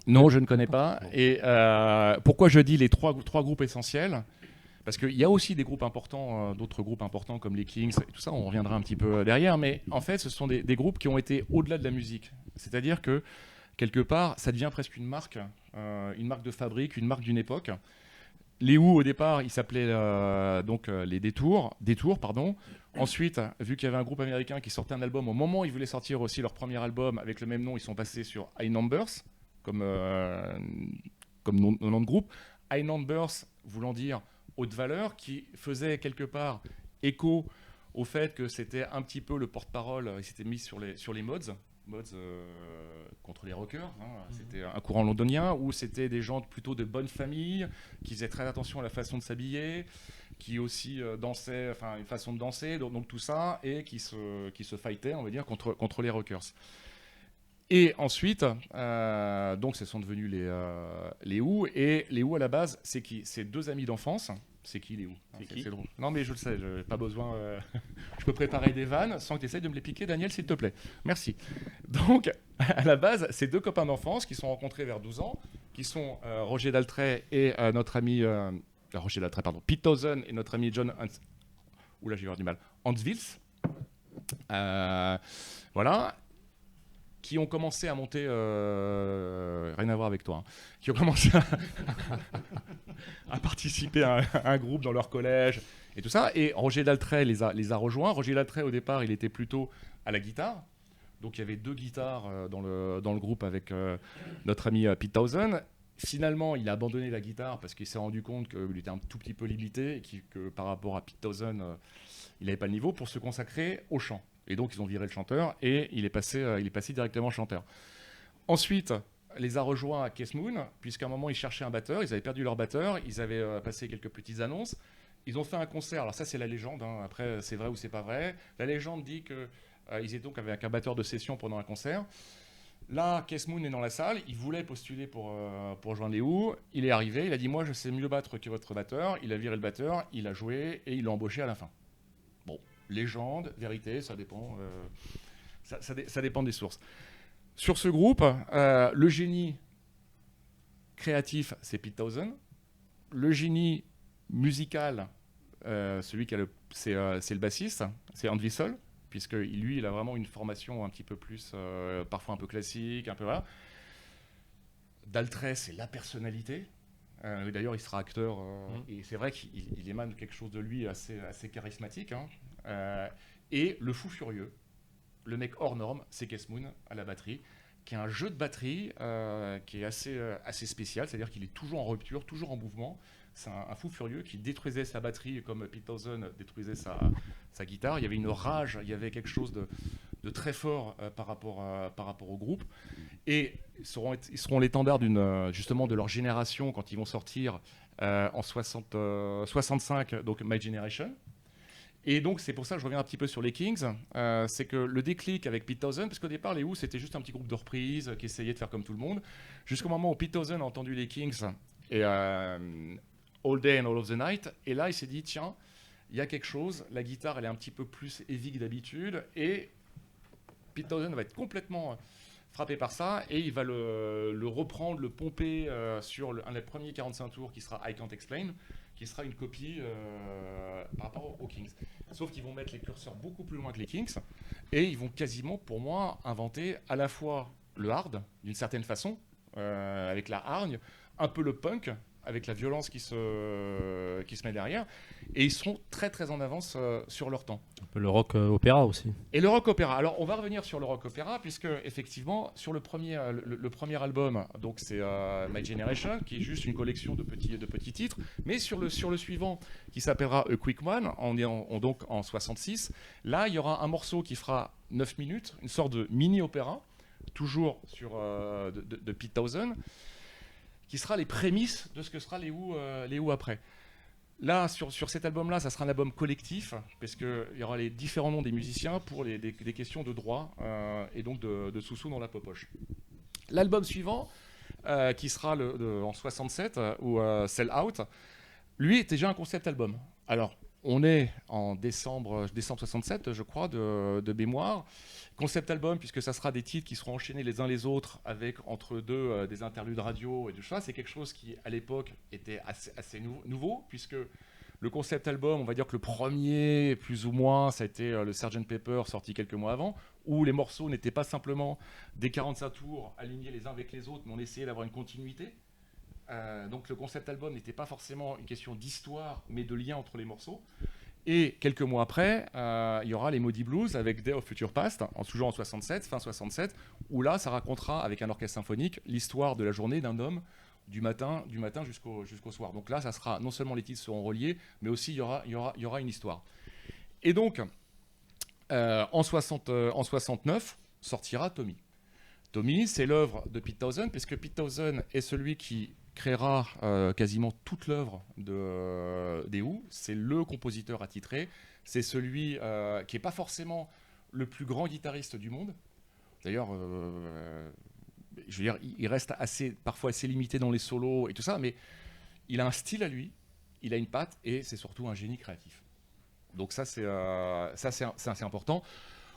Non, je ne connais pas. Et pourquoi je dis les trois groupes essentiels ? Parce qu'il y a aussi des groupes importants, d'autres groupes importants comme les Kings et tout ça, on reviendra un petit peu derrière, mais en fait, ce sont des groupes qui ont été au-delà de la musique. C'est-à-dire que, quelque part, ça devient presque une marque de fabrique, une marque d'une époque. Les Who, au départ, ils s'appelaient les Détours. Ensuite, vu qu'il y avait un groupe américain qui sortait un album, au moment où ils voulaient sortir aussi leur premier album avec le même nom, ils sont passés sur High Numbers, comme nom de groupe. High Numbers voulant dire haute valeur, qui faisait quelque part écho au fait que c'était un petit peu le porte-parole, il s'était mis sur les mods contre les rockers. C'était un courant londonien où c'était des gens plutôt de bonne famille, qui faisaient très attention à la façon de s'habiller, qui aussi dansaient, enfin une façon de danser, donc tout ça, et qui se fightaient, on va dire, contre les rockers. Et ensuite, donc ce sont devenus les Who. Et les Who à la base, c'est qui ? C'est deux amis d'enfance. C'est qui les Who ? C'est drôle. Non mais je le sais, je n'ai pas besoin. Je peux préparer des vannes sans que tu essayes de me les piquer, Daniel, s'il te plaît. Merci. Donc à la base, c'est deux copains d'enfance qui se sont rencontrés vers 12 ans, qui sont Roger Daltrey et notre ami Pete Townshend et notre ami John Hans. Oula, j'ai eu du mal. Hansvils. Voilà. Qui ont commencé à monter, rien à voir avec toi, qui ont commencé à participer à un groupe dans leur collège et tout ça. Et Roger Daltrey les a rejoints. Roger Daltrey, au départ, il était plutôt à la guitare. Donc il y avait deux guitares dans le groupe avec notre ami Pete Townshend. Finalement, il a abandonné la guitare parce qu'il s'est rendu compte qu'il était un tout petit peu limité et que par rapport à Pete Townshend, il n'avait pas le niveau pour se consacrer au chant. Et donc, ils ont viré le chanteur et il est passé directement chanteur. Ensuite, les a rejoints à Kiss Moon, puisqu'à un moment, ils cherchaient un batteur. Ils avaient perdu leur batteur. Ils avaient passé quelques petites annonces. Ils ont fait un concert. Alors ça, c'est la légende. Hein. Après, c'est vrai ou c'est pas vrai. La légende dit qu'ils étaient donc avec un batteur de session pendant un concert. Là, Kiss Moon est dans la salle. Il voulait postuler pour rejoindre les Who. Il est arrivé. Il a dit, moi, je sais mieux battre que votre batteur. Il a viré le batteur. Il a joué et il l'a embauché à la fin. Bon, légende, vérité, ça dépend. Ça dépend des sources. Sur ce groupe, le génie créatif, c'est Pete Townshend. Le génie musical, celui qui a c'est le bassiste, c'est Hans Wissel, puisque lui, il a vraiment une formation un petit peu plus, parfois un peu classique, un peu voilà. Daltrey, c'est la personnalité. D'ailleurs, il sera acteur, et c'est vrai qu'il émane quelque chose de lui assez charismatique. Hein. Et le fou furieux, le mec hors norme, c'est Kiss Moon à la batterie, qui a un jeu de batterie qui est assez spécial, c'est-à-dire qu'il est toujours en rupture, toujours en mouvement. C'est un fou furieux qui détruisait sa batterie comme Pete Townshend détruisait sa guitare. Il y avait une rage, il y avait quelque chose de très fort par rapport au groupe. Et ils seront l'étendard justement de leur génération quand ils vont sortir en 65, donc My Generation. Et donc, c'est pour ça que je reviens un petit peu sur les Kings. C'est que le déclic avec Pete Townshend, parce qu'au départ, les Who, c'était juste un petit groupe de reprises qui essayait de faire comme tout le monde, jusqu'au moment où Pete Townshend a entendu les Kings et All Day and All of the Night. Et là, il s'est dit, tiens, il y a quelque chose. La guitare, elle est un petit peu plus heavy que d'habitude. Et Pete Townshend va être complètement frappé par ça. Et il va le reprendre, le pomper sur un des premiers 45 tours qui sera I Can't Explain, qui sera une copie par rapport aux Kings. Sauf qu'ils vont mettre les curseurs beaucoup plus loin que les Kings, et ils vont quasiment, pour moi, inventer à la fois le hard, d'une certaine façon, avec la hargne, un peu le punk, avec la violence qui se met derrière, et ils seront très très en avance sur leur temps.
Un peu le rock opéra aussi.
Et le rock opéra. Alors on va revenir sur le rock opéra, puisque effectivement sur le premier album, donc c'est My Generation, qui est juste une collection de petits titres, mais sur le suivant, qui s'appellera A Quick One, donc en 66, là il y aura un morceau qui fera 9 minutes, une sorte de mini opéra, toujours de Pete Townshend, qui sera les prémices de ce que sera les Who après. Là, sur cet album-là, ça sera un album collectif, parce qu'il y aura les différents noms des musiciens pour des questions de droit et donc de sous-sous dans la popoche. L'album suivant, qui sera en 67, ou Sell Out, lui était déjà un concept album. Alors, on est en décembre 67, je crois, de mémoire. Concept album, puisque ça sera des titres qui seront enchaînés les uns les autres avec entre deux des interludes radio et tout ça. C'est quelque chose qui, à l'époque, était assez nouveau, puisque le concept album, on va dire que le premier, plus ou moins, ça a été le Sgt Pepper, sorti quelques mois avant, où les morceaux n'étaient pas simplement des 45 tours alignés les uns avec les autres, mais on essayait d'avoir une continuité. Donc le concept album n'était pas forcément une question d'histoire, mais de lien entre les morceaux. Et quelques mois après, il y aura les Moody Blues avec Day of Future Past, toujours en 67, fin 67, où là, ça racontera avec un orchestre symphonique l'histoire de la journée d'un homme du matin jusqu'au soir. Donc là, ça sera non seulement les titres seront reliés, mais aussi il y aura une histoire. Et donc, en 69, sortira Tommy. Tommy, c'est l'œuvre de Pete Townshend, puisque Pete Townshend est celui qui créera quasiment toute l'œuvre des Who. C'est le compositeur attitré. C'est celui qui n'est pas forcément le plus grand guitariste du monde. D'ailleurs, je veux dire, il reste parfois assez limité dans les solos et tout ça, mais il a un style à lui, il a une patte, et c'est surtout un génie créatif. Donc ça, c'est assez important.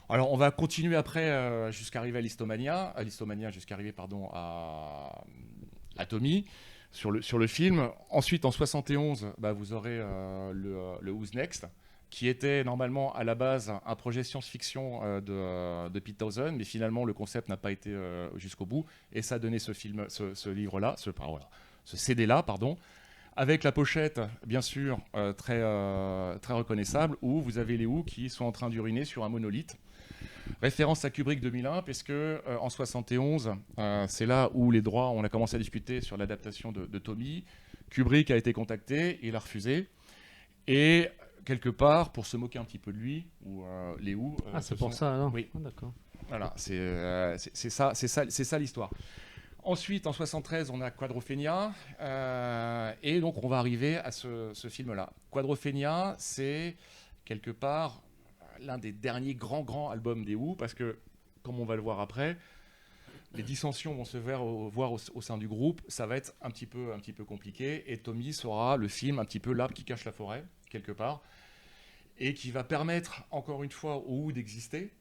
Alors, on va continuer après jusqu'à arriver à Listomania, jusqu'à arriver à Tommy sur le film. Ensuite, en 71, vous aurez le Who's Next, qui était normalement à la base un projet science-fiction de Pete Townshend, mais finalement le concept n'a pas été jusqu'au bout, et ça a donné ce livre-là, ce CD-là, pardon, avec la pochette, bien sûr, très reconnaissable, où vous avez les Who qui sont en train d'uriner sur un monolithe. Référence à Kubrick 2001, puisque en 71, c'est là où les droits, on a commencé à discuter sur l'adaptation de Tommy. Kubrick a été contacté, il a refusé. Et quelque part, pour se moquer un petit peu de lui, ou les Who...
c'est pour ça, alors.
Oui.
Ah, d'accord.
Voilà, c'est ça l'histoire. Ensuite, en 73, on a Quadrophenia, et donc on va arriver à ce film-là. Quadrophenia, c'est quelque part l'un des derniers grands albums des Who, parce que, comme on va le voir après, les dissensions vont se voir au sein du groupe, ça va être un petit peu compliqué, et Tommy sera le film un petit peu l'arbre qui cache la forêt, quelque part, et qui va permettre, encore une fois, aux Who d'exister.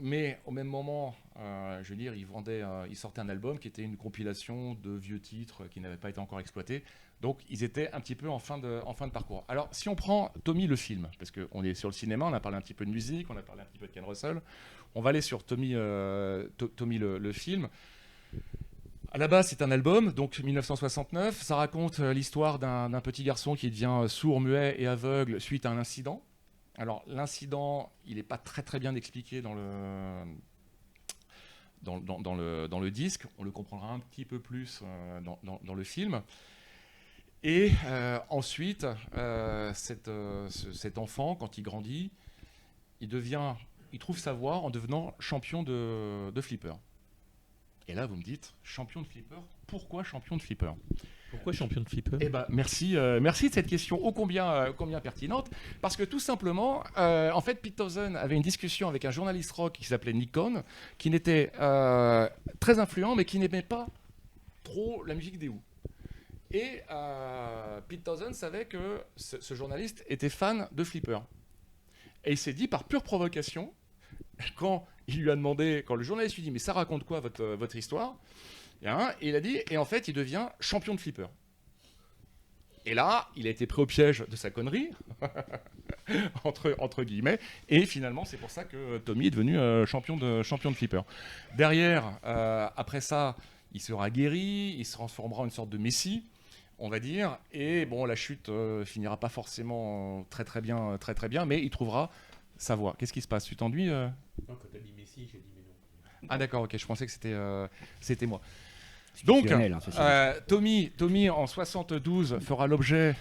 Mais au même moment, je veux dire, ils sortaient un album qui était une compilation de vieux titres qui n'avaient pas été encore exploités. Donc, ils étaient un petit peu en fin de parcours. Alors, si on prend Tommy le film, parce qu'on est sur le cinéma, on a parlé un petit peu de musique, on a parlé un petit peu de Ken Russell, on va aller sur Tommy le film. À la base, c'est un album, donc 1969. Ça raconte l'histoire d'un petit garçon qui devient sourd, muet et aveugle suite à un incident. Alors, l'incident, il n'est pas très bien expliqué dans le disque. On le comprendra un petit peu plus dans le film. Et ensuite, cet enfant, quand il grandit, il trouve sa voie en devenant champion de flipper. Et là, vous me dites, champion de flipper, pourquoi champion de flipper ?
Pourquoi champion de flipper ?
Eh ben, merci de cette question ô combien pertinente, parce que tout simplement, en fait, Pete Townshend avait une discussion avec un journaliste rock qui s'appelait Nick Cohn, qui n'était très influent, mais qui n'aimait pas trop la musique des Who. Et Pete Townshend savait que ce journaliste était fan de flipper. Et il s'est dit, par pure provocation, quand le journaliste lui dit, mais ça raconte quoi votre histoire ? Et il a dit, et en fait, il devient champion de flipper. Et là, il a été pris au piège de sa connerie, entre guillemets, et finalement, c'est pour ça que Tommy est devenu champion de flipper. Derrière, après ça, il sera guéri, il se transformera en une sorte de messie, on va dire, et bon, la chute finira pas forcément très bien, mais il trouvera sa voie. Qu'est-ce qui se passe ? Tu t'ennuies
Non, quand tu as dit Messi, j'ai dit mais non.
Ah d'accord, ok, je pensais que c'était moi. Donc, Tommy, en 72, fera l'objet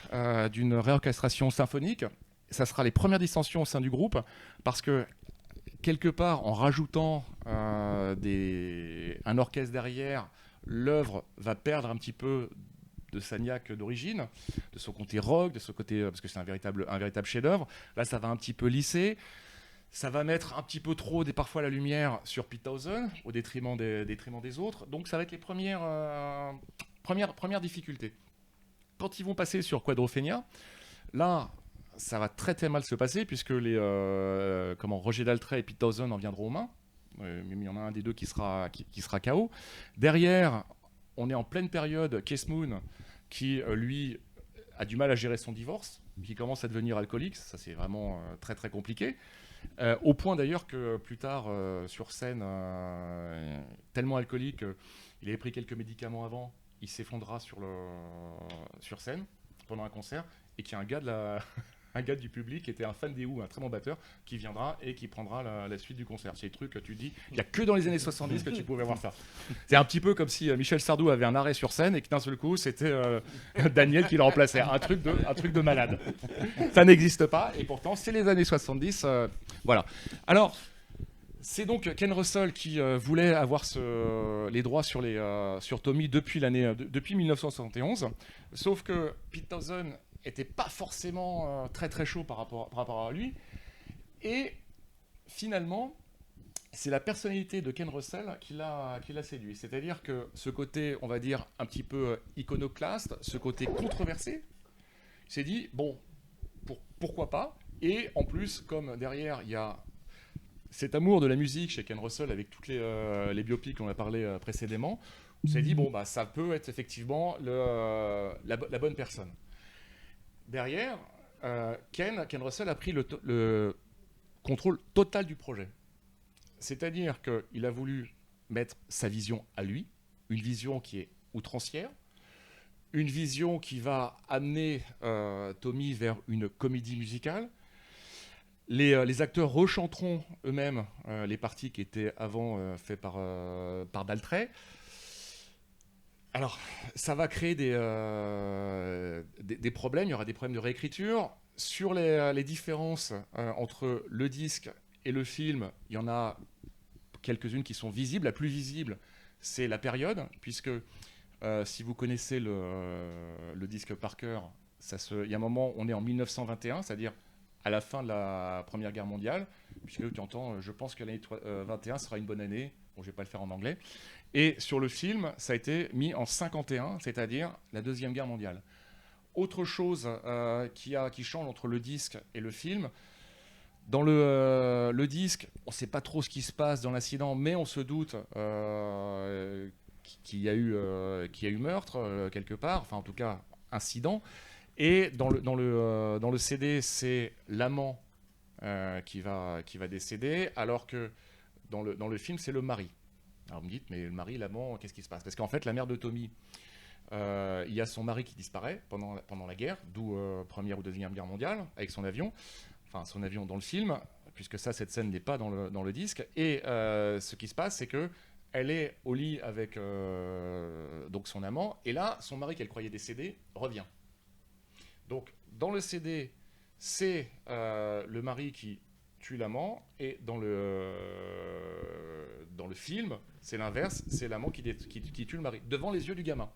d'une réorchestration symphonique. Ça sera les premières dissensions au sein du groupe, parce que, quelque part, en rajoutant un orchestre derrière, l'œuvre va perdre un petit peu de sa niaque d'origine, de son côté rock, de son côté, parce que c'est un véritable chef-d'œuvre. Là, ça va un petit peu lisser. Ça va mettre un petit peu trop parfois la lumière sur Pete Townshend au détriment des autres. Donc ça va être les premières difficultés. Quand ils vont passer sur Quadrophenia, là, ça va très mal se passer puisque Roger Daltrey et Pete Townshend en viendront aux mains. Mais il y en a un des deux qui sera KO. Derrière, on est en pleine période Keith Moon qui, lui, a du mal à gérer son divorce, qui commence à devenir alcoolique. Ça, c'est vraiment très compliqué. Au point d'ailleurs que plus tard sur scène, tellement alcoolique, il avait pris quelques médicaments avant, il s'effondra sur scène pendant un concert, et qu'il y a un gars du public qui était un fan des Who, un très bon batteur, qui viendra et qui prendra la suite du concert. C'est des trucs que tu dis, il n'y a que dans les années 70 que tu pouvais voir ça. C'est un petit peu comme si Michel Sardou avait un arrêt sur scène et que d'un seul coup c'était Daniel qui le remplaçait. Un truc de malade. Ça n'existe pas, et pourtant c'est les années 70. Voilà. Alors, c'est donc Ken Russell qui voulait avoir les droits sur Tommy depuis 1971, sauf que Pete Townshend était pas forcément très chaud par rapport à lui, et finalement c'est la personnalité de Ken Russell qui l'a séduit, c'est-à-dire que ce côté, on va dire, un petit peu iconoclaste, ce côté controversé, il s'est dit bon, pourquoi pas, et en plus comme derrière il y a cet amour de la musique chez Ken Russell avec toutes les biopics qu'on a parlé précédemment, on s'est dit bon, bah ça peut être effectivement la bonne personne. Derrière, Ken Russell a pris le contrôle total du projet. C'est-à-dire qu'il a voulu mettre sa vision à lui, une vision qui est outrancière, une vision qui va amener Tommy vers une comédie musicale. Les acteurs rechanteront eux-mêmes les parties qui étaient avant faites par Daltrey. Alors, ça va créer des problèmes, il y aura des problèmes de réécriture. Sur les différences entre le disque et le film, il y en a quelques-unes qui sont visibles. La plus visible, c'est la période, puisque si vous connaissez le disque par cœur, il y a un moment, on est en 1921, c'est-à-dire à la fin de la Première Guerre mondiale, puisque tu entends, je pense que l'année 21 sera une bonne année, bon, je ne vais pas le faire en anglais, et sur le film, ça a été mis en 51, c'est-à-dire la Deuxième Guerre mondiale. Autre chose qui change entre le disque et le film, dans le disque, on ne sait pas trop ce qui se passe dans l'incident, mais on se doute qu'il y a eu meurtre quelque part, enfin en tout cas incident. Et dans le CD, c'est l'amant qui va décéder, alors que dans le film, c'est le mari. Alors vous me dites, mais le mari, l'amant, qu'est-ce qui se passe? Parce qu'en fait, la mère de Tommy, il y a son mari qui disparaît pendant la guerre, d'où Première ou Deuxième Guerre mondiale, avec son avion. Enfin, son avion dans le film, puisque cette scène n'est pas dans le disque. Et ce qui se passe, c'est que elle est au lit avec donc son amant, et là, son mari qu'elle croyait décédé revient. Donc, dans le CD, c'est le mari qui tue l'amant, et dans le film, c'est l'inverse, c'est l'amant qui tue le mari, devant les yeux du gamin.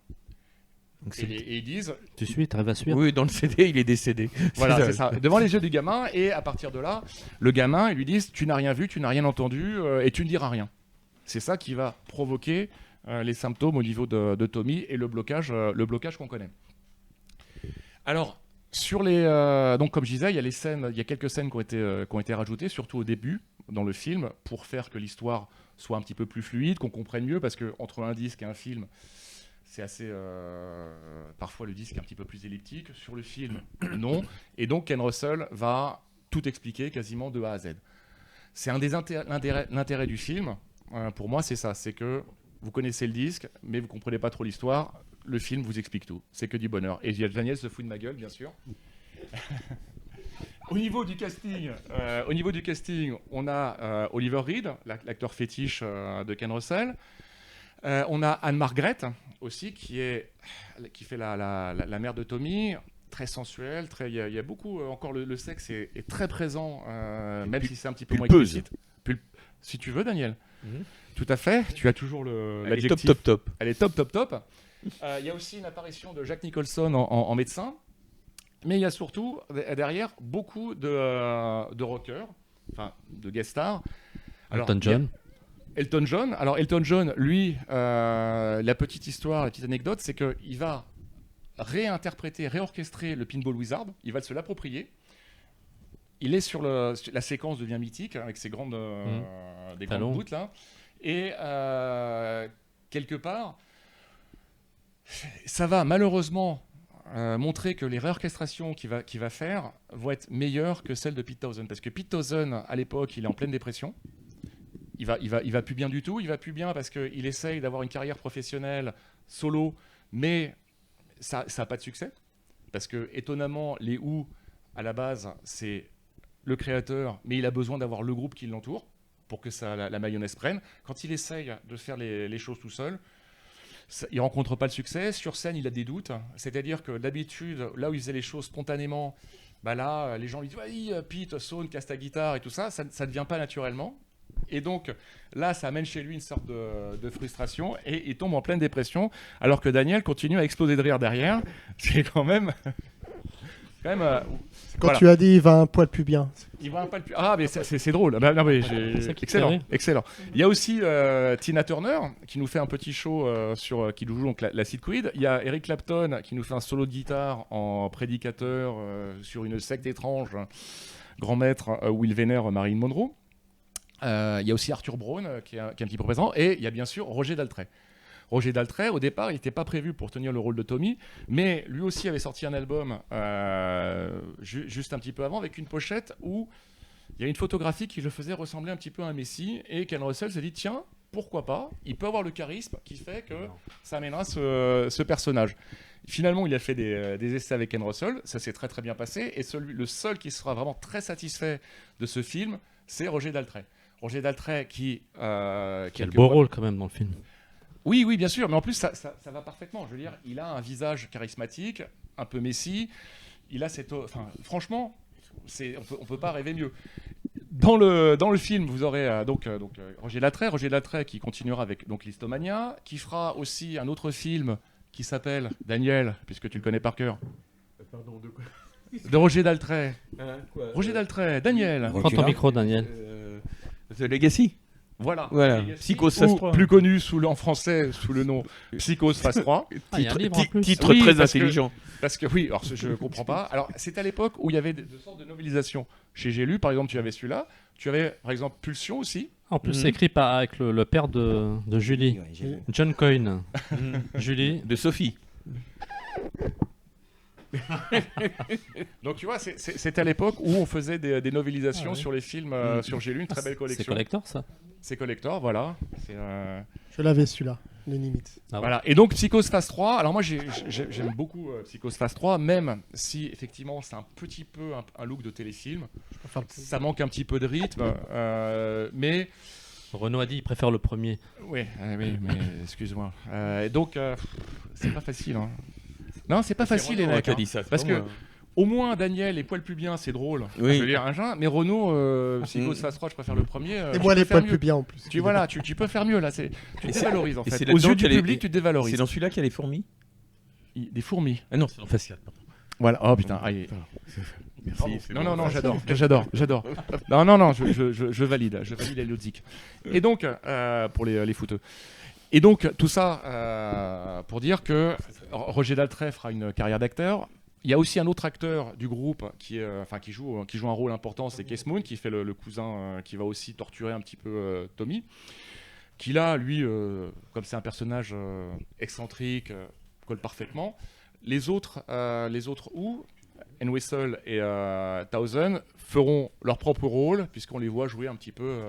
Donc
et ils disent...
Tu suis, tu arrives à suivre?
Oui, dans le CD, il est décédé.
Voilà, c'est ça. Devant les yeux du gamin, et à partir de là, le gamin, ils lui disent « Tu n'as rien vu, tu n'as rien entendu, et tu ne diras rien ». C'est ça qui va provoquer les symptômes au niveau de Tommy et le blocage qu'on connaît. Alors, donc comme je disais, il y a quelques scènes qui ont été rajoutées, surtout au début, dans le film, pour faire que l'histoire soit un petit peu plus fluide, qu'on comprenne mieux, parce qu'entre un disque et un film, c'est assez... parfois, le disque est un petit peu plus elliptique. Sur le film, non. Et donc, Ken Russell va tout expliquer quasiment de A à Z. C'est un des l'intérêt du film, pour moi, c'est ça. C'est que vous connaissez le disque, mais vous ne comprenez pas trop l'histoire. Le film vous explique tout. C'est que du bonheur. Et Daniel se fout de ma gueule, bien sûr. Au niveau du casting, on a Oliver Reed, l'acteur fétiche de Ken Russell. On a Anne Margaret aussi, qui fait la mère de Tommy, très sensuelle, il y a beaucoup, encore le sexe est très présent, même si c'est un petit peu moins explicite. Si tu veux, Daniel. Tout à fait, tu as toujours l'adjectif.
Top.
Elle est top. Il y a aussi une apparition de Jack Nicholson en médecin, mais il y a surtout derrière beaucoup de rockers, enfin de guest stars.
Elton John.
Elton John. Alors Elton John, lui, la petite anecdote, c'est qu'il va réorchestrer le Pinball Wizard. Il va se l'approprier. Il est sur la séquence devient mythique avec ses grandes bouts là. Et quelque part, ça va malheureusement montrer que les réorchestrations qu'il va faire vont être meilleures que celles de Pete Townshend, parce que Pete Townshend à l'époque, il est en pleine dépression. Il va plus bien du tout. Il va plus bien parce qu'il essaye d'avoir une carrière professionnelle solo, mais ça n'a pas de succès. Parce que étonnamment, les Who, à la base, c'est le créateur, mais il a besoin d'avoir le groupe qui l'entoure pour que la mayonnaise prenne. Quand il essaye de faire les choses tout seul, il ne rencontre pas le succès. Sur scène, il a des doutes. C'est-à-dire que d'habitude, là où il faisait les choses spontanément, là, les gens lui disent « Oui, Pete, sonne, casse ta guitare » et tout ça. Ça ne vient pas naturellement. Et donc, là, ça amène chez lui une sorte de frustration et il tombe en pleine dépression, alors que Daniel continue à exploser de rire derrière. C'est quand même...
Quand tu as dit il va un poil plus bien.
Il va un poil plus... Ah, mais c'est drôle. Non, mais excellent. Il y a aussi Tina Turner qui nous fait un petit show qui nous joue donc l'acid quid. Il y a Eric Clapton qui nous fait un solo de guitare en prédicateur sur une secte étrange, grand maître où il vénère Marilyn Monroe. Il y a aussi Arthur Brown qui est un petit peu présent, et il y a bien sûr Roger Daltrey. Roger Daltrey, au départ, il n'était pas prévu pour tenir le rôle de Tommy, mais lui aussi avait sorti un album juste un petit peu avant, avec une pochette où il y a une photographie qui le faisait ressembler un petit peu à un Messi, et Ken Russell s'est dit, tiens, pourquoi pas, il peut avoir le charisme qui fait que ça amènera ce personnage. Finalement, il a fait des essais avec Ken Russell, ça s'est très très bien passé, et le seul qui sera vraiment très satisfait de ce film, c'est Roger Daltrey. Roger Daltrey qui a
le beau rôle quand même dans le film.
Oui, bien sûr, mais en plus ça va parfaitement. Je veux dire, il a un visage charismatique, un peu Messi. Il a franchement, on peut pas rêver mieux. Dans le film, vous aurez Roger Daltrey qui continuera avec donc Listomania, qui fera aussi un autre film qui s'appelle Daniel, puisque tu le connais par cœur.
Pardon, de quoi?
De Roger Daltrey.
Quoi,
Roger Daltrey, Daniel.
Prends ton micro, Daniel.
The Legacy.
Voilà.
Psychose phase
Ou
3.
plus connu en français sous le nom Psychose phase 3.
Ah, il y a un livre en plus.
Titre
Oui,
très
parce que-
intelligent.
Parce que oui, alors je ne comprends pas. Alors c'est à l'époque où il y avait de sortes de novelisations. Chez J'ai lu, par exemple, tu avais celui-là. Tu avais, par exemple, Pulsion aussi.
En plus, c'est écrit avec le père de Julie,
Ouais, j'ai vu.
John Coyne. Julie.
De Sophie.
Donc tu vois, c'était à l'époque où on faisait des novelisations
Ah oui.
sur les films sur J'ai lu, une très belle
C'est
collection.
collector, ça.
C'est collector, voilà.
Je l'avais celui-là, les limites.
Ah ouais.
Voilà. Et donc Psychose phase 3, alors moi j'aime beaucoup Psychose phase 3, même si effectivement c'est un petit peu un look de téléfilm.
Je peux faire le
Ça manque un petit peu de rythme, mais...
Renaud a dit il préfère le premier.
Oui, mais excuse-moi. Donc c'est pas facile. Hein. Non, c'est pas facile les mecs.
Qui a
hein.
dit ça, c'est
Parce
pas
que
moi.
au moins Daniel, les poils plus bien, c'est drôle.
Oui.
Je veux dire, un genre, mais Renaud, Psychose phase 3, je préfère le premier.
Et
tu
moi,
peux
les
faire
poils
mieux.
plus bien en plus.
Tu peux faire mieux là. Tu te
Et c'est-
dévalorises en
et
fait.
c'est
Aux
là-dedans
yeux du
qu'il y a les-
public, tu te
C'est
dévalorises.
dans celui-là qu'il y a les fourmis.
Des fourmis.
Ah non, c'est dans Fascial, pardon.
Voilà. Oh putain. Aïe.
Merci. c'est
Non,
bon.
non, non, j'adore. Non, je valide la logique. Et donc, pour les footeux. Et donc, tout ça pour dire que Roger Daltrey fera une carrière d'acteur. Il y a aussi un autre acteur du groupe qui joue un rôle important, c'est Kees Moon, qui fait le cousin qui va aussi torturer un petit peu Tommy. Qui là, lui, comme c'est un personnage excentrique, colle parfaitement. Les autres Entwistle et Townsend feront leur propre rôle, puisqu'on les voit jouer un petit peu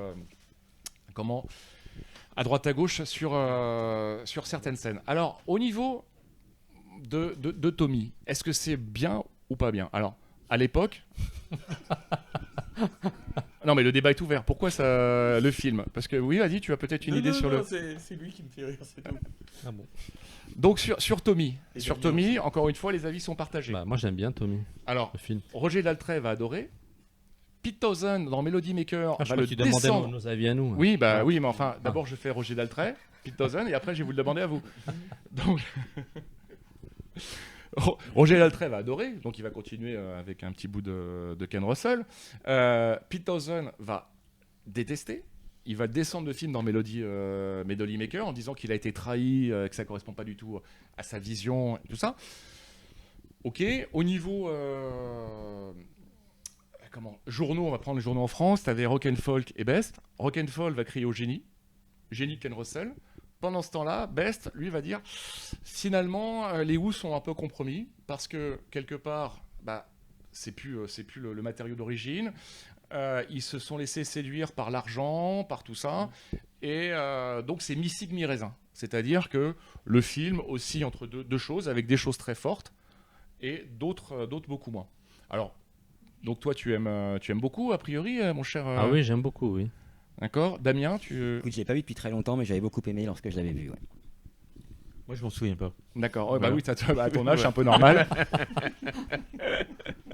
à droite à gauche sur certaines scènes. Alors, au niveau de Tommy, est-ce que c'est bien ou pas bien? Alors, à l'époque... Non, mais le débat est ouvert. Pourquoi ça, le film? Parce que oui, vas-y, tu as peut-être une idée sur le...
C'est lui qui me fait rire, c'est tout.
Ah bon.
Donc, sur Tommy.
Et
Sur
Damien
Tommy, encore une fois, les avis sont partagés.
Bah, moi j'aime bien Tommy,
Alors,
le film.
Roger Daltrey va adorer. Pete Townsend dans Melody Maker
Ah, je
va
crois
le
que tu demandais
descendre.
nos avis à nous.
Oui, bah oui, mais enfin, d'abord je fais Roger Daltrey, Pete Townsend, et après je vais vous le demander à vous. Donc, Roger Daltrey va adorer, donc il va continuer avec un petit bout de Ken Russell. Pete Townsend va détester. Il va descendre le film dans Melody Maker en disant qu'il a été trahi, que ça correspond pas du tout à sa vision, et tout ça. Ok, au niveau journaux, on va prendre les journaux en France, tu avais Rock and Folk et Best. Rock and Folk va crier au génie de Ken Russell. Pendant ce temps-là, Best, lui, va dire finalement, les Who sont un peu compromis parce que quelque part, c'est plus le matériau d'origine. Ils se sont laissés séduire par l'argent, par tout ça, et donc c'est mi-cigue, mi-raisin. C'est-à-dire que le film oscille entre deux choses, avec des choses très fortes et d'autres beaucoup moins. Alors, donc toi, tu aimes beaucoup, a priori, mon cher.
Ah oui, j'aime beaucoup, oui.
D'accord. Damien, tu.
Écoute, je l'ai pas vu depuis très longtemps, mais j'avais beaucoup aimé lorsque je l'avais vu. Ouais.
Moi, je m'en souviens pas.
D'accord. Ouais,
Voilà.
Bah oui, à ton âge, c'est un peu normal.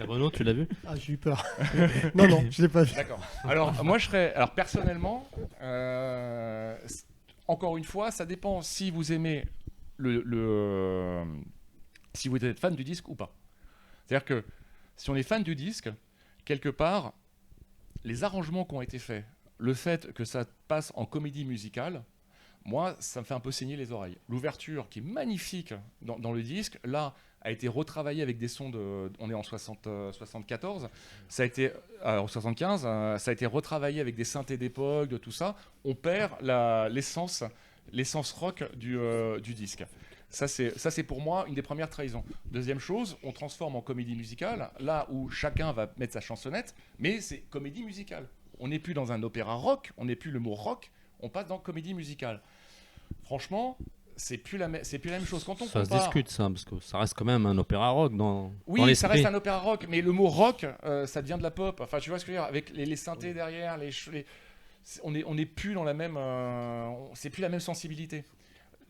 Et Renaud, tu l'as vu?
Ah, j'ai eu peur. non, je l'ai pas vu.
D'accord. Alors, moi, alors personnellement, encore une fois, ça dépend si vous aimez si vous êtes fan du disque ou pas. C'est-à-dire que si on est fan du disque, quelque part, les arrangements qui ont été faits, le fait que ça passe en comédie musicale, moi, ça me fait un peu saigner les oreilles. L'ouverture, qui est magnifique dans le disque, là, a été retravaillée avec des sons on est en 74, ça a été en 75, ça a été retravaillé avec des synthés d'époque, de tout ça. On perd l'essence rock du disque. Ça, c'est pour moi une des premières trahisons. Deuxième chose, on transforme en comédie musicale, là où chacun va mettre sa chansonnette, mais c'est comédie musicale. On n'est plus dans un opéra rock, on n'est plus le mot rock, on passe dans comédie musicale. Franchement, c'est plus la même chose. Quand on
Ça se
compare...
discute, ça, parce que ça reste quand même un opéra rock dans
Oui,
dans
ça
l'esprit.
reste un opéra rock, mais le mot rock, ça devient de la pop. Enfin, tu vois ce que je veux dire, avec les synthés derrière, on n'est plus dans la même... c'est plus la même sensibilité.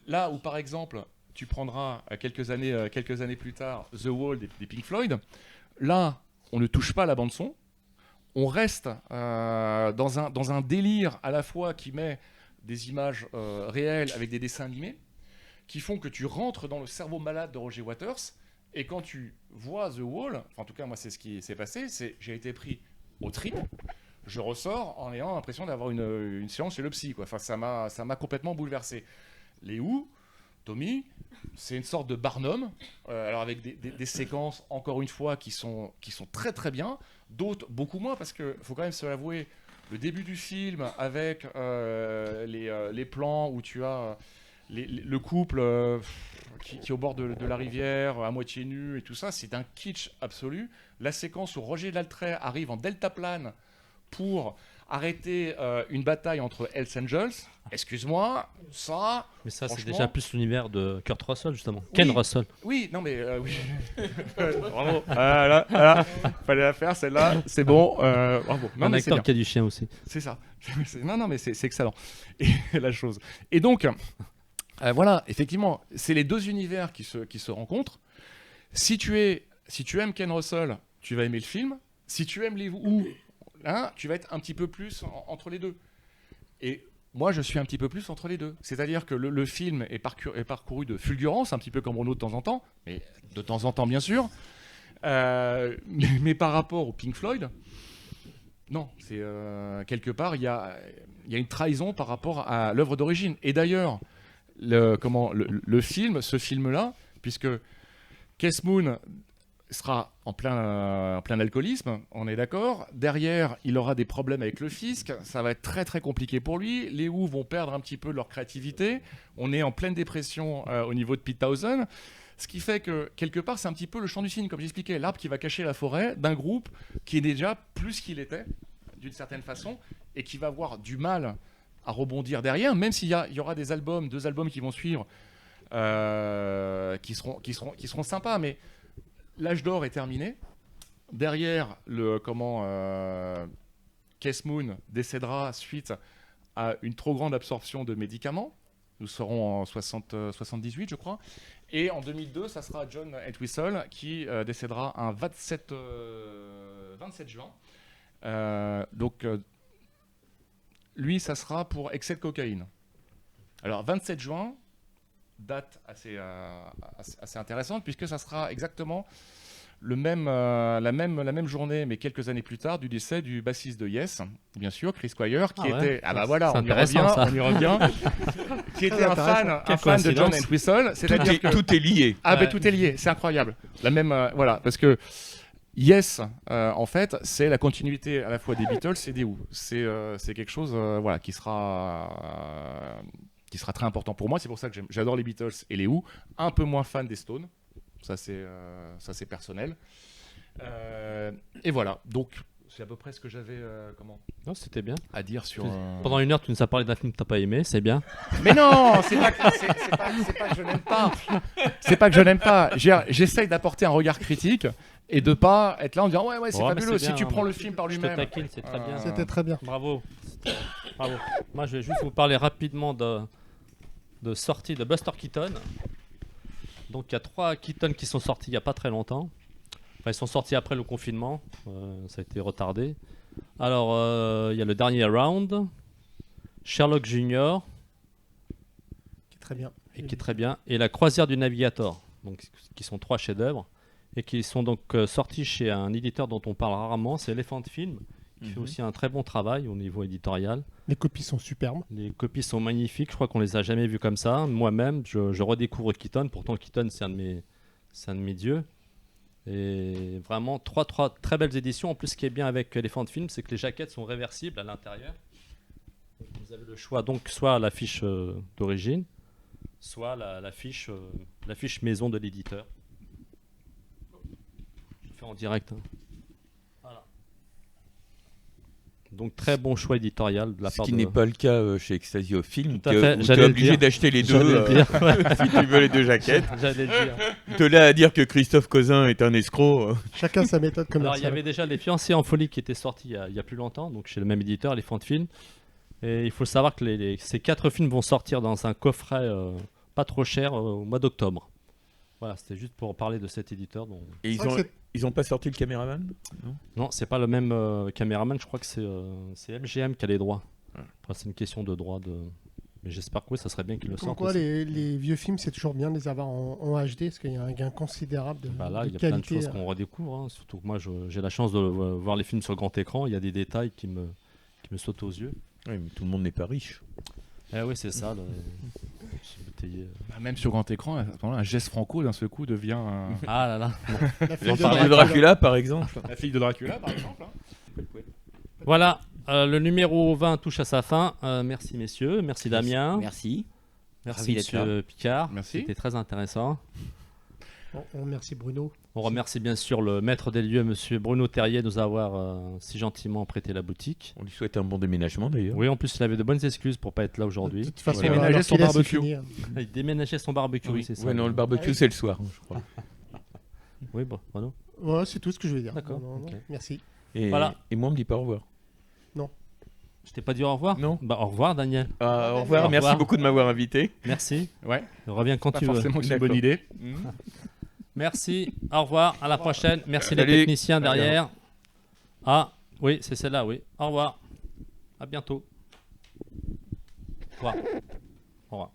Là où, par exemple, tu prendras quelques années plus tard The Wall des Pink Floyd, là, on ne touche pas à la bande-son, on reste dans un délire à la fois qui met des images réelles avec des dessins animés, qui font que tu rentres dans le cerveau malade de Roger Waters, et quand tu vois The Wall, enfin, en tout cas moi c'est ce qui s'est passé, j'ai été pris au trip, je ressors en ayant l'impression d'avoir une séance chez le psy, quoi. Enfin, ça m'a complètement bouleversé. Les Who, Tommy, c'est une sorte de Barnum, alors avec des séquences, encore une fois, qui sont très très bien, d'autres beaucoup moins, parce qu'il faut quand même se l'avouer, le début du film, avec les plans où tu as le couple qui est au bord de la rivière, à moitié nu et tout ça, c'est un kitsch absolu. La séquence où Roger Daltrey arrive en deltaplane pour arrêter une bataille entre Hells Angels, excuse-moi, ça...
Mais ça, c'est
franchement...
déjà plus l'univers de Kurt Russell, justement. Ken Russell.
Oui, non mais... oui. Bravo. Voilà. Fallait la faire, celle-là. C'est bon. Bravo. Non,
Un acteur qui a du chien aussi.
C'est ça. Non, mais c'est excellent. Et la chose. Et donc, voilà, effectivement, c'est les deux univers qui se rencontrent. Si tu aimes Ken Russell, tu vas aimer le film. Si tu aimes les Who, hein, tu vas être un petit peu plus entre les deux. Et moi, je suis un petit peu plus entre les deux. C'est-à-dire que le film est parcouru de fulgurance, un petit peu comme Renaud de temps en temps, mais de temps en temps, bien sûr. Mais par rapport au Pink Floyd, non, c'est quelque part, il y a une trahison par rapport à l'œuvre d'origine. Et d'ailleurs, ce film-là, puisque Keith Moon sera en plein alcoolisme, on est d'accord. Derrière, il aura des problèmes avec le fisc, ça va être très très compliqué pour lui. Les Who vont perdre un petit peu leur créativité. On est en pleine dépression au niveau de Pete Townshend. Ce qui fait que, quelque part, c'est un petit peu le champ du cygne, comme j'expliquais, l'arbre qui va cacher la forêt d'un groupe qui est déjà plus qu'il était, d'une certaine façon, et qui va avoir du mal à rebondir derrière, même s'il y aura deux albums qui vont suivre, qui seront sympas, mais l'âge d'or est terminé. Derrière, Keith Moon décédera suite à une trop grande absorption de médicaments. Nous serons en 78, je crois. Et en 2002, ça sera John Entwistle qui décédera un 27 juin. Donc, lui, ça sera pour excès de cocaïne. Alors, 27 juin, date assez intéressante, puisque ça sera exactement la même journée, mais quelques années plus tard, du décès du bassiste de Yes, bien sûr, Chris Squire, qui était... Ah bah voilà, on y revient. Qui était un fan de John Entwistle.
Tout est lié.
Ah ben tout est lié, c'est incroyable. Voilà, parce que Yes, en fait, c'est la continuité à la fois des Beatles et des Who. C'est quelque chose qui sera très important pour moi. C'est pour ça que j'adore les Beatles et les Who. Un peu moins fan des Stones. Ça, c'est personnel. Et voilà. Donc, c'est à peu près ce que j'avais
Non, c'était bien.
à dire sur...
Pendant une heure, tu nous as parlé d'un film que tu n'as pas aimé, c'est bien.
Mais non, c'est pas que je n'aime pas. C'est pas que je n'aime pas. J'essaye d'apporter un regard critique et de pas être là en disant ouais, c'est fabuleux. Si tu prends le film par lui-même.
Je te taquine, c'est très bien.
C'était très bien.
Bravo. Bravo. Moi, je vais juste vous parler rapidement de sortie de Buster Keaton. Donc, il y a 3 Keaton qui sont sortis il n'y a pas très longtemps. Enfin, ils sont sortis après le confinement. Ça a été retardé. Alors, il y a le dernier round. Sherlock Junior.
Qui est très bien.
Qui est très bien. Et La Croisière du Navigator. Donc, qui sont 3 chefs-d'œuvre. Et qui sont donc sortis chez un éditeur dont on parle rarement. C'est Elephant Film. Qui fait aussi un très bon travail au niveau éditorial.
Les copies sont superbes.
Les copies sont magnifiques. Je crois qu'on les a jamais vues comme ça. Moi-même, je redécouvre Keaton. Pourtant, Keaton, c'est un de mes dieux. Et vraiment, 3 très belles éditions. En plus, ce qui est bien avec Elephant Film, c'est que les jaquettes sont réversibles à l'intérieur. Vous avez le choix, donc, soit l'affiche d'origine, soit l'affiche maison de l'éditeur. Je fais en direct. Voilà. Donc, très bon choix éditorial de la part de...
Ce qui n'est pas le cas chez Extasio Film,
Tout à fait.
où tu es obligé d'acheter les deux si tu veux les deux jaquettes.
J'allais le dire.
De là à dire que Christophe Cousin est un escroc.
Chacun sa méthode
Alors, il y
commerciale.
avait déjà Les Fiancés en folie qui était sorti il y a plus longtemps, donc chez le même éditeur, Elephant Film. Et il faut savoir que ces 4 films vont sortir dans un coffret pas trop cher au mois d'octobre. Voilà, c'était juste pour parler de cet éditeur.
Et
C'est vrai que
Ils n'ont pas sorti le caméraman? Non.
Non, c'est pas le même caméraman, je crois que c'est MGM qui a les droits.
Ouais.
Enfin, c'est une question de droit de. Mais j'espère que oui, ça serait bien qu'ils le
Comme
sortent.
quoi,
aussi.
les vieux films, c'est toujours bien de les avoir en HD, parce qu'il y a un gain considérable de,
Bah là,
de
il y a plein de
qualité.
choses qu'on redécouvre. Hein. Surtout que moi, j'ai la chance de voir les films sur grand écran. Il y a des détails qui me sautent aux yeux.
Oui, mais tout le monde n'est pas riche.
Eh oui, c'est ça. Se bouteiller.
Bah, même sur grand écran, à ce moment-là, un Jess Franco d'un seul coup devient
Ah là là.
La
J'en
fille de
parlais
De Dracula, par exemple.
la fille de Dracula, par exemple. Hein.
Voilà, le numéro 20 touche à sa fin. Merci messieurs, merci Damien,
Merci.
merci
Ravi d'être
monsieur Picard.
Merci.
C'était très intéressant.
On remercie Bruno.
On remercie bien sûr le maître des lieux, monsieur Bruno Terrier, de nous avoir si gentiment prêté la boutique.
On lui souhaite un bon déménagement d'ailleurs.
Oui, en plus il avait de bonnes excuses pour pas être là
De
aujourd'hui.
toute façon,
Il a
alors
ménagé son
qu'il laisse
barbecue.
finir.
Il déménageait son barbecue, oui, c'est ça.
Ouais, non, le barbecue,
Ah oui.
c'est le soir, je crois.
Oui, bon, voilà.
Ouais, c'est tout ce que je vais dire.
D'accord,
Non, non,
ok.
Merci.
Et,
Voilà.
et moi, on me dit pas au revoir.
Je t'ai pas dit au revoir?
Non.
Bah au revoir Daniel.
Au revoir,
Au
merci
revoir.
beaucoup de m'avoir invité.
Merci.
Ouais,
Reviens quand
pas
tu veux.
forcément que c'est une
D'accord.
bonne idée.
Merci, au revoir, à la prochaine. Merci les
Salut.
techniciens derrière. Ah, oui, c'est celle-là, oui. Au revoir. À bientôt. Au revoir. Au revoir.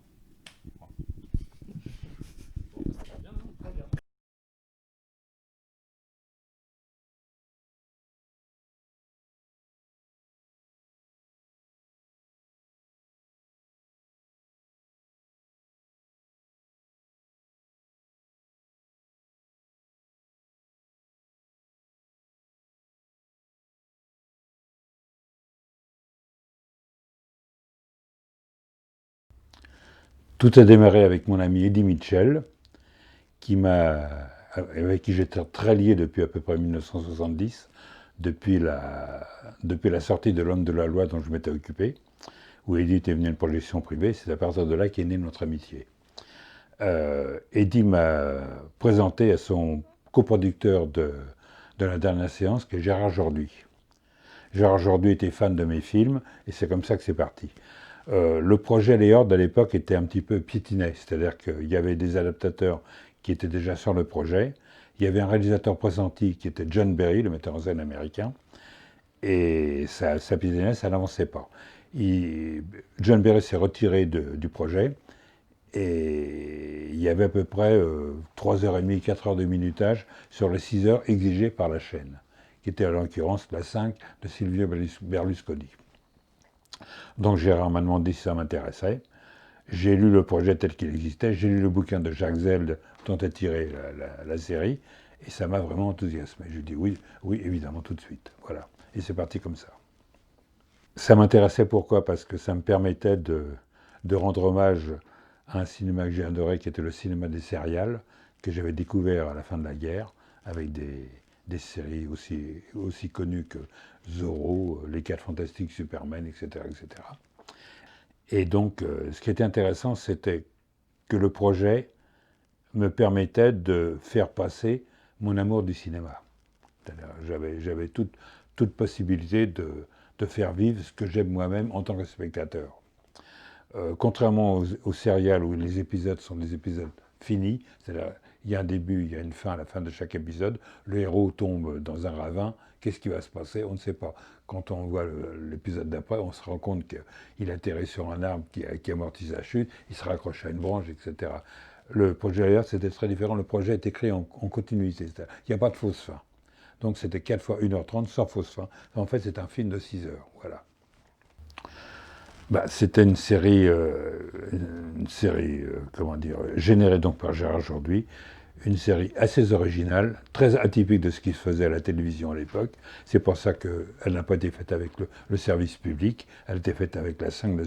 Tout a démarré avec mon ami Eddie Mitchell, avec qui j'étais très lié depuis à peu près 1970, depuis la sortie de L'Homme de la Loi dont je m'étais occupé, où Eddie était venu à une projection privée. C'est à partir de là qu'est née notre amitié. Eddie m'a présenté à son coproducteur de la dernière séance, qui est Gérard Jorduy. Gérard Jorduy était fan de mes films, et c'est comme ça que c'est parti. Le projet Les Hordes à l'époque était un petit peu piétiné, c'est-à-dire qu'il y avait des adaptateurs qui étaient déjà sur le projet, il y avait un réalisateur pressenti qui était John Barry, le metteur en scène américain, et ça piétinait, ça n'avançait pas. John Barry s'est retiré du projet, et il y avait à peu près 3h30, 4 heures de minutage sur les 6 heures exigées par la chaîne, qui était en l'occurrence la 5 de Silvio Berlusconi. Donc Gérard m'a demandé si ça m'intéressait. J'ai lu le projet tel qu'il existait, j'ai lu le bouquin de Jacques Zeld dont est tirée la série, et ça m'a vraiment enthousiasmé. Je dis oui, évidemment, tout de suite. Voilà. Et c'est parti comme ça. Ça m'intéressait pourquoi? Parce que ça me permettait de rendre hommage à un cinéma que j'ai adoré, qui était le cinéma des céréales, que j'avais découvert à la fin de la guerre, avec des séries aussi connues que Zorro, Les 4 Fantastiques, Superman, etc., etc. Et donc, ce qui était intéressant, c'était que le projet me permettait de faire passer mon amour du cinéma. J'avais toute possibilité de faire vivre ce que j'aime moi-même en tant que spectateur. Contrairement aux serials où les épisodes sont des épisodes finis, c'est-à-dire il y a un début, il y a une fin à la fin de chaque épisode, le héros tombe dans un ravin, qu'est-ce qui va se passer? On ne sait pas. Quand on voit l'épisode d'après, on se rend compte qu'il atterrit sur un arbre qui amortit sa chute, il se raccroche à une branche, etc. Le projet d'ailleurs, c'était très différent. Le projet est écrit en continuité. Il n'y a pas de fausse fin. Donc c'était 4 fois 1h30 sans fausse fin. En fait, c'est un film de 6 heures. Voilà. C'était une série générée donc par Gérard Jorduy, une série assez originale, très atypique de ce qui se faisait à la télévision à l'époque. C'est pour ça qu'elle n'a pas été faite avec le service public, elle a été faite avec la 5 de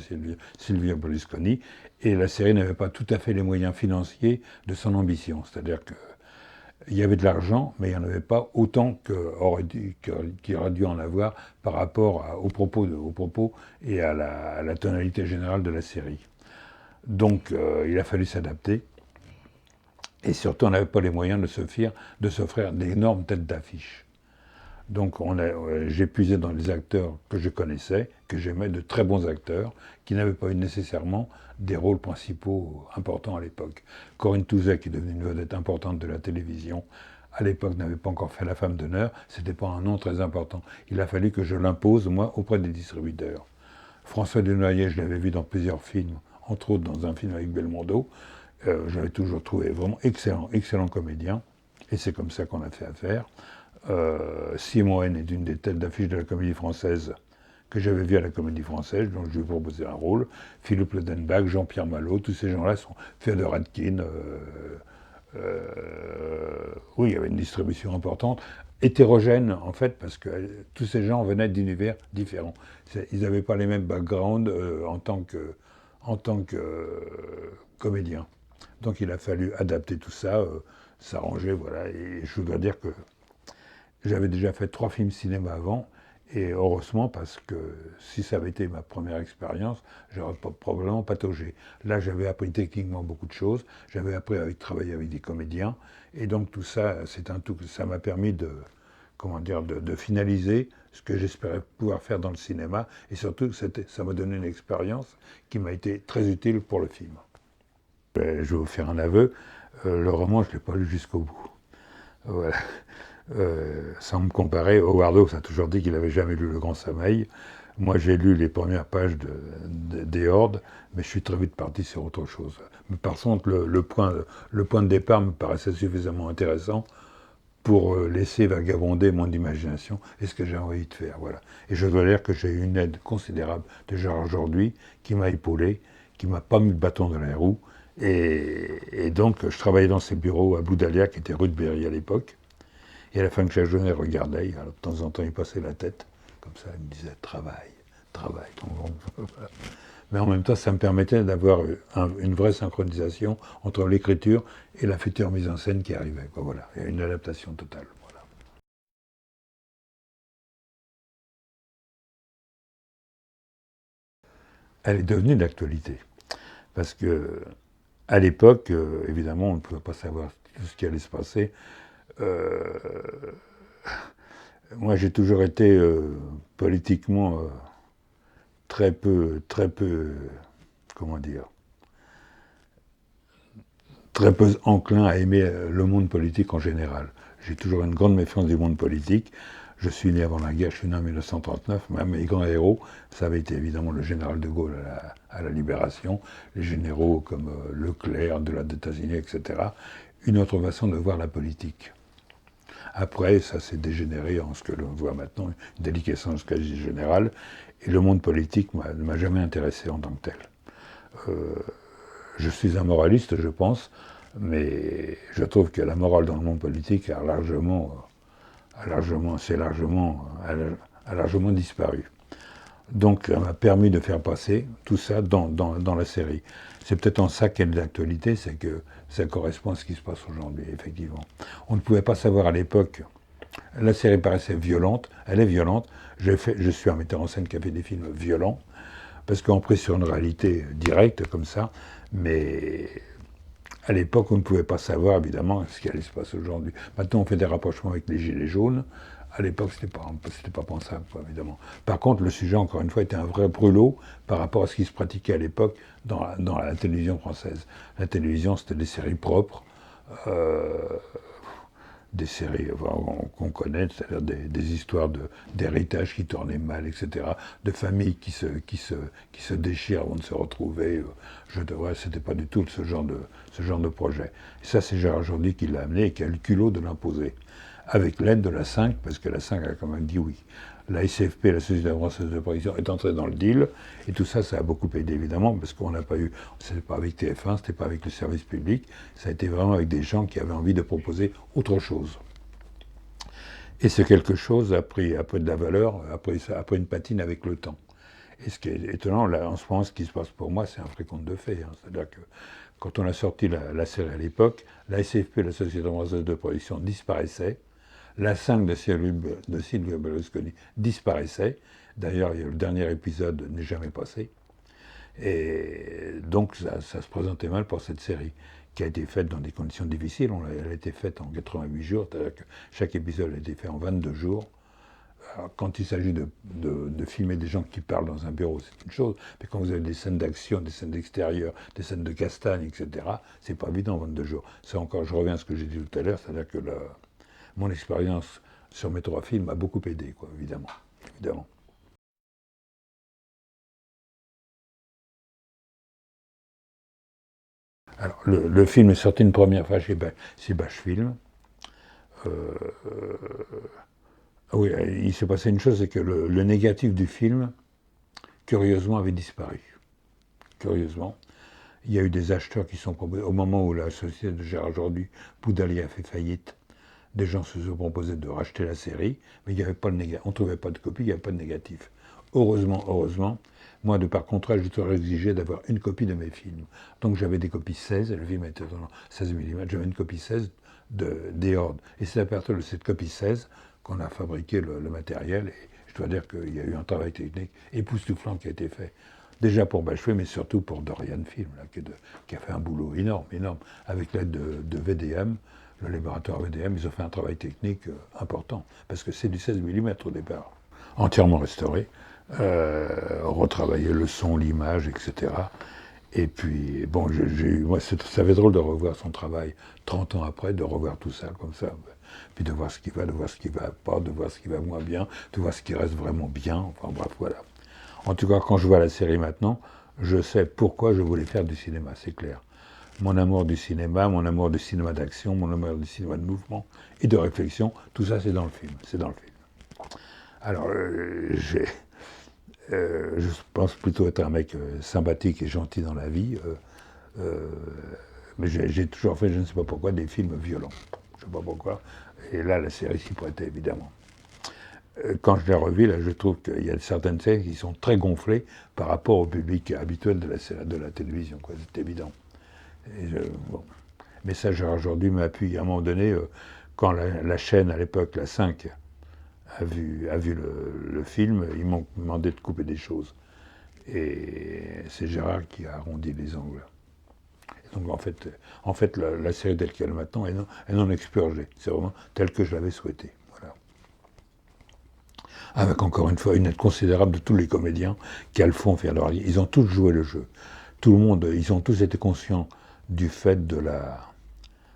Silvio Berlusconi, et la série n'avait pas tout à fait les moyens financiers de son ambition. C'est-à-dire qu'il y avait de l'argent, mais il n'y en avait pas autant qu'il aurait dû en avoir par rapport aux propos et à la tonalité générale de la série. Donc il a fallu s'adapter. Et surtout, on n'avait pas les moyens de s'offrir d'énormes têtes d'affiche. Donc j'ai puisé dans les acteurs que je connaissais, que j'aimais, de très bons acteurs, qui n'avaient pas eu nécessairement des rôles principaux importants à l'époque. Corinne Touzet, qui est devenue une vedette importante de la télévision à l'époque, n'avait pas encore fait La Femme d'honneur. C'était pas un nom très important. Il a fallu que je l'impose, moi, auprès des distributeurs. François Desnoyers, je l'avais vu dans plusieurs films, entre autres dans un film avec Belmondo. J'avais toujours trouvé vraiment excellent comédien. Et c'est comme ça qu'on a fait affaire. Simon Haine est une des têtes d'affiche de la Comédie Française que j'avais vu à la Comédie Française, donc je lui ai proposé un rôle. Philippe Ledenbach, Jean-Pierre Malo, tous ces gens-là sont Féodor Adkin. Oui, il y avait une distribution importante, hétérogène en fait, parce que tous ces gens venaient d'univers différents. Ils n'avaient pas les mêmes backgrounds en tant que comédiens. Donc il a fallu adapter tout ça, s'arranger, voilà. Et je dois dire que j'avais déjà fait 3 films cinéma avant, et heureusement, parce que si ça avait été ma première expérience, j'aurais probablement pataugé. Là, j'avais appris techniquement beaucoup de choses, j'avais appris à travailler avec des comédiens, et donc tout ça, c'est un tout, ça m'a permis de finaliser ce que j'espérais pouvoir faire dans le cinéma, et surtout, ça m'a donné une expérience qui m'a été très utile pour le film. Je vais vous faire un aveu, le roman, je ne l'ai pas lu jusqu'au bout. Voilà. Sans me comparer, Howard Hawks a toujours dit qu'il n'avait jamais lu Le Grand Sommeil. Moi, j'ai lu les premières pages des Hordes, mais je suis très vite parti sur autre chose. Mais par contre, le point de départ me paraissait suffisamment intéressant pour laisser vagabonder mon imagination et ce que j'ai envie de faire. Voilà. Et je dois dire que j'ai eu une aide considérable déjà aujourd'hui, qui m'a épaulé, qui m'a pas mis le bâton dans les roues. Et donc, je travaillais dans ces bureaux à Boudalia, qui était rue de Berry à l'époque. Et à la fin de chaque journée, il regardait, alors de temps en temps, il passait la tête, comme ça, il me disait « travail, travail ». Mais en même temps, ça me permettait d'avoir une vraie synchronisation entre l'écriture et la future mise en scène qui arrivait. Voilà, il y a une adaptation totale. Voilà. Elle est devenue d'actualité. Parce que, à l'époque, évidemment, on ne pouvait pas savoir tout ce qui allait se passer. Moi, j'ai toujours été politiquement très peu, comment dire, très peu enclin à aimer le monde politique en général. J'ai toujours une grande méfiance du monde politique. Je suis né avant la guerre, je suis né en 1939. Mes grands héros, ça avait été évidemment le général de Gaulle à la Libération, les généraux comme Leclerc de la États-Unis, etc. Une autre façon de voir la politique. Après, ça s'est dégénéré en ce que l'on voit maintenant, une déliquescence quasi générale, et le monde politique ne m'a jamais intéressé en tant que tel. Je suis un moraliste, je pense, mais je trouve que la morale dans le monde politique a largement disparu. Donc, ça m'a permis de faire passer tout ça dans la série. C'est peut-être en ça qu'elle est d'actualité, c'est que ça correspond à ce qui se passe aujourd'hui, effectivement. On ne pouvait pas savoir à l'époque, la série paraissait violente, elle est violente. Je suis un metteur en scène qui a fait des films violents, parce qu'on prise sur une réalité directe comme ça, mais à l'époque, on ne pouvait pas savoir, évidemment, ce qui allait se passer aujourd'hui. Maintenant, on fait des rapprochements avec les Gilets jaunes. À l'époque, c'était pas pensable, quoi, évidemment. Par contre, le sujet, encore une fois, était un vrai brûlot par rapport à ce qui se pratiquait à l'époque dans la télévision française. La télévision, c'était des séries propres, des séries qu'on connaît, c'est-à-dire des histoires d'héritage qui tournaient mal, etc., de familles qui se déchirent avant de se retrouver. C'était pas du tout ce genre de projet. Et ça, c'est Gérard Jourdi qui l'a amené et qui a le culot de l'imposer. Avec l'aide de la 5, parce que la 5 a quand même dit oui. La SFP, la Société française de production, est entrée dans le deal, et tout ça, ça a beaucoup aidé, évidemment, parce qu'on n'a pas eu, c'était pas avec TF1, c'était pas avec le service public, ça a été vraiment avec des gens qui avaient envie de proposer autre chose. Et ce quelque chose a pris de la valeur, a pris une patine avec le temps. Et ce qui est étonnant, là, en ce moment, ce qui se passe pour moi, c'est un vrai conte de fées. Hein. C'est-à-dire que quand on a sorti la série à l'époque, la SFP, la Société française de production, disparaissait. La 5 de Silvio Berlusconi disparaissait. D'ailleurs, le dernier épisode n'est jamais passé. Et donc, ça se présentait mal pour cette série, qui a été faite dans des conditions difficiles. Elle a été faite en 88 jours, c'est-à-dire que chaque épisode a été fait en 22 jours. Alors, quand il s'agit de filmer des gens qui parlent dans un bureau, c'est une chose, mais quand vous avez des scènes d'action, des scènes d'extérieur, des scènes de castagne, etc., c'est pas évident en 22 jours. Ça encore, je reviens à ce que j'ai dit tout à l'heure, c'est-à-dire que mon expérience sur mes 3 films m'a beaucoup aidé, quoi, évidemment. Évidemment. Alors, le film est sorti une première fois chez Bache Film. Oui, il s'est passé une chose, c'est que le négatif du film, curieusement, avait disparu. Curieusement. Il y a eu des acheteurs qui sont proposés. Au moment où la société de Gérard Jordu, Poudalier, a fait faillite, des gens se sont proposés de racheter la série, mais il n'y avait pas de négatif. On ne trouvait pas de copie, il n'y avait pas de négatif. Heureusement, moi, de par contrat, je suis exigé d'avoir une copie de mes films. Donc j'avais des copies 16, le film était dans 16 mm, j'avais une copie 16 des Hordes. Et c'est à partir de cette copie 16 qu'on a fabriqué le matériel. Et je dois dire qu'il y a eu un travail technique époustouflant qui a été fait. Déjà pour Bachelet, mais surtout pour Dorian Film, là, qui a fait un boulot énorme, avec l'aide de VDM, le laboratoire VDM, ils ont fait un travail technique important, parce que c'est du 16 mm au départ, entièrement restauré, retravailler le son, l'image, etc. Et puis, bon, moi, ça fait drôle de revoir son travail 30 ans après, de revoir tout ça comme ça, puis de voir ce qui va, de voir ce qui va pas, de voir ce qui va moins bien, de voir ce qui reste vraiment bien, enfin bref, voilà. En tout cas, quand je vois la série maintenant, je sais pourquoi je voulais faire du cinéma, c'est clair. Mon amour du cinéma d'action, mon amour du cinéma de mouvement et de réflexion, tout ça c'est dans le film, Alors, je pense plutôt être un mec sympathique et gentil dans la vie, mais j'ai toujours fait, je ne sais pas pourquoi, des films violents. Je ne sais pas pourquoi, et là la série s'y prêtait évidemment. Quand je l'ai revu, là, je trouve qu'il y a certaines scènes qui sont très gonflées par rapport au public habituel de la télévision, quoi, c'est évident. Bon. Mais ça, aujourd'hui m'appuie. À un moment donné, quand la chaîne, à l'époque, la 5, a vu le film, ils m'ont demandé de couper des choses. Et c'est Gérard qui a arrondi les angles. Et donc, en fait la série telle qu'elle est maintenant, elle non expurgée. C'est vraiment tel que je l'avais souhaité. Avec encore une fois une aide considérable de tous les comédiens qui, à le fond, alors, ils ont tous joué le jeu. Tout le monde, ils ont tous été conscients du fait de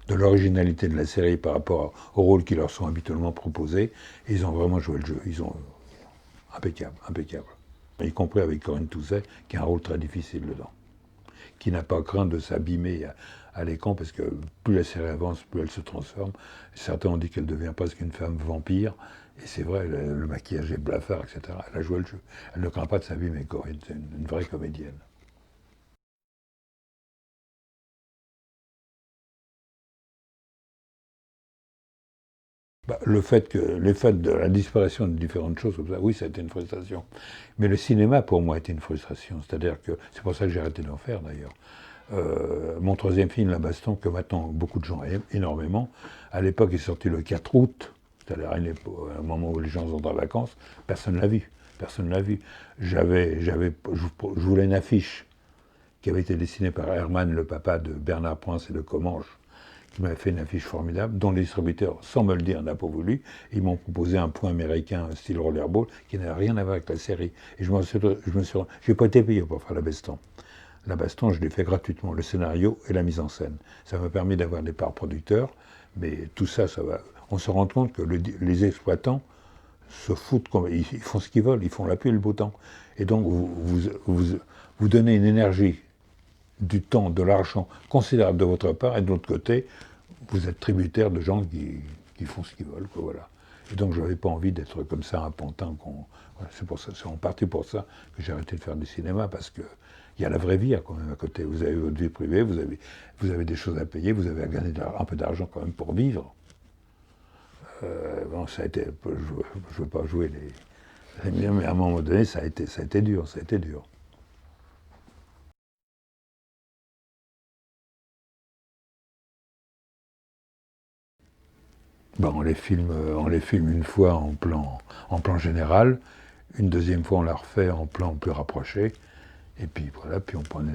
l'originalité de la série par rapport aux rôles qui leur sont habituellement proposés. Et ils ont vraiment joué le jeu. Ils ont impeccable. Y compris avec Corinne Touzet, qui a un rôle très difficile dedans, qui n'a pas craint de s'abîmer à l'écran, parce que plus la série avance, plus elle se transforme. Certains ont dit qu'elle devient presque une femme vampire. Et c'est vrai, le maquillage est blafard, etc. Elle a joué le jeu. Elle ne craint pas de s'abîmer, Corinne. C'est une vraie comédienne. Le fait de la disparition de différentes choses comme ça, oui, ça a été une frustration. Mais le cinéma, pour moi, a été une frustration. C'est-à-dire que, c'est pour ça que j'ai arrêté d'en faire, d'ailleurs. Mon 3e film, La Baston, que maintenant beaucoup de gens aiment énormément, à l'époque est sorti le 4 août, c'est-à-dire à un moment où les gens sont en vacances, personne ne l'a vu. Je voulais une affiche qui avait été dessinée par Herman, le papa de Bernard Prince et de Commanges, qui m'avait fait une affiche formidable, dont les distributeurs, sans me le dire, n'ont pas voulu. Ils m'ont proposé un point américain, style rollerball, qui n'avait rien à voir avec la série. Et je n'ai pas été payé pour faire La Baston. La Baston, je l'ai fait gratuitement, le scénario et la mise en scène. Ça m'a permis d'avoir des parts producteurs, mais tout ça, ça va. On se rend compte que les exploitants se foutent, ils font ce qu'ils veulent, ils font la pluie et le beau temps. Et donc, vous donnez une énergie, du temps, de l'argent considérable de votre part, et de l'autre côté, vous êtes tributaire de gens qui font ce qu'ils veulent, quoi, voilà. Et donc, je n'avais pas envie d'être comme ça, un pantin. Voilà, c'est en partie pour ça que j'ai arrêté de faire du cinéma, parce que il y a la vraie vie quand même à côté. Vous avez votre vie privée, vous avez des choses à payer, vous avez à gagner un peu d'argent quand même pour vivre. Bon, ça a été, je ne veux pas jouer mais à un moment donné, ça a été dur. Ben, on les filme une fois en plan général, une deuxième fois on la refait en plan plus rapproché, et puis voilà, puis on prenait.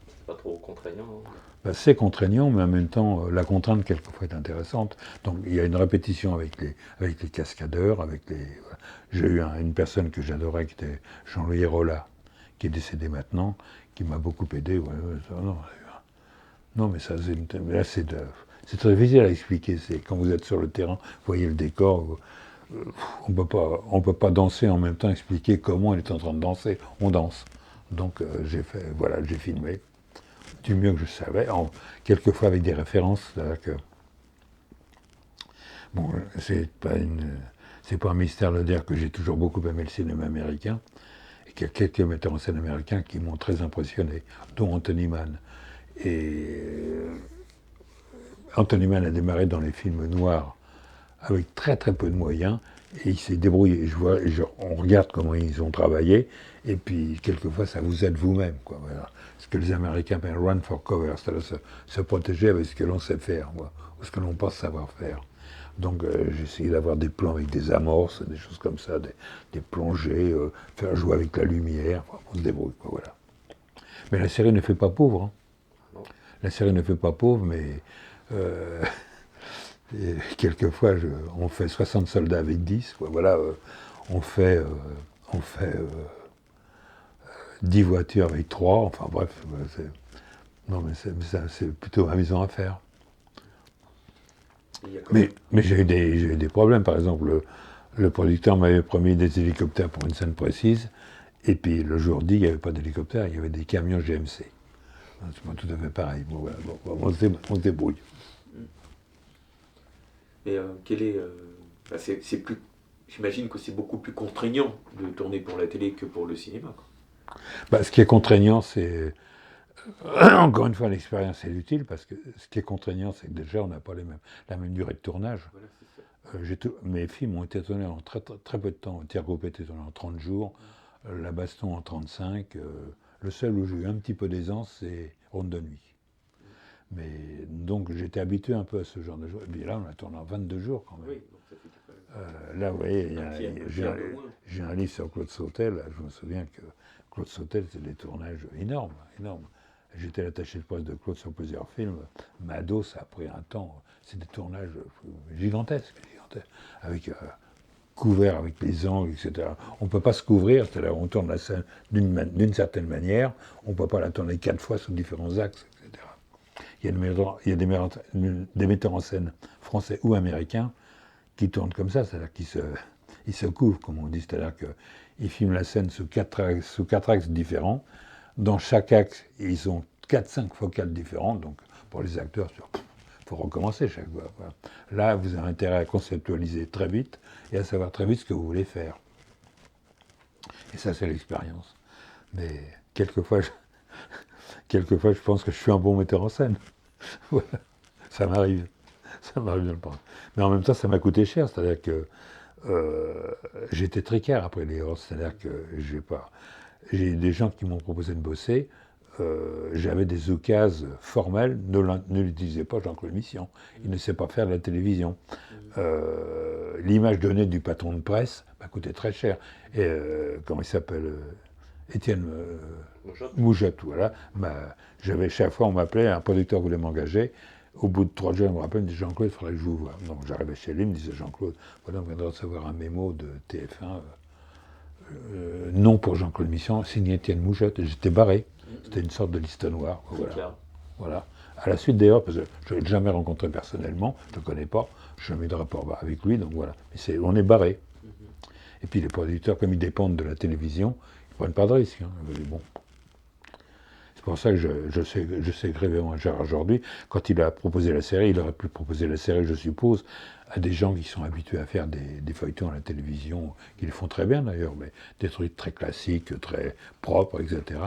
C'est pas trop contraignant, hein.
Ben, c'est contraignant, mais en même temps, la contrainte quelquefois est intéressante. Donc il y a une répétition avec les cascadeurs, voilà. J'ai eu une personne que j'adorais, qui était Jean-Louis Rolla, qui est décédé maintenant, qui m'a beaucoup aidé. Ouais, non, mais ça, c'est très difficile à expliquer. C'est quand vous êtes sur le terrain, vous voyez le décor, on peut pas danser en même temps, expliquer comment il est en train de danser. On danse. Donc j'ai filmé du mieux que je savais, quelquefois avec des références. C'est-à-dire que, bon, c'est pas un mystère de dire que j'ai toujours beaucoup aimé le cinéma américain, et qu'il y a quelques metteurs en scène américains qui m'ont très impressionné, dont Anthony Mann. Et Anthony Mann a démarré dans les films noirs avec très très peu de moyens, et il s'est débrouillé. On regarde comment ils ont travaillé, et puis quelquefois ça vous aide vous-même, quoi. Voilà. Ce que les Américains appellent run for cover, c'est-à-dire se protéger avec ce que l'on sait faire, ou ce que l'on pense savoir faire. Donc j'ai essayé d'avoir des plans avec des amorces, des choses comme ça, des plongées, faire jouer avec la lumière, enfin, on se débrouille, quoi, voilà. Mais la série ne fait pas pauvre. Hein. La série ne fait pas pauvre, mais et quelquefois on fait 60 soldats avec 10, quoi. Voilà, on fait 10 voitures avec 3, enfin bref, non mais c'est plutôt amusant à faire. Mais j'ai eu des problèmes. Par exemple, le producteur m'avait promis des hélicoptères pour une scène précise, et puis le jour dit, il n'y avait pas d'hélicoptère, il y avait des camions GMC. C'est pas tout à fait pareil. Bon, voilà, on se débrouille.
Mais c'est plus, j'imagine que c'est beaucoup plus contraignant de tourner pour la télé que pour le cinéma, quoi.
Ce qui est contraignant, c'est encore une fois, l'expérience est utile, parce que ce qui est contraignant, c'est que déjà, on n'a pas la même durée de tournage. Voilà, mes films ont été tournés en très, très, très peu de temps. Tiergroupe était tourné en 30 jours, La Baston en 35. Le seul où j'ai eu un petit peu d'aisance, c'est Ronde de nuit. Mais donc, j'étais habitué un peu à ce genre de choses. Et puis là, on a tourné en 22 jours quand même. Oui, donc ça fait là, vous voyez, j'ai un livre sur Claude Sautel. Là, je me souviens que Claude Sautel, c'est des tournages énormes, énormes. J'étais l'attaché de poste de Claude sur plusieurs films. Mado, ça a pris un temps. C'est des tournages gigantesques, avec couverts avec les angles, etc. On ne peut pas se couvrir, c'est-à-dire on tourne la scène d'une certaine manière, on ne peut pas la tourner 4 fois sous différents axes, etc. Il y a des metteurs en scène français ou américains qui tournent comme ça, c'est-à-dire qu'ils se couvrent, comme on dit, c'est-à-dire qu'ils filment la scène sous quatre axes différents. Dans chaque axe, ils ont 4-5 focales différentes, donc pour les acteurs, il faut recommencer chaque fois. Voilà. Là, vous avez intérêt à conceptualiser très vite et à savoir très vite ce que vous voulez faire. Et ça, c'est l'expérience. Mais quelquefois, je pense que je suis un bon metteur en scène. Voilà. Ça m'arrive de le penser. Mais en même temps, ça m'a coûté cher, c'est-à-dire que j'étais précaire après les Horses, c'est-à-dire que j'ai eu des gens qui m'ont proposé de bosser, j'avais des occasions formelles, ne l'utilisez pas Jean-Claude Mission, il ne sait pas faire de la télévision. L'image donnée du patron de presse m'a coûté très cher. Et comment il s'appelle Étienne Moujotte, voilà. Chaque fois on m'appelait, un producteur voulait m'engager. Au bout de 3 jours, il me rappelle, il me dit Jean-Claude, il faudrait que je vous voie. Donc j'arrivais chez lui, il me disait Jean-Claude, voilà, on viendra de recevoir un mémo de TF1. Non pour Jean-Claude Mission, signé Étienne Moujotte, et j'étais barré. C'était une sorte de liste noire. Voilà. À la suite d'ailleurs, parce que je ne l'ai jamais rencontré personnellement, je ne le connais pas, je n'ai jamais eu de rapport avec lui, donc voilà. Mais on est barré. Et puis les producteurs, comme ils dépendent de la télévision, ils ne prennent pas de risques. Hein. Mais bon. C'est pour ça que je sais grévément Gérard aujourd'hui. Quand il a proposé la série, il aurait pu proposer la série, je suppose, à des gens qui sont habitués à faire des feuilletons à la télévision, qui le font très bien d'ailleurs, mais des trucs très classiques, très propres, etc.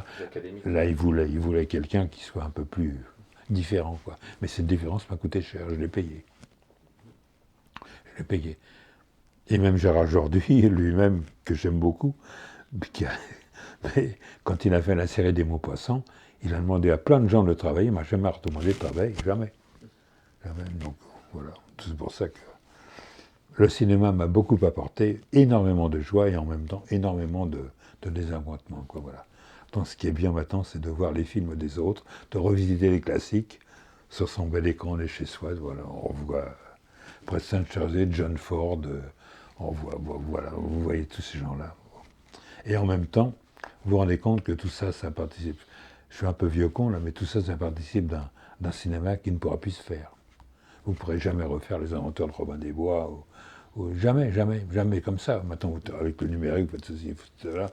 Là, il voulait quelqu'un qui soit un peu plus différent, quoi. Mais cette différence m'a coûté cher, je l'ai payé. Et même Gérard aujourd'hui, lui-même, que j'aime beaucoup, mais quand il a fait la série des Maupassants, il a demandé à plein de gens de travailler, il ne m'a jamais redemandé de travailler, jamais. Donc voilà, c'est pour ça que le cinéma m'a beaucoup apporté, énormément de joie et en même temps énormément de désappointement, quoi, voilà. Donc ce qui est bien maintenant, c'est de voir les films des autres, de revisiter les classiques sur son bel écran, on est chez soi, voilà, on revoit Preston Sturges, John Ford, on voit, voilà, vous voyez tous ces gens-là. Et en même temps, vous vous rendez compte que tout ça, ça participe. Je suis un peu vieux con là, mais tout ça, ça participe d'un cinéma qui ne pourra plus se faire. Vous ne pourrez jamais refaire les aventures de Robin des Bois. Jamais, jamais, jamais comme ça. Maintenant, avec le numérique, vous faites ceci, vous faites cela.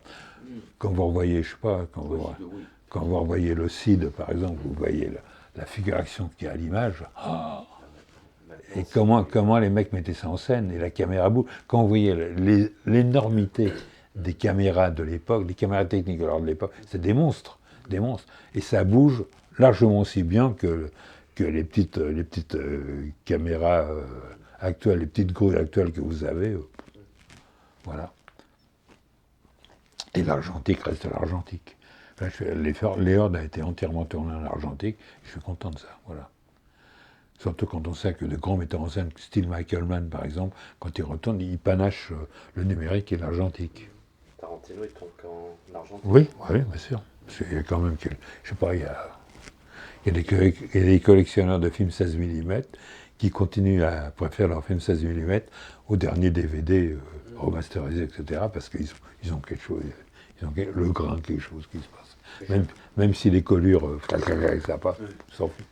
Quand vous revoyez, je sais pas, quand vous revoyez le CID, par exemple, vous voyez la figuration qu'il y a à l'image. Et comment les mecs mettaient ça en scène, et la caméra bouge. Quand vous voyez l'énormité des caméras de l'époque, des caméras techniques de l'époque, c'est des monstres, des monstres. Et ça bouge largement aussi bien que les petites caméras actuelles, les petites grouilles actuelles que vous avez. Voilà. Et l'argentique reste l'argentique. Les Hordes a été entièrement tourné en argentique, je suis content de ça, voilà. Surtout quand on sait que de grands metteurs en scène, style Michael Mann par exemple, quand ils retournent, ils panachent le numérique et l'argentique.
Tarantino, il tourne qu'en argentique.
Oui, oui, bien sûr. Parce qu'il y a quand même, je sais pas, il y a des collectionneurs de films 16 mm qui continuent à préférer leurs films 16 mm aux derniers DVD remasterisés, etc. Parce qu'ils ont quelque chose, ils ont le grain, quelque chose qui se passe. Même si les collures, ça passe, ils s'en foutent.